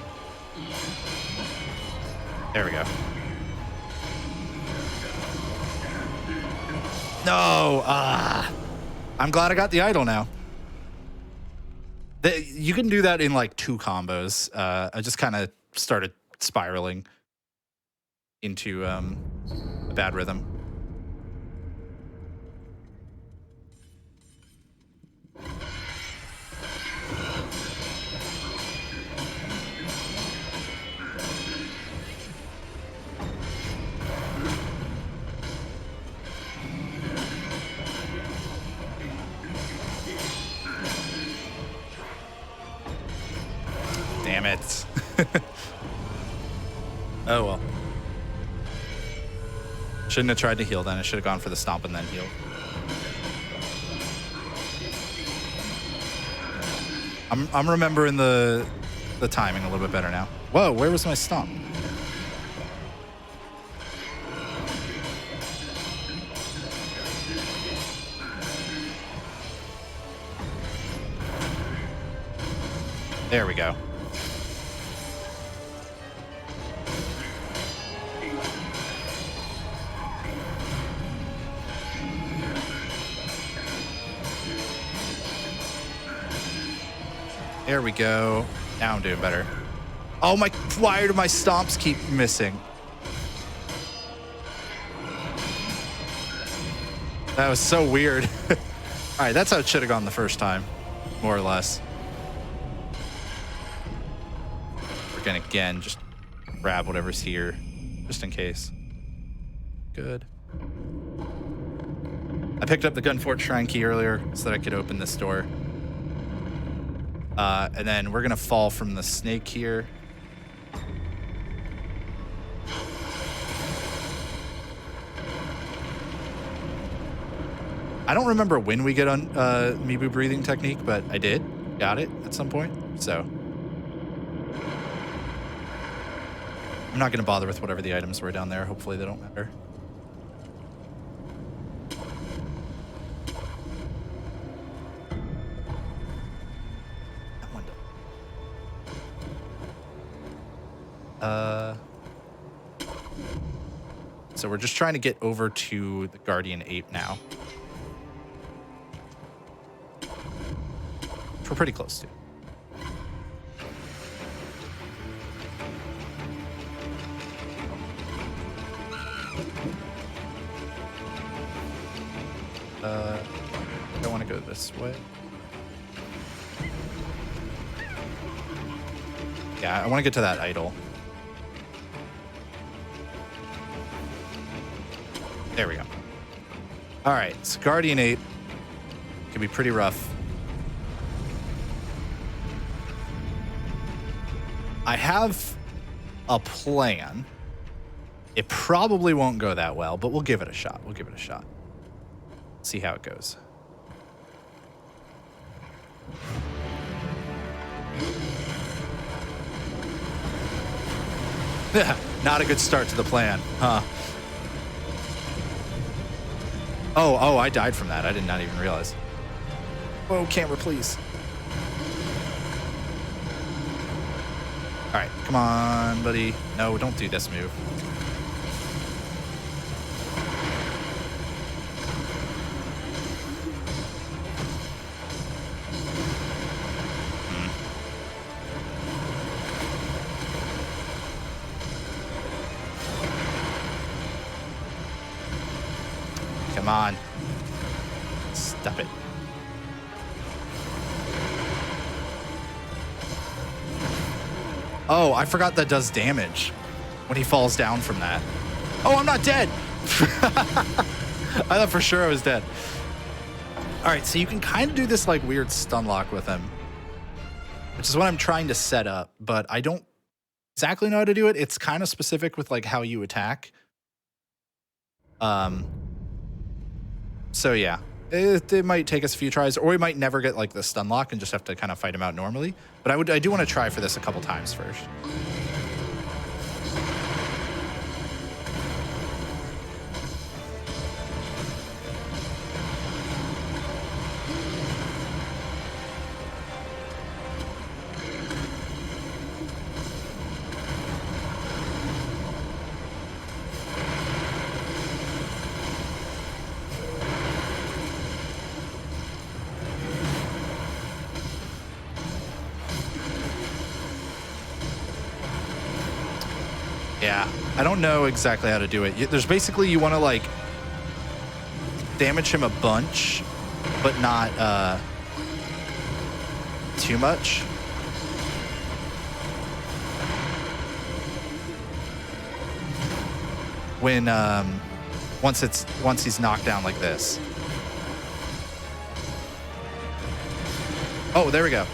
There we go. No! I'm glad I got the idol now. You can do that in like 2 combos. I just kind of started spiraling into a bad rhythm. Damn it. Oh well. Shouldn't have tried to heal then. I should have gone for the stomp and then heal. I'm remembering the timing a little bit better now. Whoa, where was my stomp? There we go. There we go. Now I'm doing better. Oh my, why do my stomps keep missing? That was so weird. All right, that's how it should have gone the first time, more or less. We're gonna, again, just grab whatever's here. just in case. Good. I picked up the Gunfort Shrine key earlier so that I could open this door. And then we're gonna fall from the snake here. I don't remember when we get on Mibu breathing technique, but I did. Got it at some point, so. I'm not gonna bother with whatever the items were down there. Hopefully they don't matter. That one done. So we're just trying to get over to the Guardian Ape now. We're pretty close to. I want to go this way. Yeah, I want to get to that idol. There we go. All right, so Guardian Ape can be pretty rough. I have a plan. It probably won't go that well, but we'll give it a shot. We'll give it a shot. See how it goes. Not a good start to the plan, huh? Oh, I died from that. I did not even realize. Whoa, camera, please. All right, come on, buddy. No, don't do this move. Come on. Stop it. Oh, I forgot that does damage when he falls down from that. Oh, I'm not dead. I thought for sure I was dead. All right, so you can kind of do this like weird stun lock with him, which is what I'm trying to set up, but I don't exactly know how to do it. It's kind of specific with like how you attack. So yeah, it might take us a few tries, or we might never get like the stun lock and just have to kind of fight him out normally. But I do want to try for this a couple times first. Yeah, I don't know exactly how to do it. There's basically, you want to like damage him a bunch, but not too much. When once he's knocked down like this. Oh, there we go.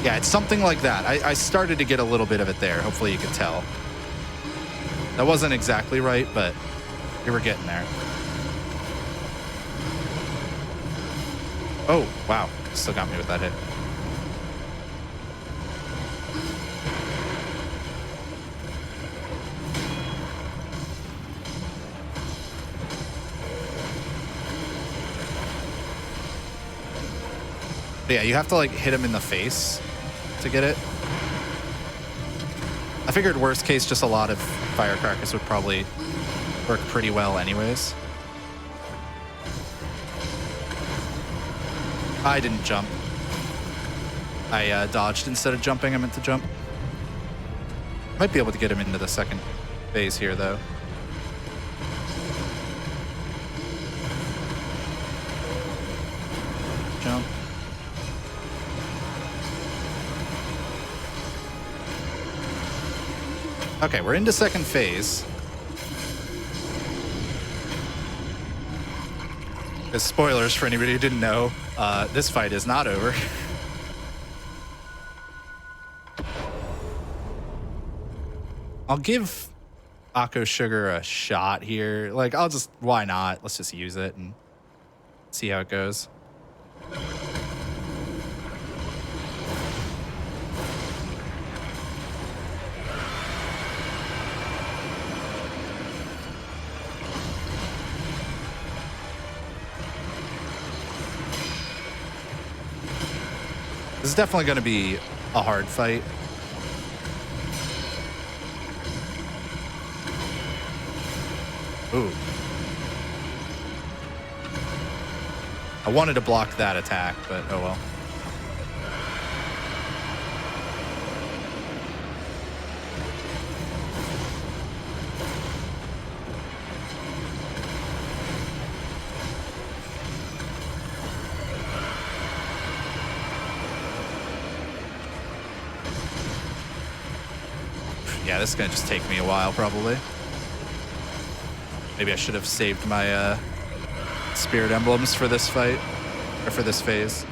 Yeah, it's something like that. I started to get a little bit of it there. Hopefully you could tell. That wasn't exactly right, but we were getting there. Oh, wow. Still got me with that hit. But yeah, you have to like hit him in the face to get it. I figured worst case, just a lot of firecrackers would probably work pretty well anyways. I didn't jump. I dodged instead of jumping. I meant to jump. Might be able to get him into the second phase here though. Jump. Okay, we're into second phase. As spoilers for anybody who didn't know, this fight is not over. I'll give Akko Sugar a shot here. Like, why not? Let's just use it and see how it goes. This is definitely going to be a hard fight. Ooh. I wanted to block that attack, but oh well. Yeah, this is gonna just take me a while, probably. Maybe I should have saved my spirit emblems for this fight, or for this phase.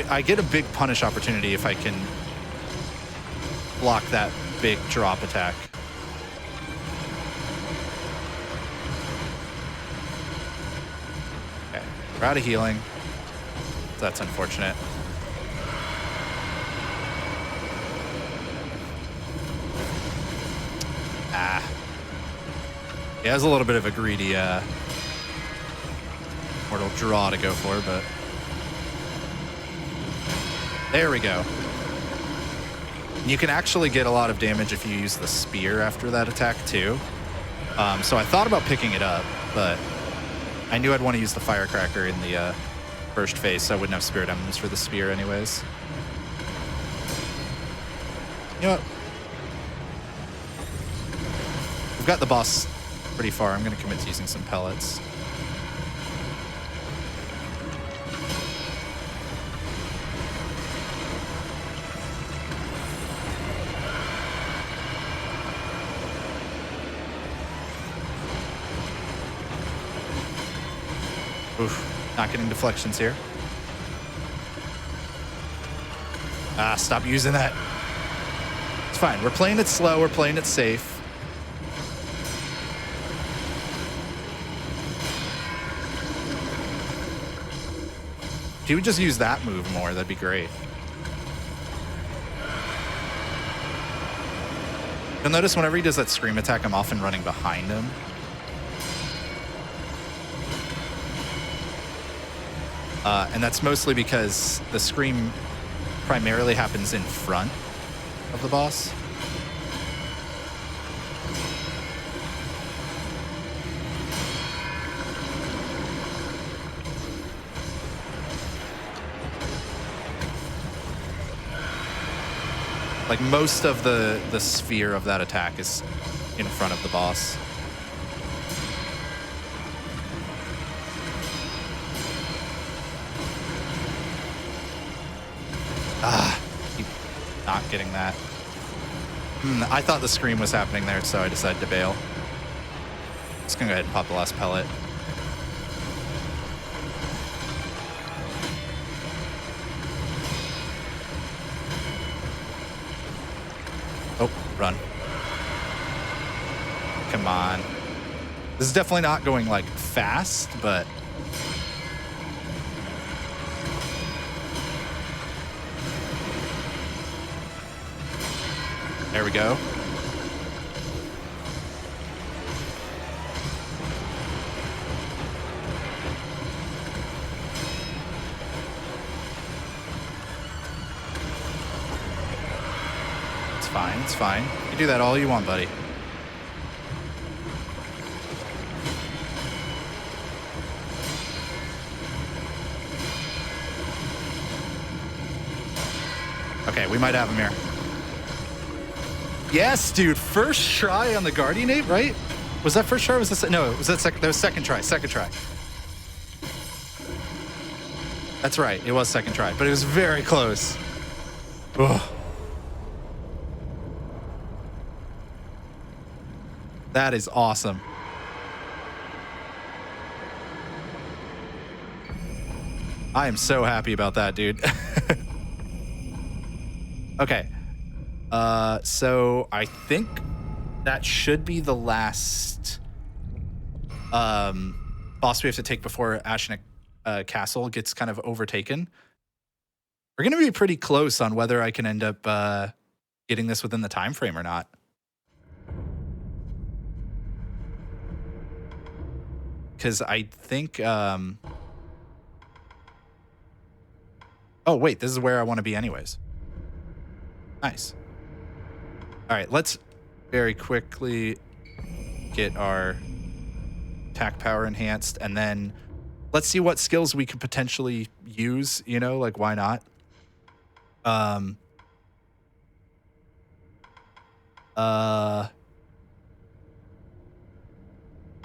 I get a big punish opportunity if I can block that big drop attack. Okay, we're out of healing. That's unfortunate. Yeah, it was a little bit of a greedy mortal draw to go for, but there we go. You can actually get a lot of damage if you use the spear after that attack too. So I thought about picking it up, but I knew I'd want to use the firecracker in the first phase, so I wouldn't have spirit emblems for the spear anyways. You know what? We've got the boss pretty far. I'm going to commit to using some pellets. Oof, not getting deflections here. Stop using that. It's fine. We're playing it slow. We're playing it safe. If he would just use that move more, that'd be great. You'll notice whenever he does that scream attack, I'm often running behind him. And that's mostly because the scream primarily happens in front of the boss. Like most of the sphere of that attack is in front of the boss. Keep not getting that. I thought the scream was happening there, so I decided to bail. Just gonna go ahead and pop the last pellet. Oh, run. Come on. This is definitely not going like fast, but there we go. It's fine, it's fine. You can do that all you want, buddy. Okay, we might have him here. Yes, dude. First try on the Guardian Ape, right? Was that first try? Or was this no? Was that second? That was second try. Second try. That's right. It was second try, but it was very close. Ugh. That is awesome. I am so happy about that, dude. Okay. So I think that should be the last boss we have to take before Ashnik Castle gets kind of overtaken. We're gonna be pretty close on whether I can end up getting this within the time frame or not. Because I think oh wait, this is where I want to be anyways. Nice. All right, let's very quickly get our attack power enhanced, and then let's see what skills we could potentially use, you know, like why not? Oh,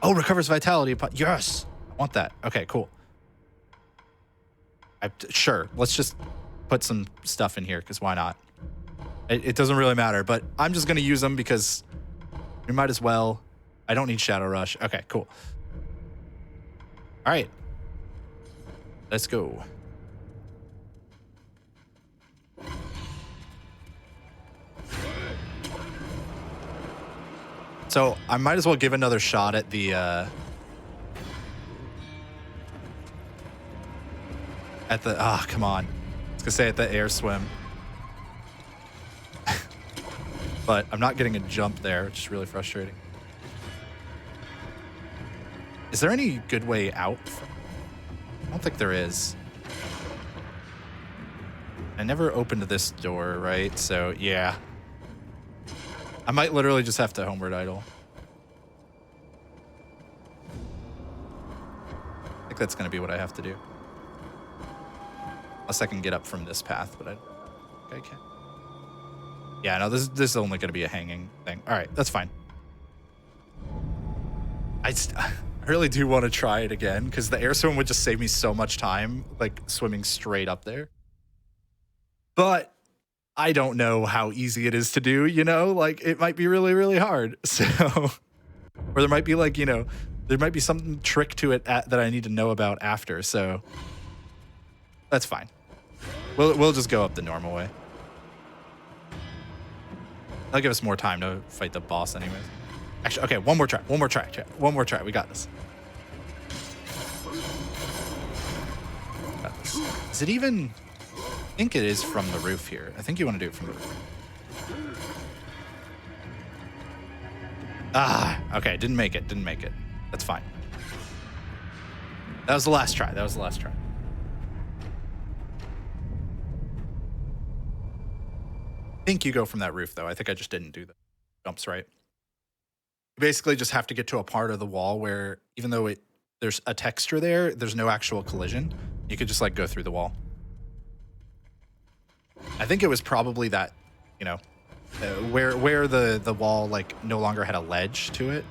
recovers vitality upon, yes, I want that. Okay, cool. Sure, let's just put some stuff in here because why not? It doesn't really matter, but I'm just gonna use them because we might as well. I don't need Shadow Rush. Okay, cool. All right, let's go. So I might as well give another shot at the come on. I was gonna say at the air swim. But I'm not getting a jump there, which is really frustrating. Is there any good way out? I don't think there is. I never opened this door, right? So yeah. I might literally just have to homeward idle. I think that's gonna be what I have to do. Unless I can get up from this path, but I think I can. Yeah, no, this is only gonna be a hanging thing. All right, that's fine. I really do want to try it again because the air swim would just save me so much time, like swimming straight up there. But I don't know how easy it is to do, you know? Like, it might be really, really hard. So, or there might be like, you know, there might be some trick to it that I need to know about after. So that's fine. We'll just go up the normal way. That'll give us more time to fight the boss anyways. Actually, okay, one more try. One more try. One more try. We got this. Is it even... I think it is from the roof here. I think you want to do it from the roof. Ah, okay, didn't make it. Didn't make it. That's fine. That was the last try. That was the last try. I think you go from that roof, though. I think I just didn't do the jumps right. You basically just have to get to a part of the wall where, even though there's a texture there, there's no actual collision. You could just, like, go through the wall. I think it was probably that, you know, where the wall, like, no longer had a ledge to it.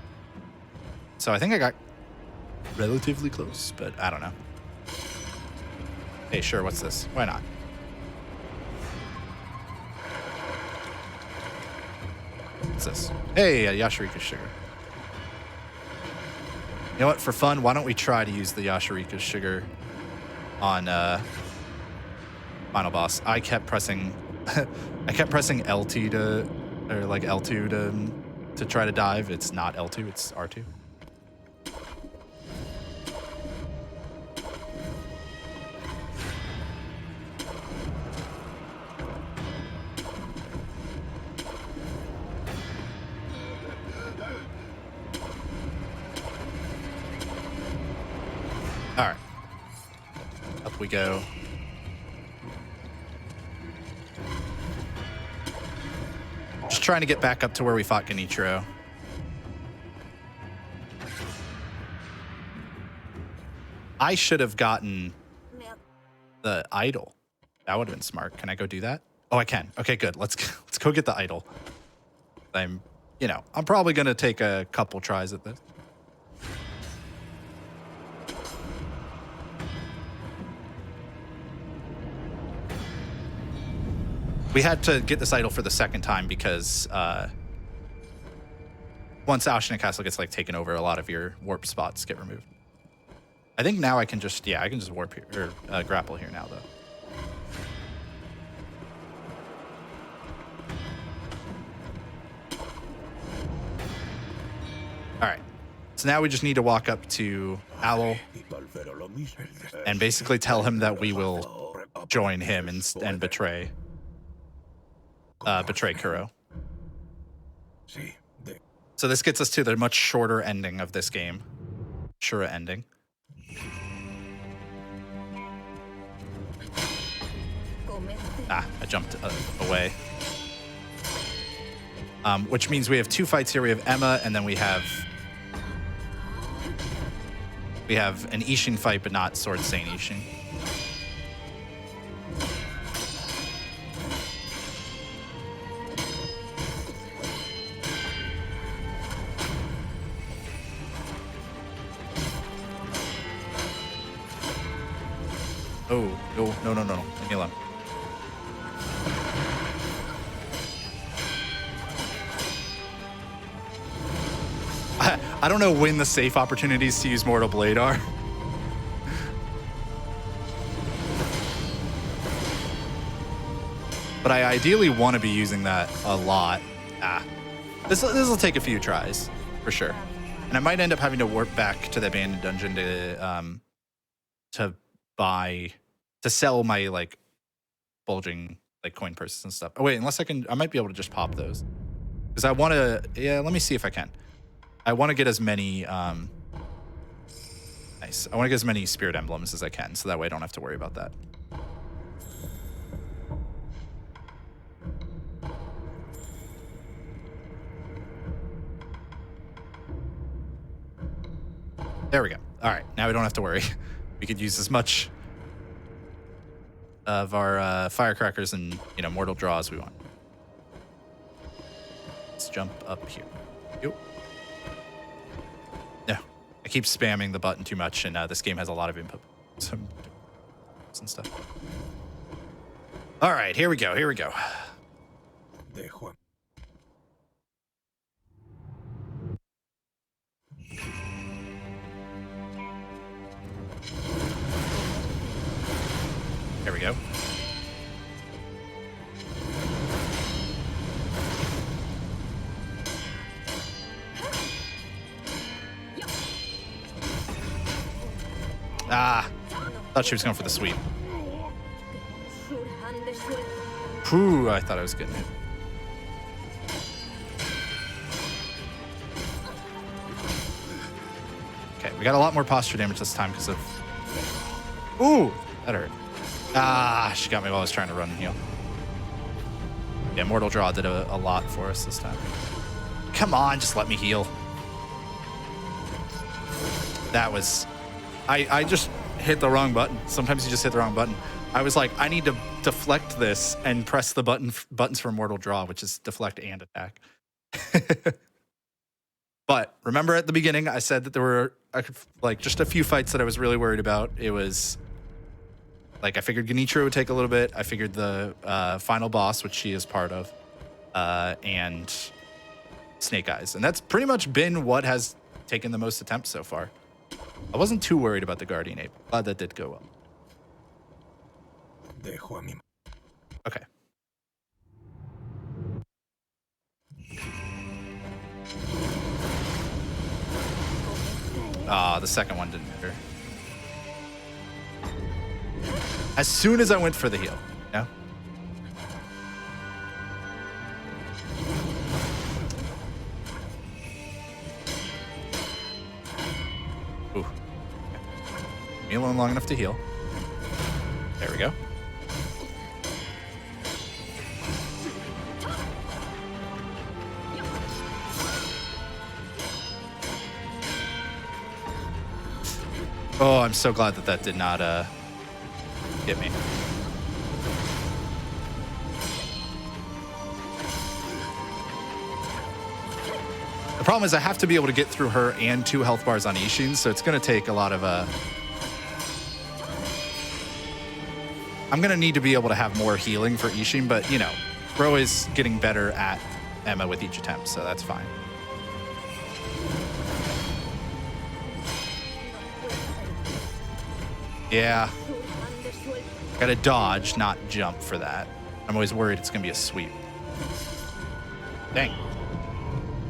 So I think I got relatively close, but I don't know. Hey, sure, what's this? Why not? What's this? Hey, a Yasharika sugar. You know what? For fun, why don't we try to use the Yasharika sugar on final boss? I kept pressing L2 to, or like L2 to try to dive. It's not L2, it's R2. All right, up we go. Just trying to get back up to where we fought Genichiro. I should have gotten the idol. That would have been smart. Can I go do that? Oh, I can. Okay, good. Let's go get the idol. I'm probably going to take a couple tries at this. We had to get this idol for the second time because once Ashina Castle gets like taken over, a lot of your warp spots get removed. I think now I can just warp here or grapple here now though. All right, so now we just need to walk up to Owl and basically tell him that we will join him and betray Kuro. So this gets us to the much shorter ending of this game. Shura ending. I jumped away. Which means we have 2 fights here. We have Emma, and then we have an Ishin fight, but not Sword Saint Ishin. Oh, no. Leave me alone. I don't know when the safe opportunities to use Mortal Blade are. But I ideally want to be using that a lot. This will take a few tries, for sure. And I might end up having to warp back to the abandoned dungeon to sell my like bulging like coin purses and stuff. Oh wait, I might be able to just pop those. Because I want to, let me see if I can. I want to get as many, nice. I want to get as many spirit emblems as I can, so that way I don't have to worry about that. There we go. All right, now we don't have to worry. We could use as much of our firecrackers and mortal draw as we want. Let's jump up here. Yo. No, I keep spamming the button too much, and this game has a lot of input, some and stuff. All right, here we go. There we go. Thought she was going for the sweep. Whew, I thought I was getting it. Okay, we got a lot more posture damage this time because of... Ooh, that hurt. She got me while I was trying to run and heal. Yeah, Mortal Draw did a lot for us this time. Come on, just let me heal. That was... I just hit the wrong button. Sometimes you just hit the wrong button. I was like, I need to deflect this and press the buttons for Mortal Draw, which is deflect and attack. But remember at the beginning, I said that there were like just a few fights that I was really worried about. It was like I figured Genichiro would take a little bit. I figured the final boss, which she is part of, and Snake Eyes. And that's pretty much been what has taken the most attempts so far. I wasn't too worried about the Guardian Ape. Glad that did go well. Okay. The second one didn't matter. As soon as I went for the heal, yeah. Ooh. Me alone long enough to heal. There we go. Oh, I'm so glad that that did not get me. The problem is I have to be able to get through her and 2 health bars on Ishin, so it's going to take a lot of... I'm going to need to be able to have more healing for Ishin, but, you know, Bro is getting better at Emma with each attempt, so that's fine. Yeah. Gotta dodge, not jump for that. I'm always worried it's gonna be a sweep. Dang.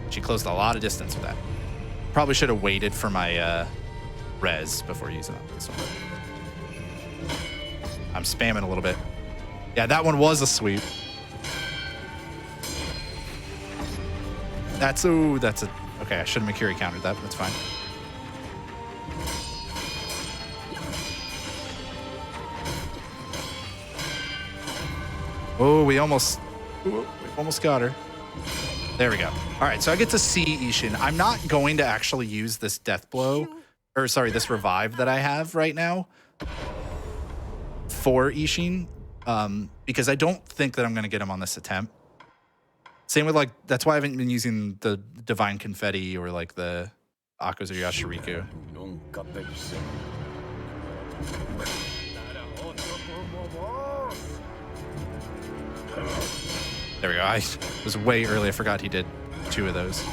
She closed a lot of distance with that. Probably should have waited for my res before using it. This one. I'm spamming a little bit. Yeah, that one was a sweep. That's a... Okay, I shouldn't have Kiri countered that, but that's fine. Oh, we almost got her. There we go. All right, so I get to see Ishin. I'm not going to actually use this death blow, or sorry, this revive that I have right now for Ishin, because I don't think that I'm going to get him on this attempt. Same with, like, that's why I haven't been using the Divine Confetti or, like, the Akos or Yashiriku. There we go. I was way early. I forgot he did 2 of those.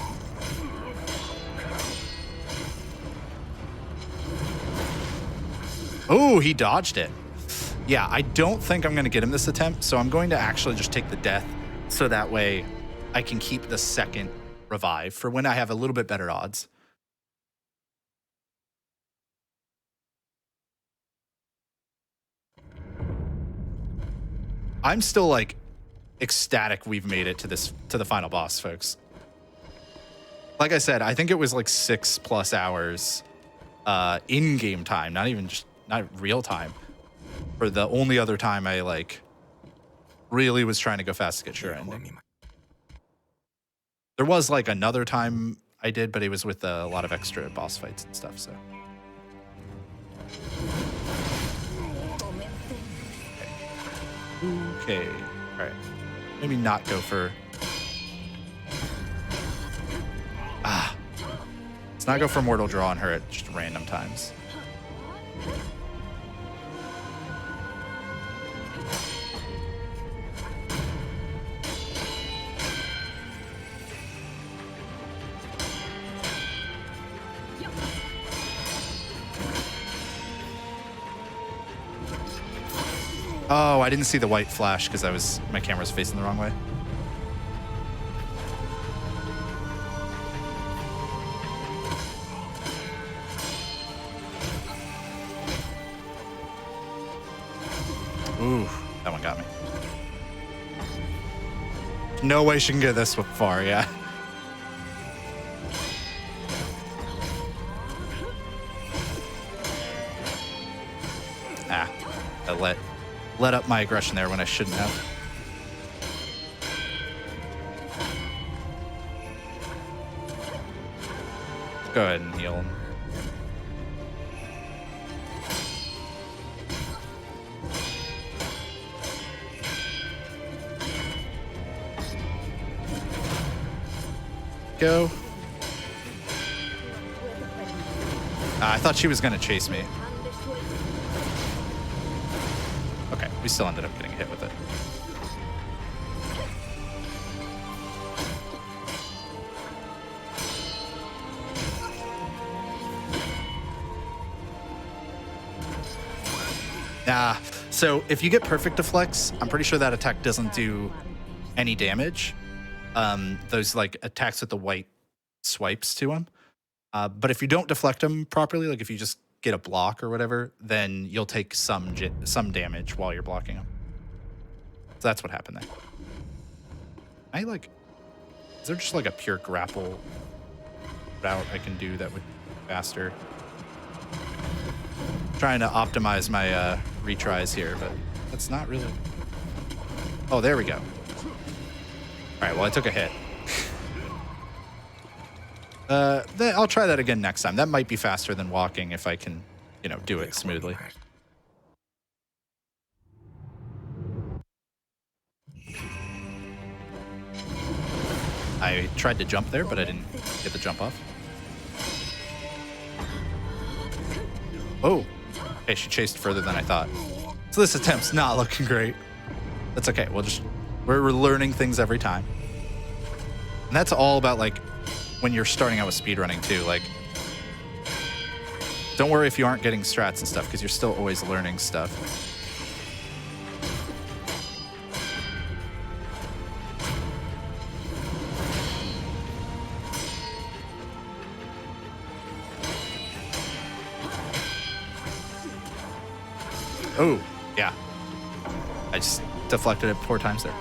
Oh, he dodged it. Yeah, I don't think I'm going to get him this attempt, so I'm going to actually just take the death so that way I can keep the second revive for when I have a little bit better odds. I'm still, like, ecstatic we've made it to the final boss, folks. Like I said, I think it was like 6+ hours in-game time, not real time. For the only other time I, like, really was trying to go fast to get sure ending. There was, like, another time I did, but it was with a lot of extra boss fights and stuff, so. Okay. All right. Maybe not go for... Let's not go for Mortal Draw on her at just random times. Oh, I didn't see the white flash because my camera was facing the wrong way. Ooh, that one got me. No way she can get this far, yeah. I let up my aggression there when I shouldn't have. Go ahead and heal him. Go. I thought she was going to chase me. Okay, we still ended up getting hit with it. So if you get perfect deflects, I'm pretty sure that attack doesn't do any damage. Those like attacks with the white swipes to them. But if you don't deflect them properly, like if you just get a block or whatever, then you'll take some damage while you're blocking them. So that's what happened there. Is there just like a pure grapple route I can do that would be faster? Trying to optimize my retries here, but that's not really. Oh, there we go. All right, well, I took a hit. Then I'll try that again next time. That might be faster than walking if I can, do it smoothly. I tried to jump there, but I didn't get the jump off. Oh, okay, she chased further than I thought. So this attempt's not looking great. That's okay. We're learning things every time. And that's all about like when you're starting out with speedrunning too. Like, don't worry if you aren't getting strats and stuff because you're still always learning stuff. Oh, yeah. I just deflected it 4 times there.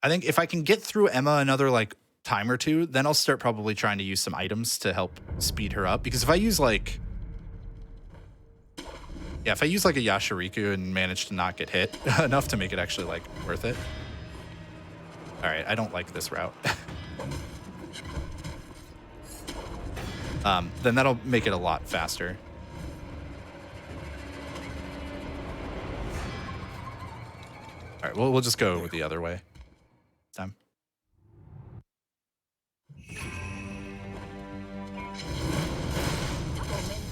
I think if I can get through Emma another like time or two, then I'll start probably trying to use some items to help speed her up. Because if I use like, yeah, if I use like a Yashiriku and manage to not get hit enough to make it actually like worth it. All right, I don't like this route. Then that'll make it a lot faster. All right, we'll just go with the other way this time.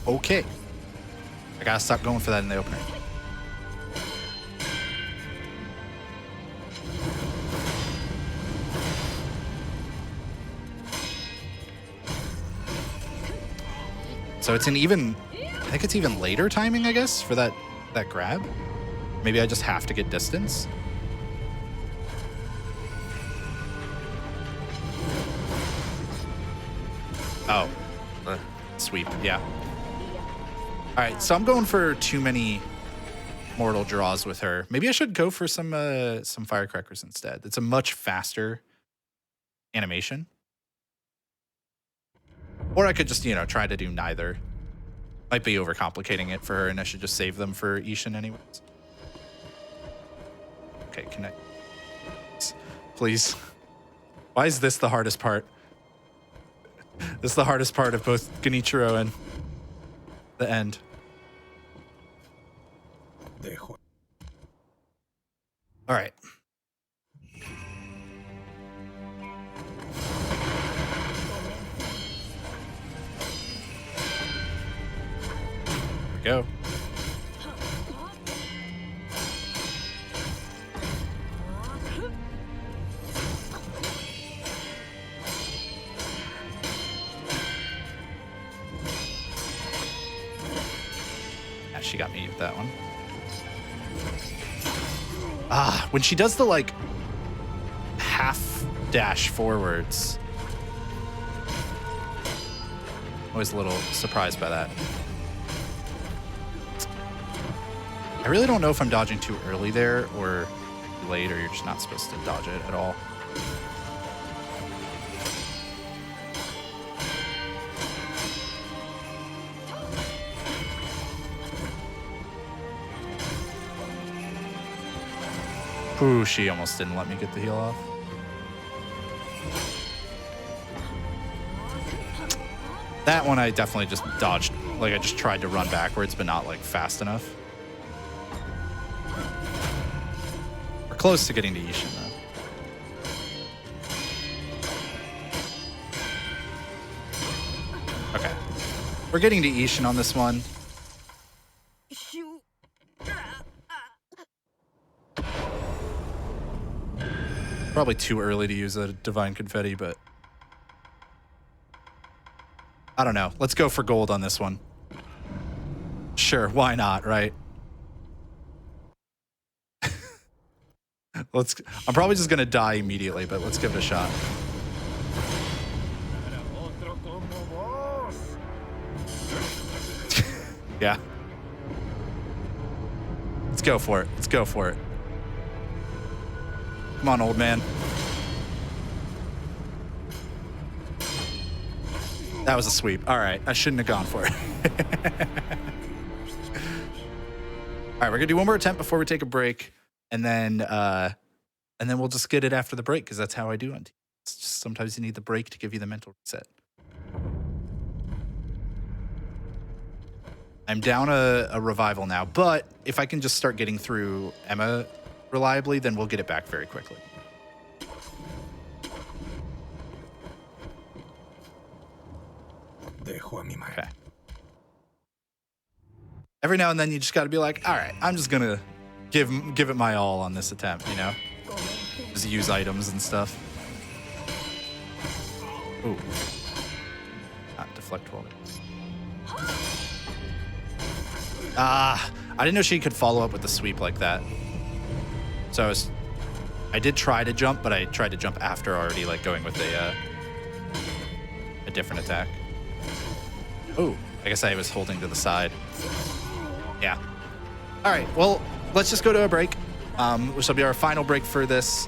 Okay. I gotta stop going for that in the opener. So it's an even, I think it's even later timing, I guess, for that grab. Maybe I just have to get distance. Oh, sweep, yeah. All right, so I'm going for too many mortal draws with her. Maybe I should go for some firecrackers instead. It's a much faster animation. Or I could just, you know, try to do neither. Might be overcomplicating it for her, and I should just save them for Ishin anyways. Okay, connect. Please. Why is this the hardest part? This is the hardest part of both Genichiro and the end. All right. Go. Yeah, she got me with that one. Ah, when she does the like half dash forwards, always a little surprised by that. I really don't know if I'm dodging too early there or too late, or you're just not supposed to dodge it at all. Ooh, she almost didn't let me get the heal off. That one I definitely just dodged. Like I just tried to run backwards, but not like fast enough. We're close to getting to Ishin though. Okay. We're getting to Ishin on this one. Probably too early to use a Divine Confetti, but I don't know. Let's go for gold on this one. Sure, why not, right? I'm probably just gonna die immediately, but let's give it a shot. Yeah. Let's go for it. Let's go for it. Come on, old man. That was a sweep. All right, I shouldn't have gone for it. All right, we're gonna do one more attempt before we take a break, and then we'll just get it after the break because that's how I do it. It's just sometimes you need the break to give you the mental reset. I'm down a revival now, but if I can just start getting through Emma reliably, then we'll get it back very quickly. Okay. Every now and then you just got to be like, all right, I'm just gonna give it my all on this attempt, you know? Just use items and stuff. Ooh. Not deflect while. I didn't know she could follow up with the sweep like that. So I did try to jump, but I tried to jump after already, like going with a different attack. Oh, I guess I was holding to the side. Yeah. All right, well, let's just go to a break, which will be our final break for this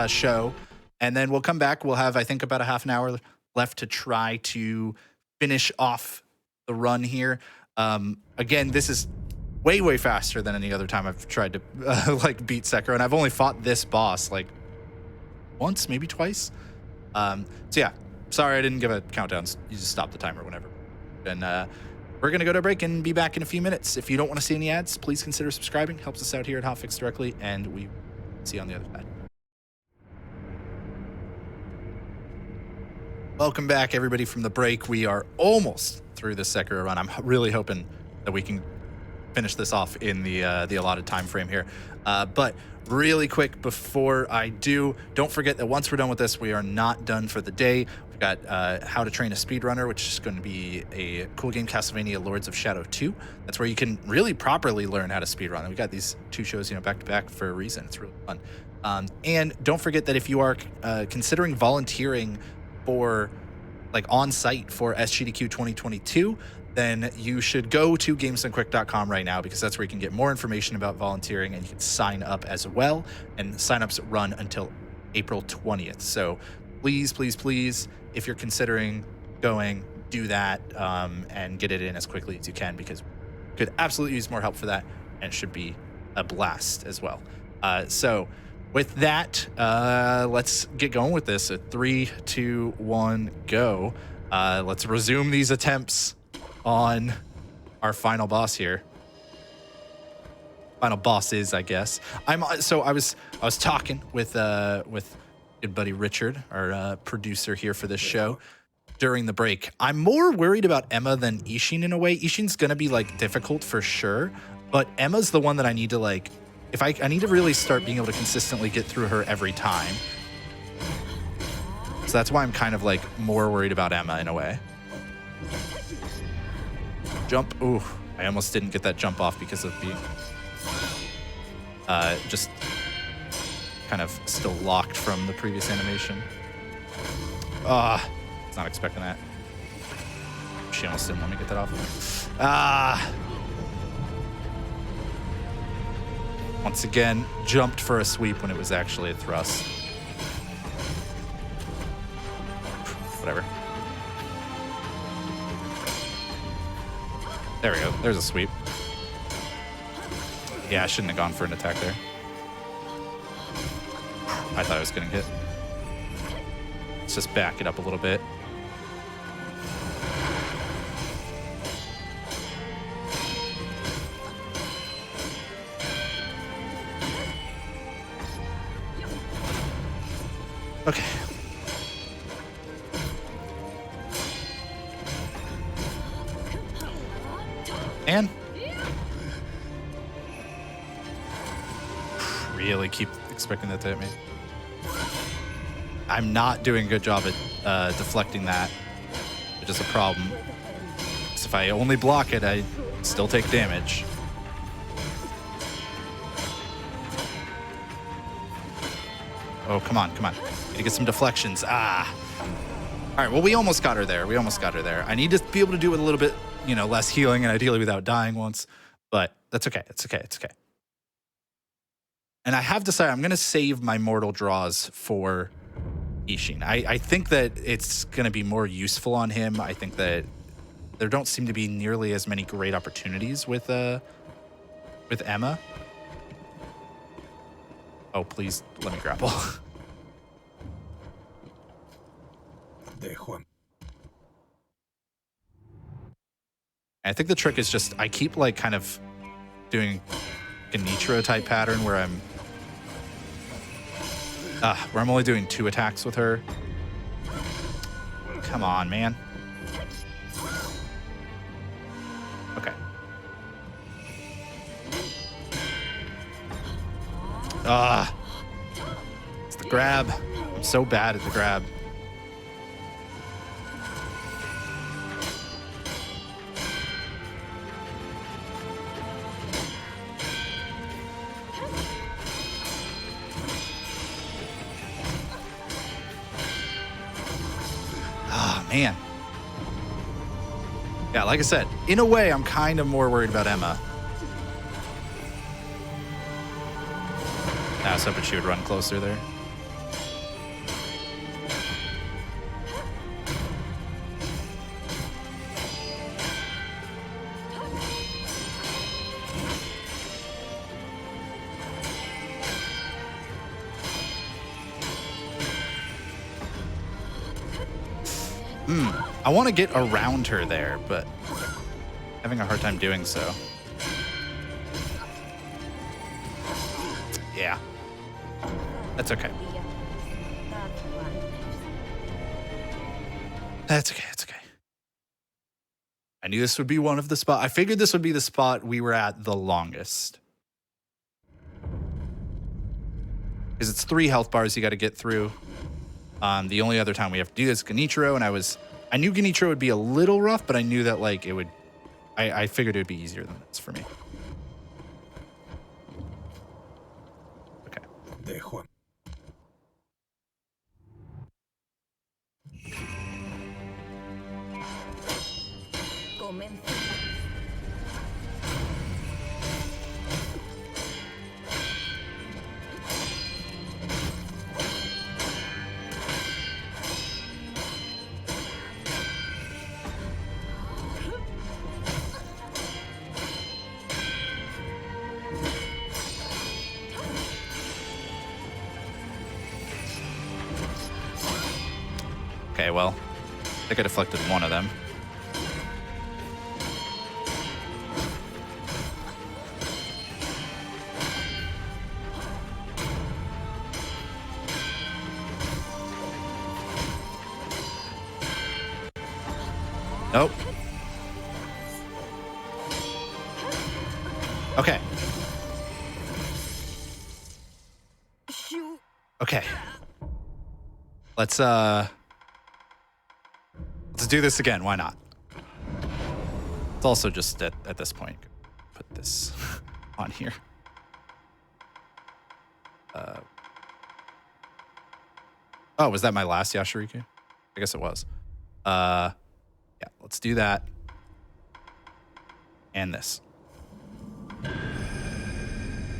show. And then we'll come back. We'll have, I think, about a half an hour left to try to finish off the run here. Again, this is way, way faster than any other time I've tried to like beat Sekiro. And I've only fought this boss like once, maybe twice. So yeah, sorry I didn't give a countdown. You just stop the timer whenever. And we're going to go to a break and be back in a few minutes. If you don't want to see any ads, please consider subscribing. Helps us out here at Hotfix directly, and we see you on the other side. Welcome back, everybody, from the break. We are almost through the Sekiro run. I'm really hoping that we can finish this off in the allotted time frame here. But really quick before I do, don't forget that once we're done with this, we are not done for the day. We've got How to Train a Speedrunner, which is going to be a cool game, Castlevania Lords of Shadow 2. That's where you can really properly learn how to speedrun. And we got these two shows, back to back for a reason. It's really fun. And don't forget that if you are considering volunteering for like on site for SGDQ 2022, then you should go to gamesandquick.com right now, because that's where you can get more information about volunteering, and you can sign up as well. And signups run until April 20th. So please, please, please, if you're considering going, do that and get it in as quickly as you can, because we could absolutely use more help for that, and it should be a blast as well. So with that, let's get going with this. 3, 2, 1, go. Let's resume these attempts on our final boss here. Final bosses, I guess. I was talking with good buddy Richard, our producer here for this show, during the break. I'm more worried about Emma than Ishin in a way. Ishin's gonna be like difficult for sure, but Emma's the one that I need to like. If I need to really start being able to consistently get through her every time. So that's why I'm kind of like more worried about Emma in a way. Jump. Ooh, I almost didn't get that jump off because of being just kind of still locked from the previous animation. I was not expecting that. She almost didn't let me get that off. Once again, jumped for a sweep when it was actually a thrust. Whatever. There we go. There's a sweep. Yeah, I shouldn't have gone for an attack there. I thought I was getting hit. Let's just back it up a little bit. Okay. And really keep expecting that to hit me. I'm not doing a good job at deflecting that, which is a problem. So if I only block it, I still take damage. Oh, come on, come on. Need to get some deflections. All right, well, we almost got her there. I need to be able to do it with a little bit, less healing, and ideally without dying once. But that's okay. It's okay. And I have decided I'm going to save my mortal draws for Ishin. I think that it's going to be more useful on him. I think that there don't seem to be nearly as many great opportunities with Emma. Oh, please let me grapple. I think the trick is just I keep like kind of doing Genichiro type pattern where I'm only doing 2 attacks with her. Come on, man. Okay. It's the grab. I'm so bad at the grab. Man. Yeah, like I said, in a way, I'm kind of more worried about Emma. I was hoping she would run closer there. I want to get around her there, but having a hard time doing so. Yeah. That's okay. That's okay. That's okay. I knew this would be one of the spots. I figured this would be the spot we were at the longest. Because it's 3 health bars you got to get through. The only other time we have to do this is Genichiro, and I knew Genichiro would be a little rough, but I knew that like it would. I figured it would be easier than this for me. Okay. Okay, well, I think I deflected one of them. Nope. Okay. Okay. Let's do this again. Why not? It's also just at this point, put this on here. Oh, was that my last Yashiriku? I guess it was. Yeah, let's do that. And this.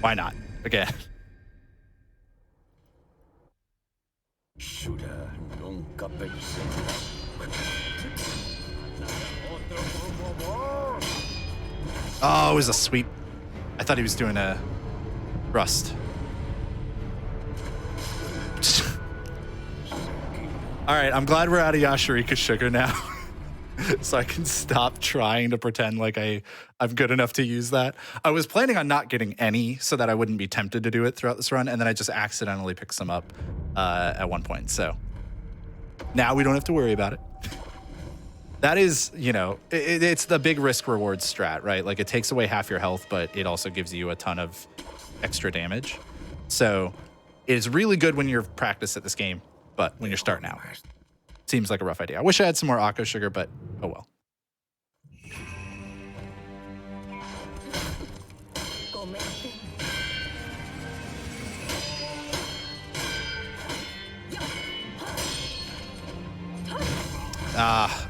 Why not? Again. Oh, it was a sweep. I thought he was doing a rust. All right, I'm glad we're out of Yashirika Sugar now. So I can stop trying to pretend like I'm good enough to use that. I was planning on not getting any so that I wouldn't be tempted to do it throughout this run, and then I just accidentally picked some up at one point. So now we don't have to worry about it. That is, you know, it's the big risk reward strat, right? Like it takes away half your health, but it also gives you a ton of extra damage. So it's really good when you're practiced at this game, but when you're starting out, seems like a rough idea. I wish I had some more Akko sugar, but oh well.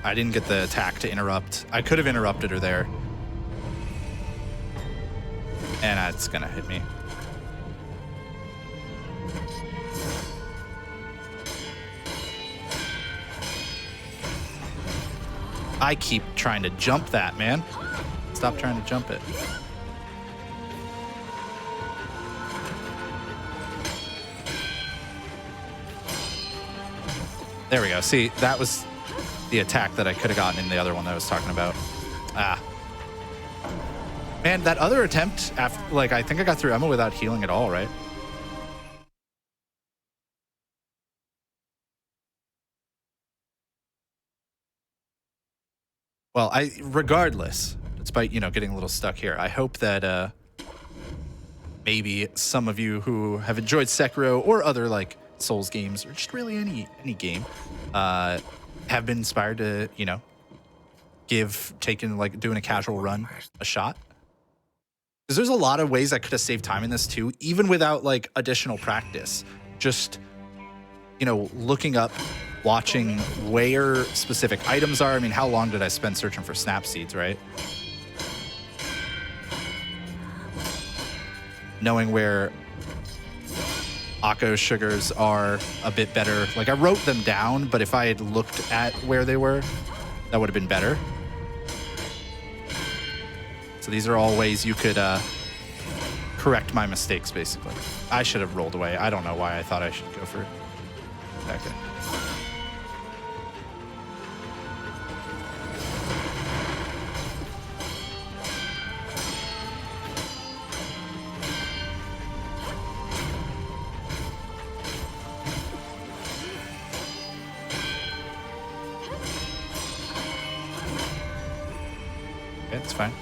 I didn't get the attack to interrupt. I could have interrupted her there. And it's gonna hit me. I keep trying to jump that, man. Stop trying to jump it. There we go. See, that was the attack that I could have gotten in the other one that I was talking about. Man, that other attempt, after, like, I think I got through Emma without healing at all, right? Well, regardless, despite, you know, getting a little stuck here, I hope that maybe some of you who have enjoyed Sekiro or other, like, Souls games, or just really any game, have been inspired to, you know, doing a casual run a shot. Because there's a lot of ways I could have saved time in this too, even without like additional practice. Just, you know, looking up, watching where specific items are. I mean, how long did I spend searching for snap seeds, right? Knowing where Akko sugars are a bit better. Like I wrote them down, but if I had looked at where they were, that would have been better. So these are all ways you could correct my mistakes, basically. I should have rolled away. I don't know why I thought I should go for that guy. Okay, it's fine.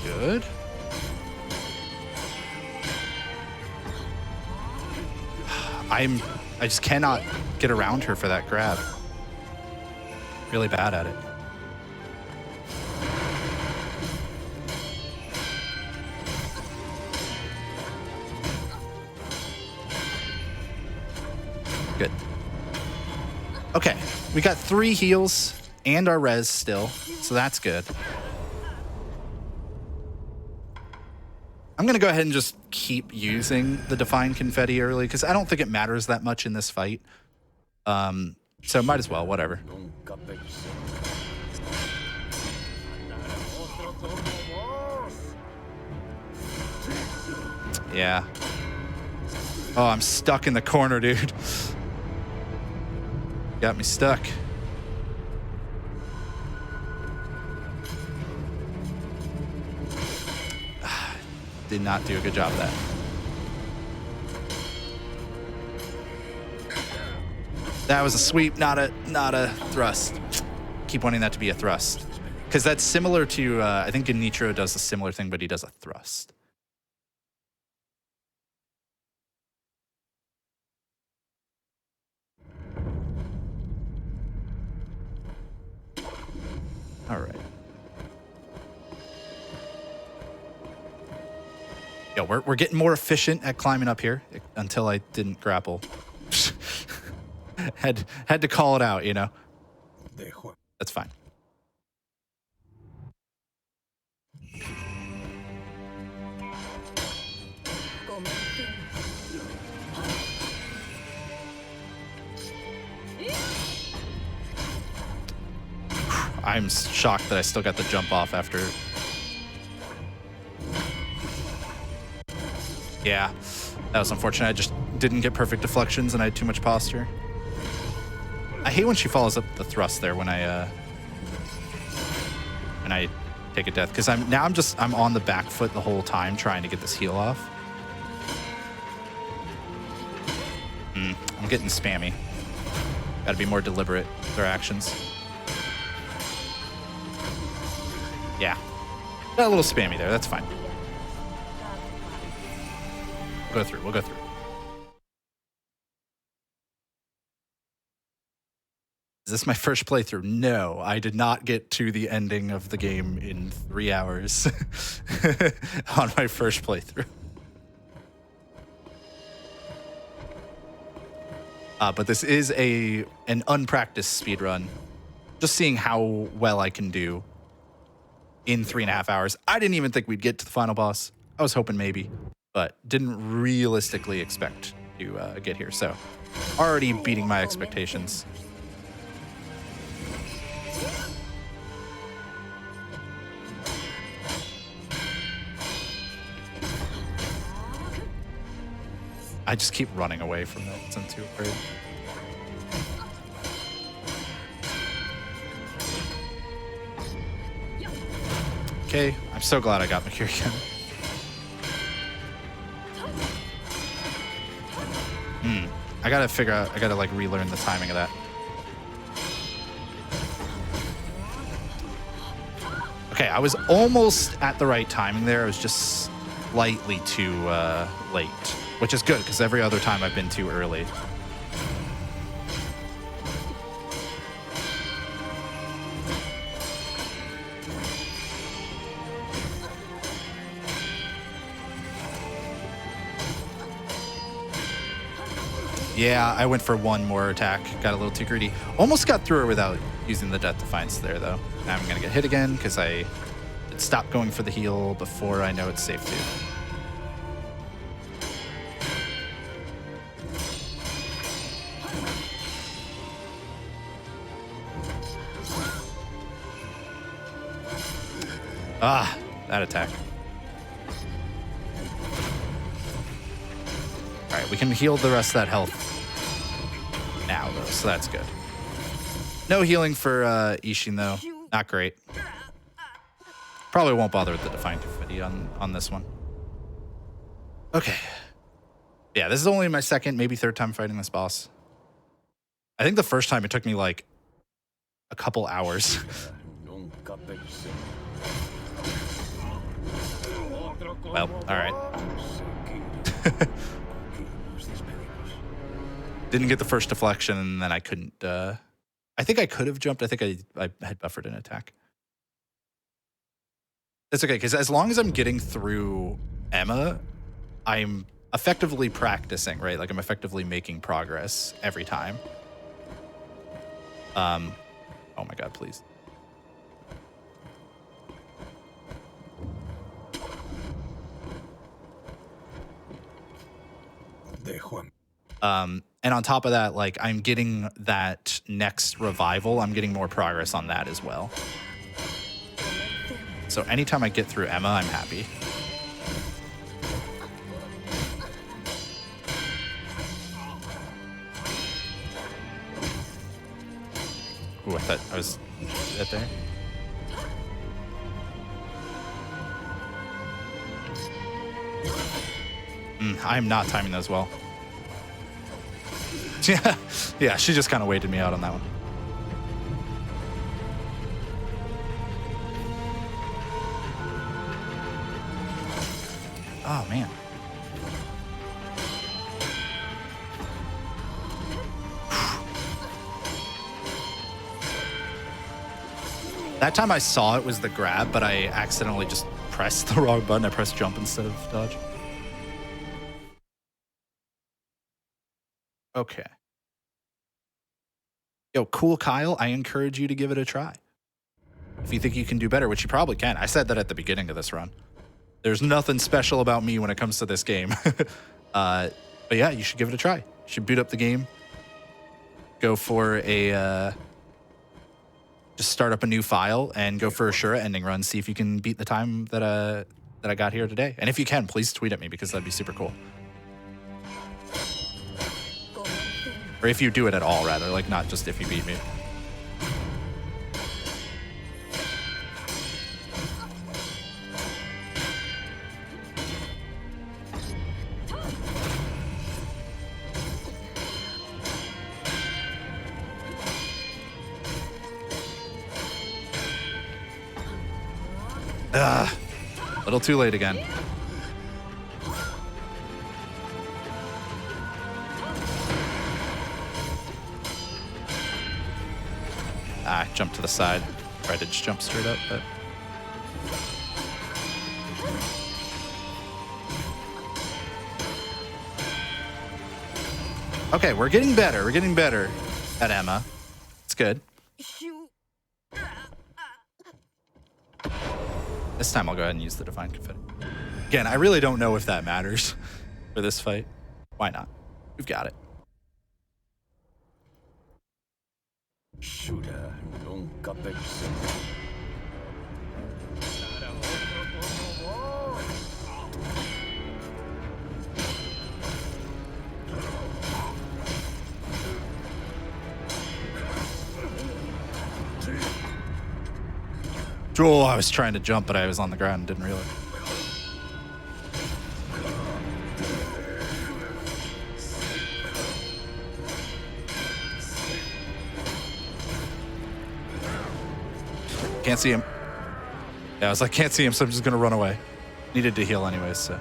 Good. I just cannot get around her for that grab. Really bad at it. Good. Okay, we got 3 heals and our res still, so that's good. I'm going to go ahead and just keep using the Divine Confetti early because I don't think it matters that much in this fight. So might as well, whatever. Yeah. Oh, I'm stuck in the corner, dude. Got me stuck. Did not do a good job of that. That was a sweep, not a thrust. Keep wanting that to be a thrust. Because that's similar to, I think Genichiro does a similar thing, but he does a thrust. All right. Yeah, we're getting more efficient at climbing up here until I didn't grapple. had to call it out, you know. That's fine. I'm shocked that I still got the jump off after. Yeah, that was unfortunate. I just didn't get perfect deflections and I had too much posture. I hate when she follows up the thrust there when I take a death, because I'm on the back foot the whole time trying to get this heal off. I'm getting spammy. Gotta be more deliberate with their actions. Yeah. Got a little spammy there, that's fine. We'll go through. Is this my first playthrough? No, I did not get to the ending of the game in 3 hours on my first playthrough. But this is an unpracticed speedrun. Just seeing how well I can do in 3.5 hours. I didn't even think we'd get to the final boss. I was hoping maybe, but didn't realistically expect to get here. So already beating my expectations. I just keep running away from it since I'm too afraid. Okay, I'm so glad I got Makirikan. I gotta figure out, I gotta like relearn the timing of that. Okay, I was almost at the right timing there. I was just slightly too late, which is good because every other time I've been too early. Yeah, I went for one more attack. Got a little too greedy. Almost got through it without using the Death Defiance there, though. Now I'm going to get hit again because I stopped going for the heal before I know it's safe to. Ah, that attack. All right, we can heal the rest of that health now, though, so that's good. No healing for Ishin, though. Not great. Probably won't bother with the Defiant Confetti on this one. Okay. Yeah, this is only my second, maybe third time fighting this boss. I think the first time it took me like a couple hours. Well, all right. Didn't get the first deflection, and then I couldn't. I think I could have jumped. I think I had buffered an attack. That's okay, because as long as I'm getting through Emma, I'm effectively practicing, right? Like I'm effectively making progress every time. Oh my god, please. And on top of that, like I'm getting that next revival, I'm getting more progress on that as well. So anytime I get through Emma, I'm happy. Ooh, I thought I was right there. I'm not timing those well. Yeah, she just kind of waited me out on that one. Oh, man. That time I saw it was the grab, but I accidentally just pressed the wrong button. I pressed jump instead of dodge. Okay. Yo, cool Kyle, I encourage you to give it a try. If you think you can do better, which you probably can. I said that at the beginning of this run. There's nothing special about me when it comes to this game. But yeah, you should give it a try. You should boot up the game. Go for a... just start up a new file and go for a Shura ending run. See if you can beat the time that I got here today. And if you can, please tweet at me because that'd be super cool. Or if you do it at all, rather. Like, not just if you beat me. A little too late again. I jumped to the side. Tried to just jump straight up, but... Okay, we're getting better. We're getting better at Emma. It's good. This time I'll go ahead and use the Divine Confetti. Again, I really don't know if that matters for this fight. Why not? We've got it. Oh, I was trying to jump, but I was on the ground and didn't realize. Can't see him. Yeah, I was like, can't see him, so I'm just gonna run away. Needed to heal anyways, so.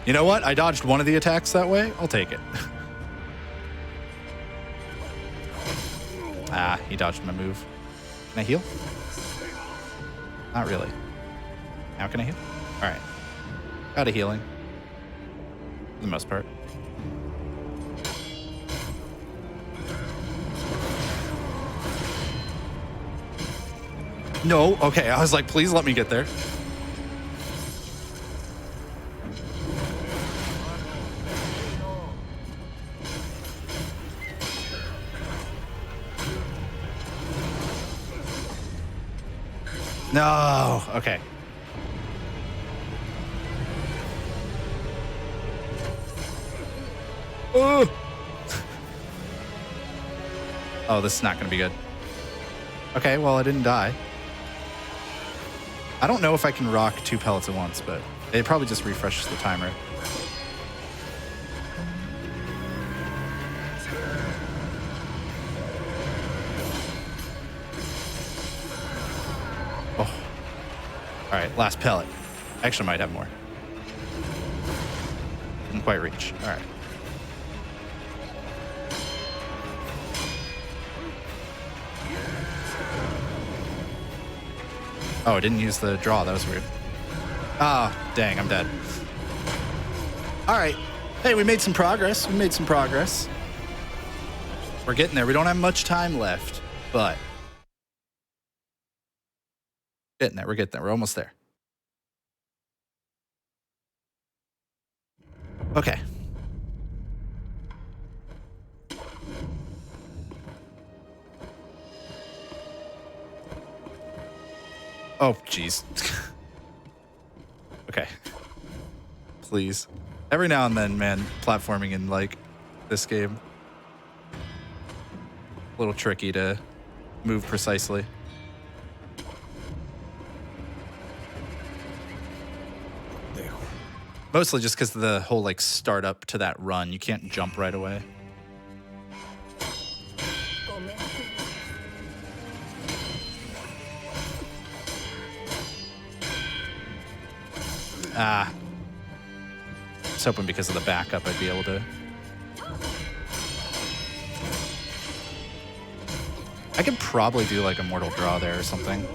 You know what? I dodged one of the attacks that way. I'll take it. Ah, he dodged my move. Can I heal? Not really. Now can I heal? All right. Got a healing. For the most part. No, okay. I was like, please let me get there. No, okay. Oh, oh, this is not going to be good. Okay, well, I didn't die. I don't know if I can rock 2 pellets at once, but it probably just refreshes the timer. Oh. All right, last pellet. Actually, might have more. Didn't quite reach. All right. Oh, I didn't use the draw. That was weird. Ah, oh, dang, I'm dead. All right. Hey, we made some progress. We made some progress. We're getting there. We don't have much time left, but getting there. We're getting there. We're almost there. Okay. Oh, jeez. Okay. Please. Every now and then, man, platforming in, like, this game. A little tricky to move precisely. Mostly just because of the whole, like, start up to that run. You can't jump right away. Ah. I was hoping because of the backup I'd be able to. I could probably do like a mortal draw there or something.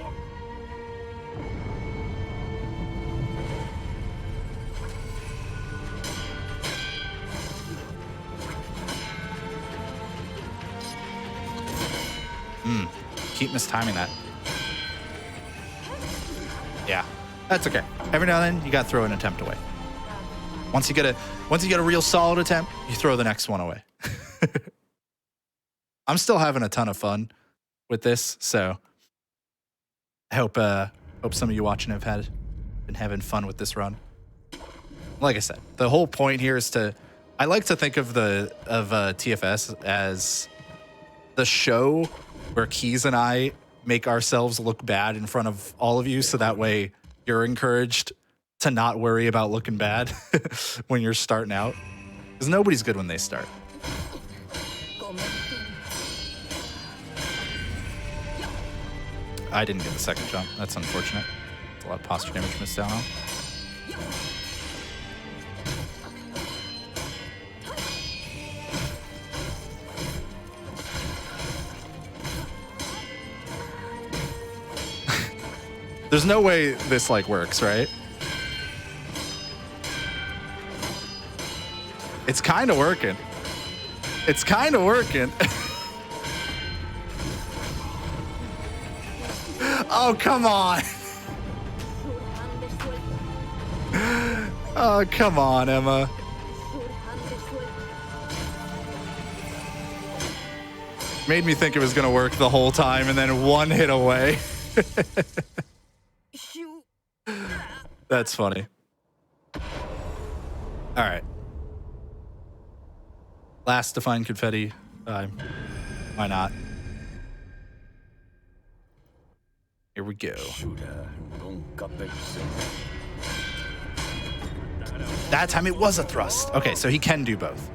Keep mistiming that. Yeah. That's okay. Every now and then, you gotta throw an attempt away. Once you get a real solid attempt, you throw the next one away. I'm still having a ton of fun with this, so I hope some of you watching have been having fun with this run. Like I said, the whole point here is I like to think of TFS as the show where Keys and I make ourselves look bad in front of all of you, so that way you're encouraged to not worry about looking bad when you're starting out. Because nobody's good when they start. I didn't get the second jump. That's unfortunate. It's a lot of posture damage missed down on. There's no way this like works, right? It's kind of working. It's kind of working. Oh, come on. Oh, come on, Emma. Made me think it was going to work the whole time, and then one hit away. That's funny. All right. Last Define Confetti. Why not? Here we go. That time it was a thrust. Okay, so he can do both.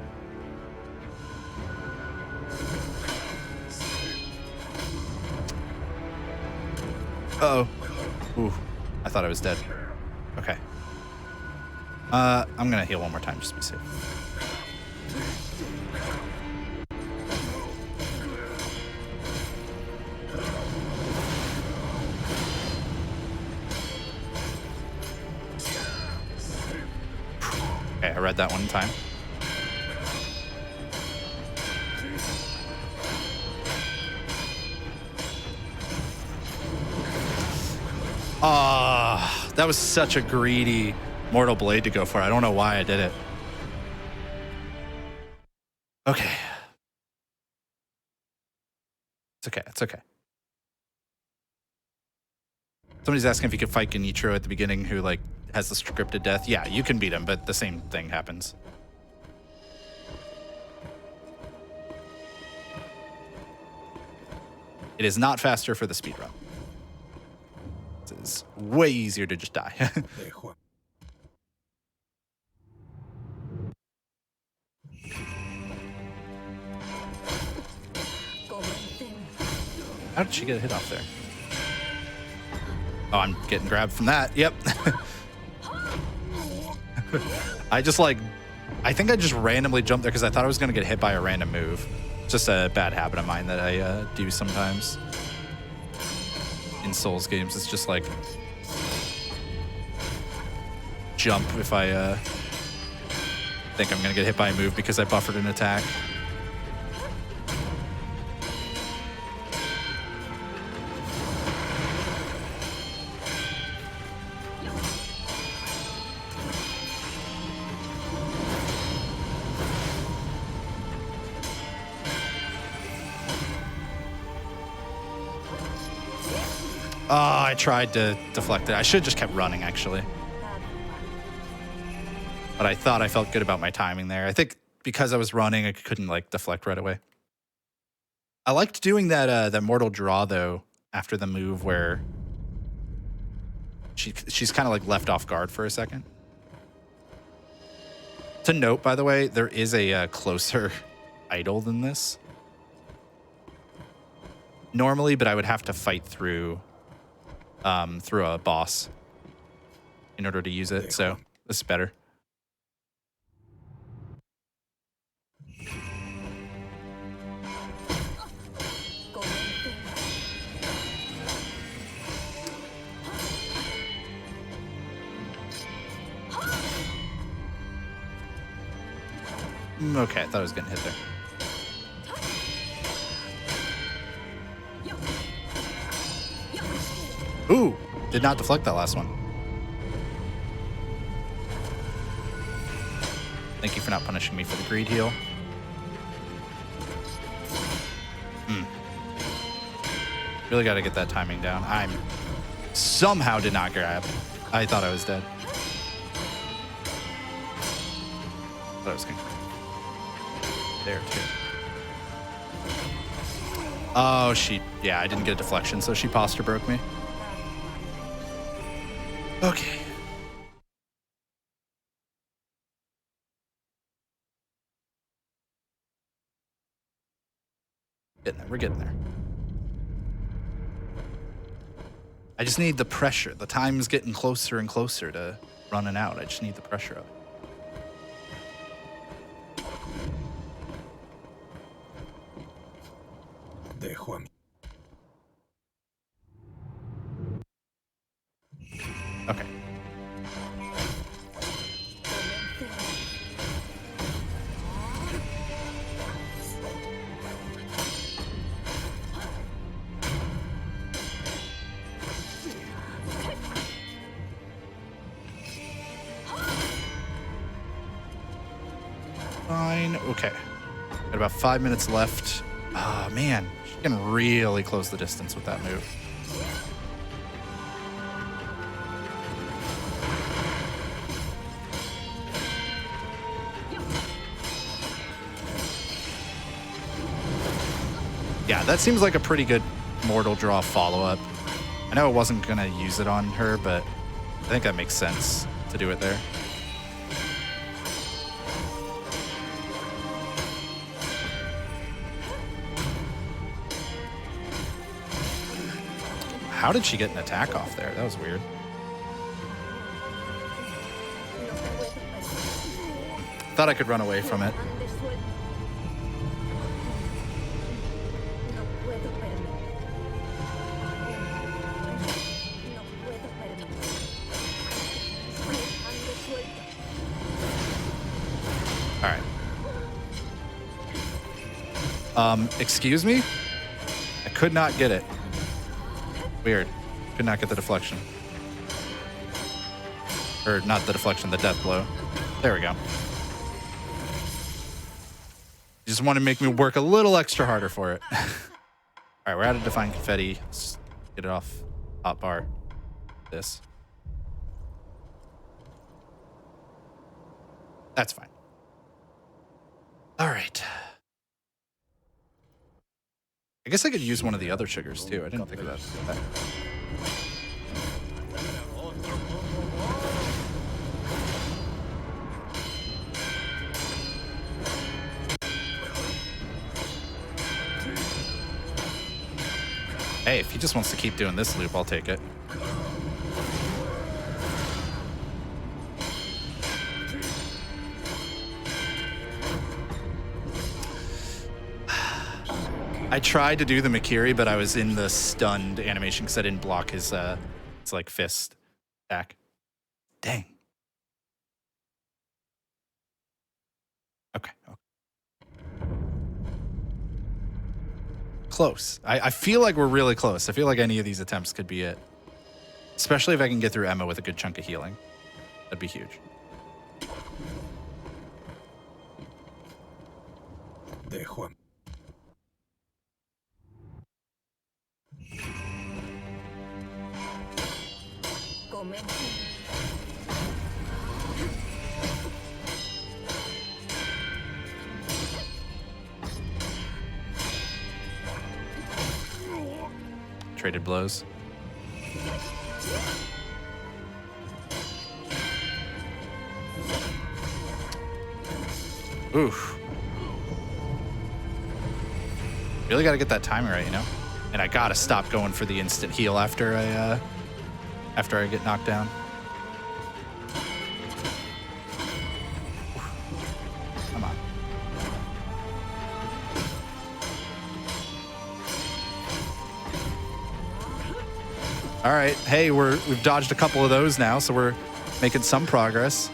Uh-oh. Ooh, I thought I was dead. Okay. I'm gonna heal one more time just to be safe. Okay, I read that one time. Ah, that was such a greedy Mortal Blade to go for. I don't know why I did it. Okay. It's okay. It's okay. Somebody's asking if you could fight Genichiro at the beginning who, like, has the scripted death. Yeah, you can beat him, but the same thing happens. It is not faster for the speedrun. It is way easier to just die. How did she get a hit off there? Oh, I'm getting grabbed from that. Yep. I think I just randomly jumped there because I thought I was going to get hit by a random move. Just a bad habit of mine that I do sometimes. In Souls games, it's just like jump if I think I'm going to get hit by a move because I buffered an attack. Oh, I tried to deflect it. I should have just kept running, actually. But I thought I felt good about my timing there. I think because I was running, I couldn't, like, deflect right away. I liked doing that mortal draw, though, after the move where she's kind of, like, left off guard for a second. To note, by the way, there is a closer idol than this. Normally, but I would have to fight through a boss in order to use it, so this is better. Okay, I thought I was getting hit there. Ooh, did not deflect that last one. Thank you for not punishing me for the greed heal. Really got to get that timing down. I'm somehow did not grab. I thought I was dead. Thought I was going there too. Oh, yeah, I didn't get a deflection, so she posture broke me. Okay. Getting there. We're getting there. I just need the pressure. The time's getting closer and closer to running out. I just need the pressure of it. Okay. Fine. Okay. Got about 5 minutes left. Oh, man. She can really close the distance with that move. That seems like a pretty good mortal draw follow-up. I know I wasn't going to use it on her, but I think that makes sense to do it there. How did she get an attack off there? That was weird. Thought I could run away from it. All right. Excuse me? I could not get it. Weird. Could not get the deflection. Or not the deflection, the death blow. There we go. You just want to make me work a little extra harder for it. All right, we're out of Define Confetti. Let's get it off hot bar. This. That's fine. All right. I guess I could use one of the other sugars too. I didn't think of that. Hey, if he just wants to keep doing this loop, I'll take it. I tried to do the Makiri, but I was in the stunned animation because I didn't block his like fist attack. Dang. Okay. Close. I feel like we're really close. I feel like any of these attempts could be it. Especially if I can get through Emma with a good chunk of healing. That'd be huge. Traded blows. Oof. Really got to get that timing right, you know? And I got to stop going for the instant heal after I get knocked down. Come on. All right. Hey, we've dodged a couple of those now, so we're making some progress.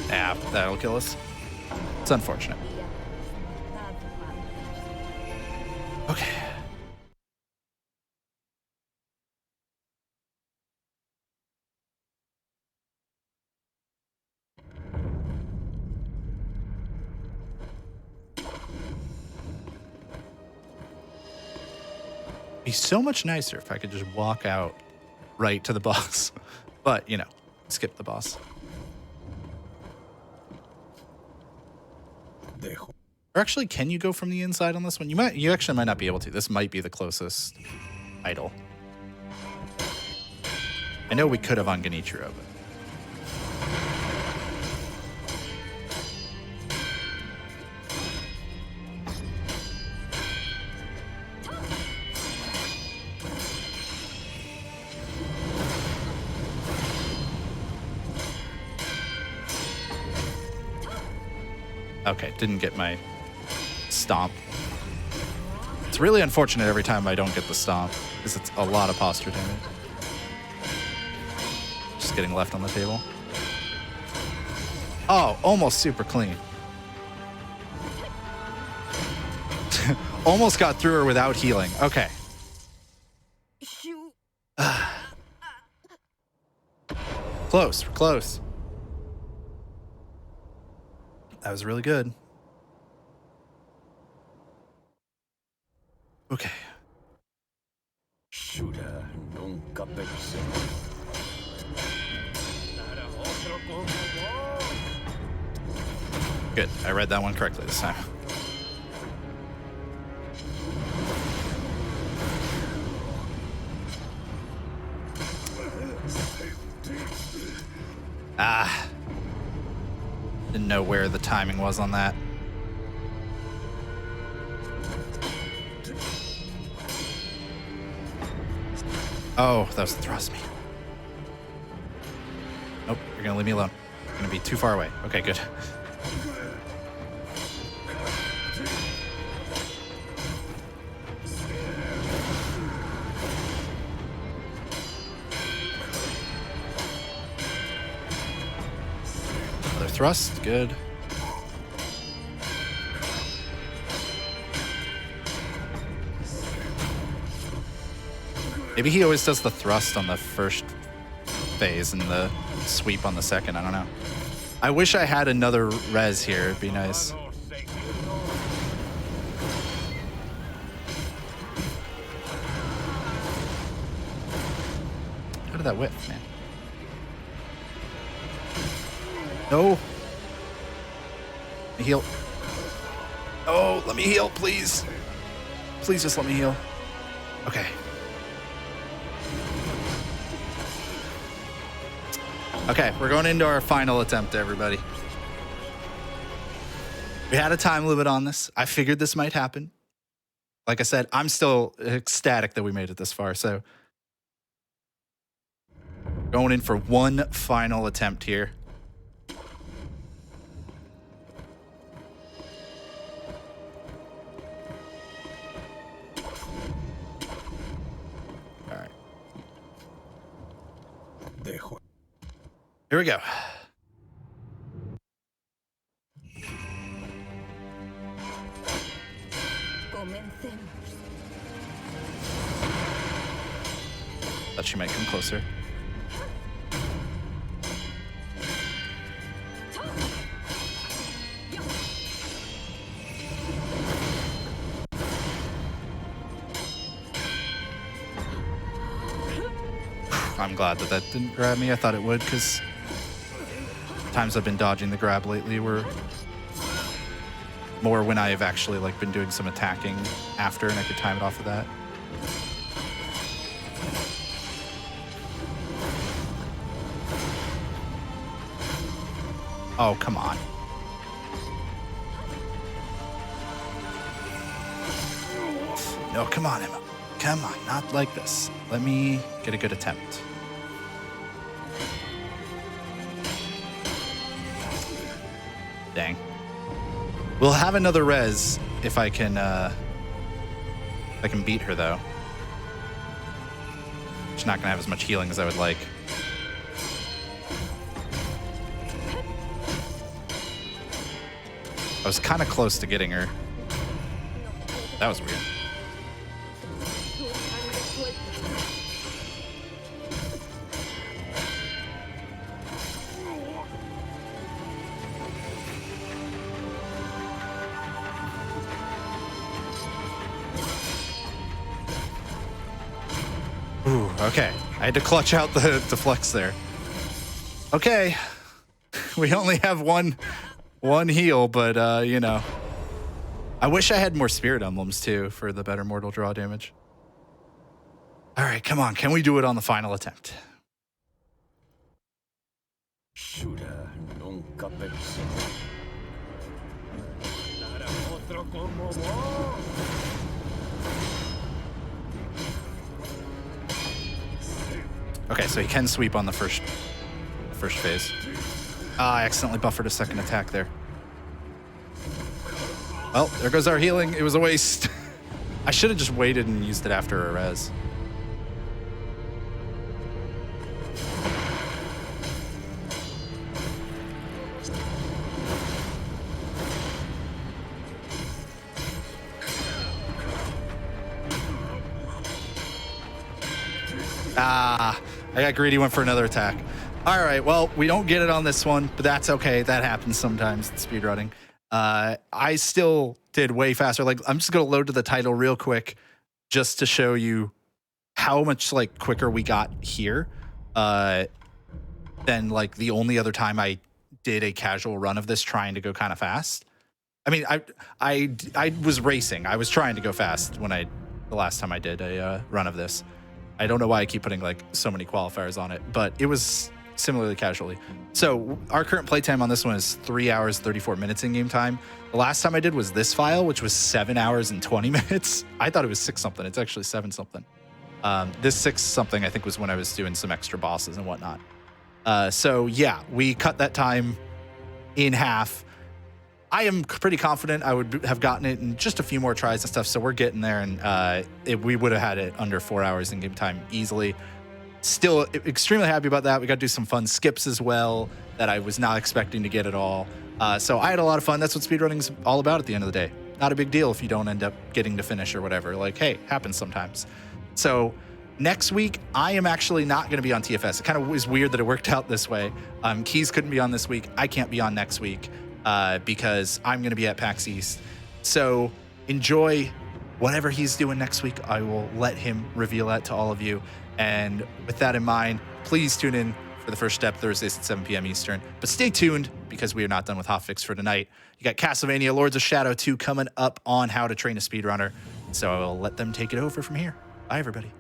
Yeah, that'll kill us. It's unfortunate. Okay. Be so much nicer if I could just walk out right to the boss. But, you know, skip the boss. Or actually, can you go from the inside on this one? You actually might not be able to. This might be the closest idol. I know we could have on Genichiro, but okay, didn't get my stomp. It's really unfortunate every time I don't get the stomp, because it's a lot of posture damage. Just getting left on the table. Oh, almost super clean. Almost got through her without healing. Okay. Close, we're close. That was really good. nunca pensé. Good. I read that one correctly this time. Ah. Didn't know where the timing was on that. Oh, that was the thrust me. Nope, you're gonna leave me alone. You're gonna be too far away. Okay, good. Another thrust, good. Maybe he always does the thrust on the first phase and the sweep on the second. I don't know. I wish I had another res here. It'd be nice. How did that whip, man? No. Let me heal. Oh, let me heal, please. Please just let me heal. Okay. Okay, we're going into our final attempt, everybody. We had a time limit on this. I figured this might happen. Like I said, I'm still ecstatic that we made it this far, so going in for one final attempt here. All right. Here we go. Thought she might come closer. I'm glad that that didn't grab me. I thought it would, because times I've been dodging the grab lately were more when I have actually like been doing some attacking after, and I could time it off of that. Oh, come on. No, come on, Emma. Come on, not like this. Let me get a good attempt. Dang. We'll have another res if I can beat her, though. She's not gonna have as much healing as I would like. I was kind of close to getting her. That was weird. Ooh, okay. I had to clutch out the flex there. Okay. We only have one heal, but, you know. I wish I had more spirit emblems, too, for the better mortal draw damage. All right, come on. Can we do it on the final attempt? Nunca pensé. Okay, so he can sweep on the first phase. Ah, I accidentally buffered a second attack there. Well, there goes our healing. It was a waste. I should have just waited and used it after a res. Ah, I got greedy, went for another attack. All right, well, we don't get it on this one, but that's okay. That happens sometimes in speedrunning. I still did way faster. Like, I'm just going to load to the title real quick just to show you how much like quicker we got here than like the only other time I did a casual run of this trying to go kind of fast. I mean, I was racing. I was trying to go fast when the last time I did a run of this. I don't know why I keep putting like so many qualifiers on it, but it was similarly casually. So our current playtime on this one is 3 hours, 34 minutes in game time. The last time I did was this file, which was 7 hours and 20 minutes. I thought it was 6 something. It's actually 7 something. This 6 something, I think, was when I was doing some extra bosses and whatnot. So yeah, we cut that time in half. I am pretty confident I would have gotten it in just a few more tries and stuff. So we're getting there, and we would have had it under 4 hours in game time easily. Still extremely happy about that. We got to do some fun skips as well that I was not expecting to get at all. So I had a lot of fun. That's what speedrunning is all about at the end of the day. Not a big deal if you don't end up getting to finish or whatever. Like, hey, happens sometimes. So next week, I am actually not going to be on TFS. It kind of was weird that it worked out this way. Keys couldn't be on this week. I can't be on next week because I'm going to be at PAX East. So enjoy whatever he's doing next week. I will let him reveal that to all of you. And with that in mind, please tune in for the first step Thursdays at 7 p.m. Eastern. But stay tuned because we are not done with Hotfix for tonight. You got Castlevania Lords of Shadow 2 coming up on How to Train a Speedrunner. So I will let them take it over from here. Bye, everybody.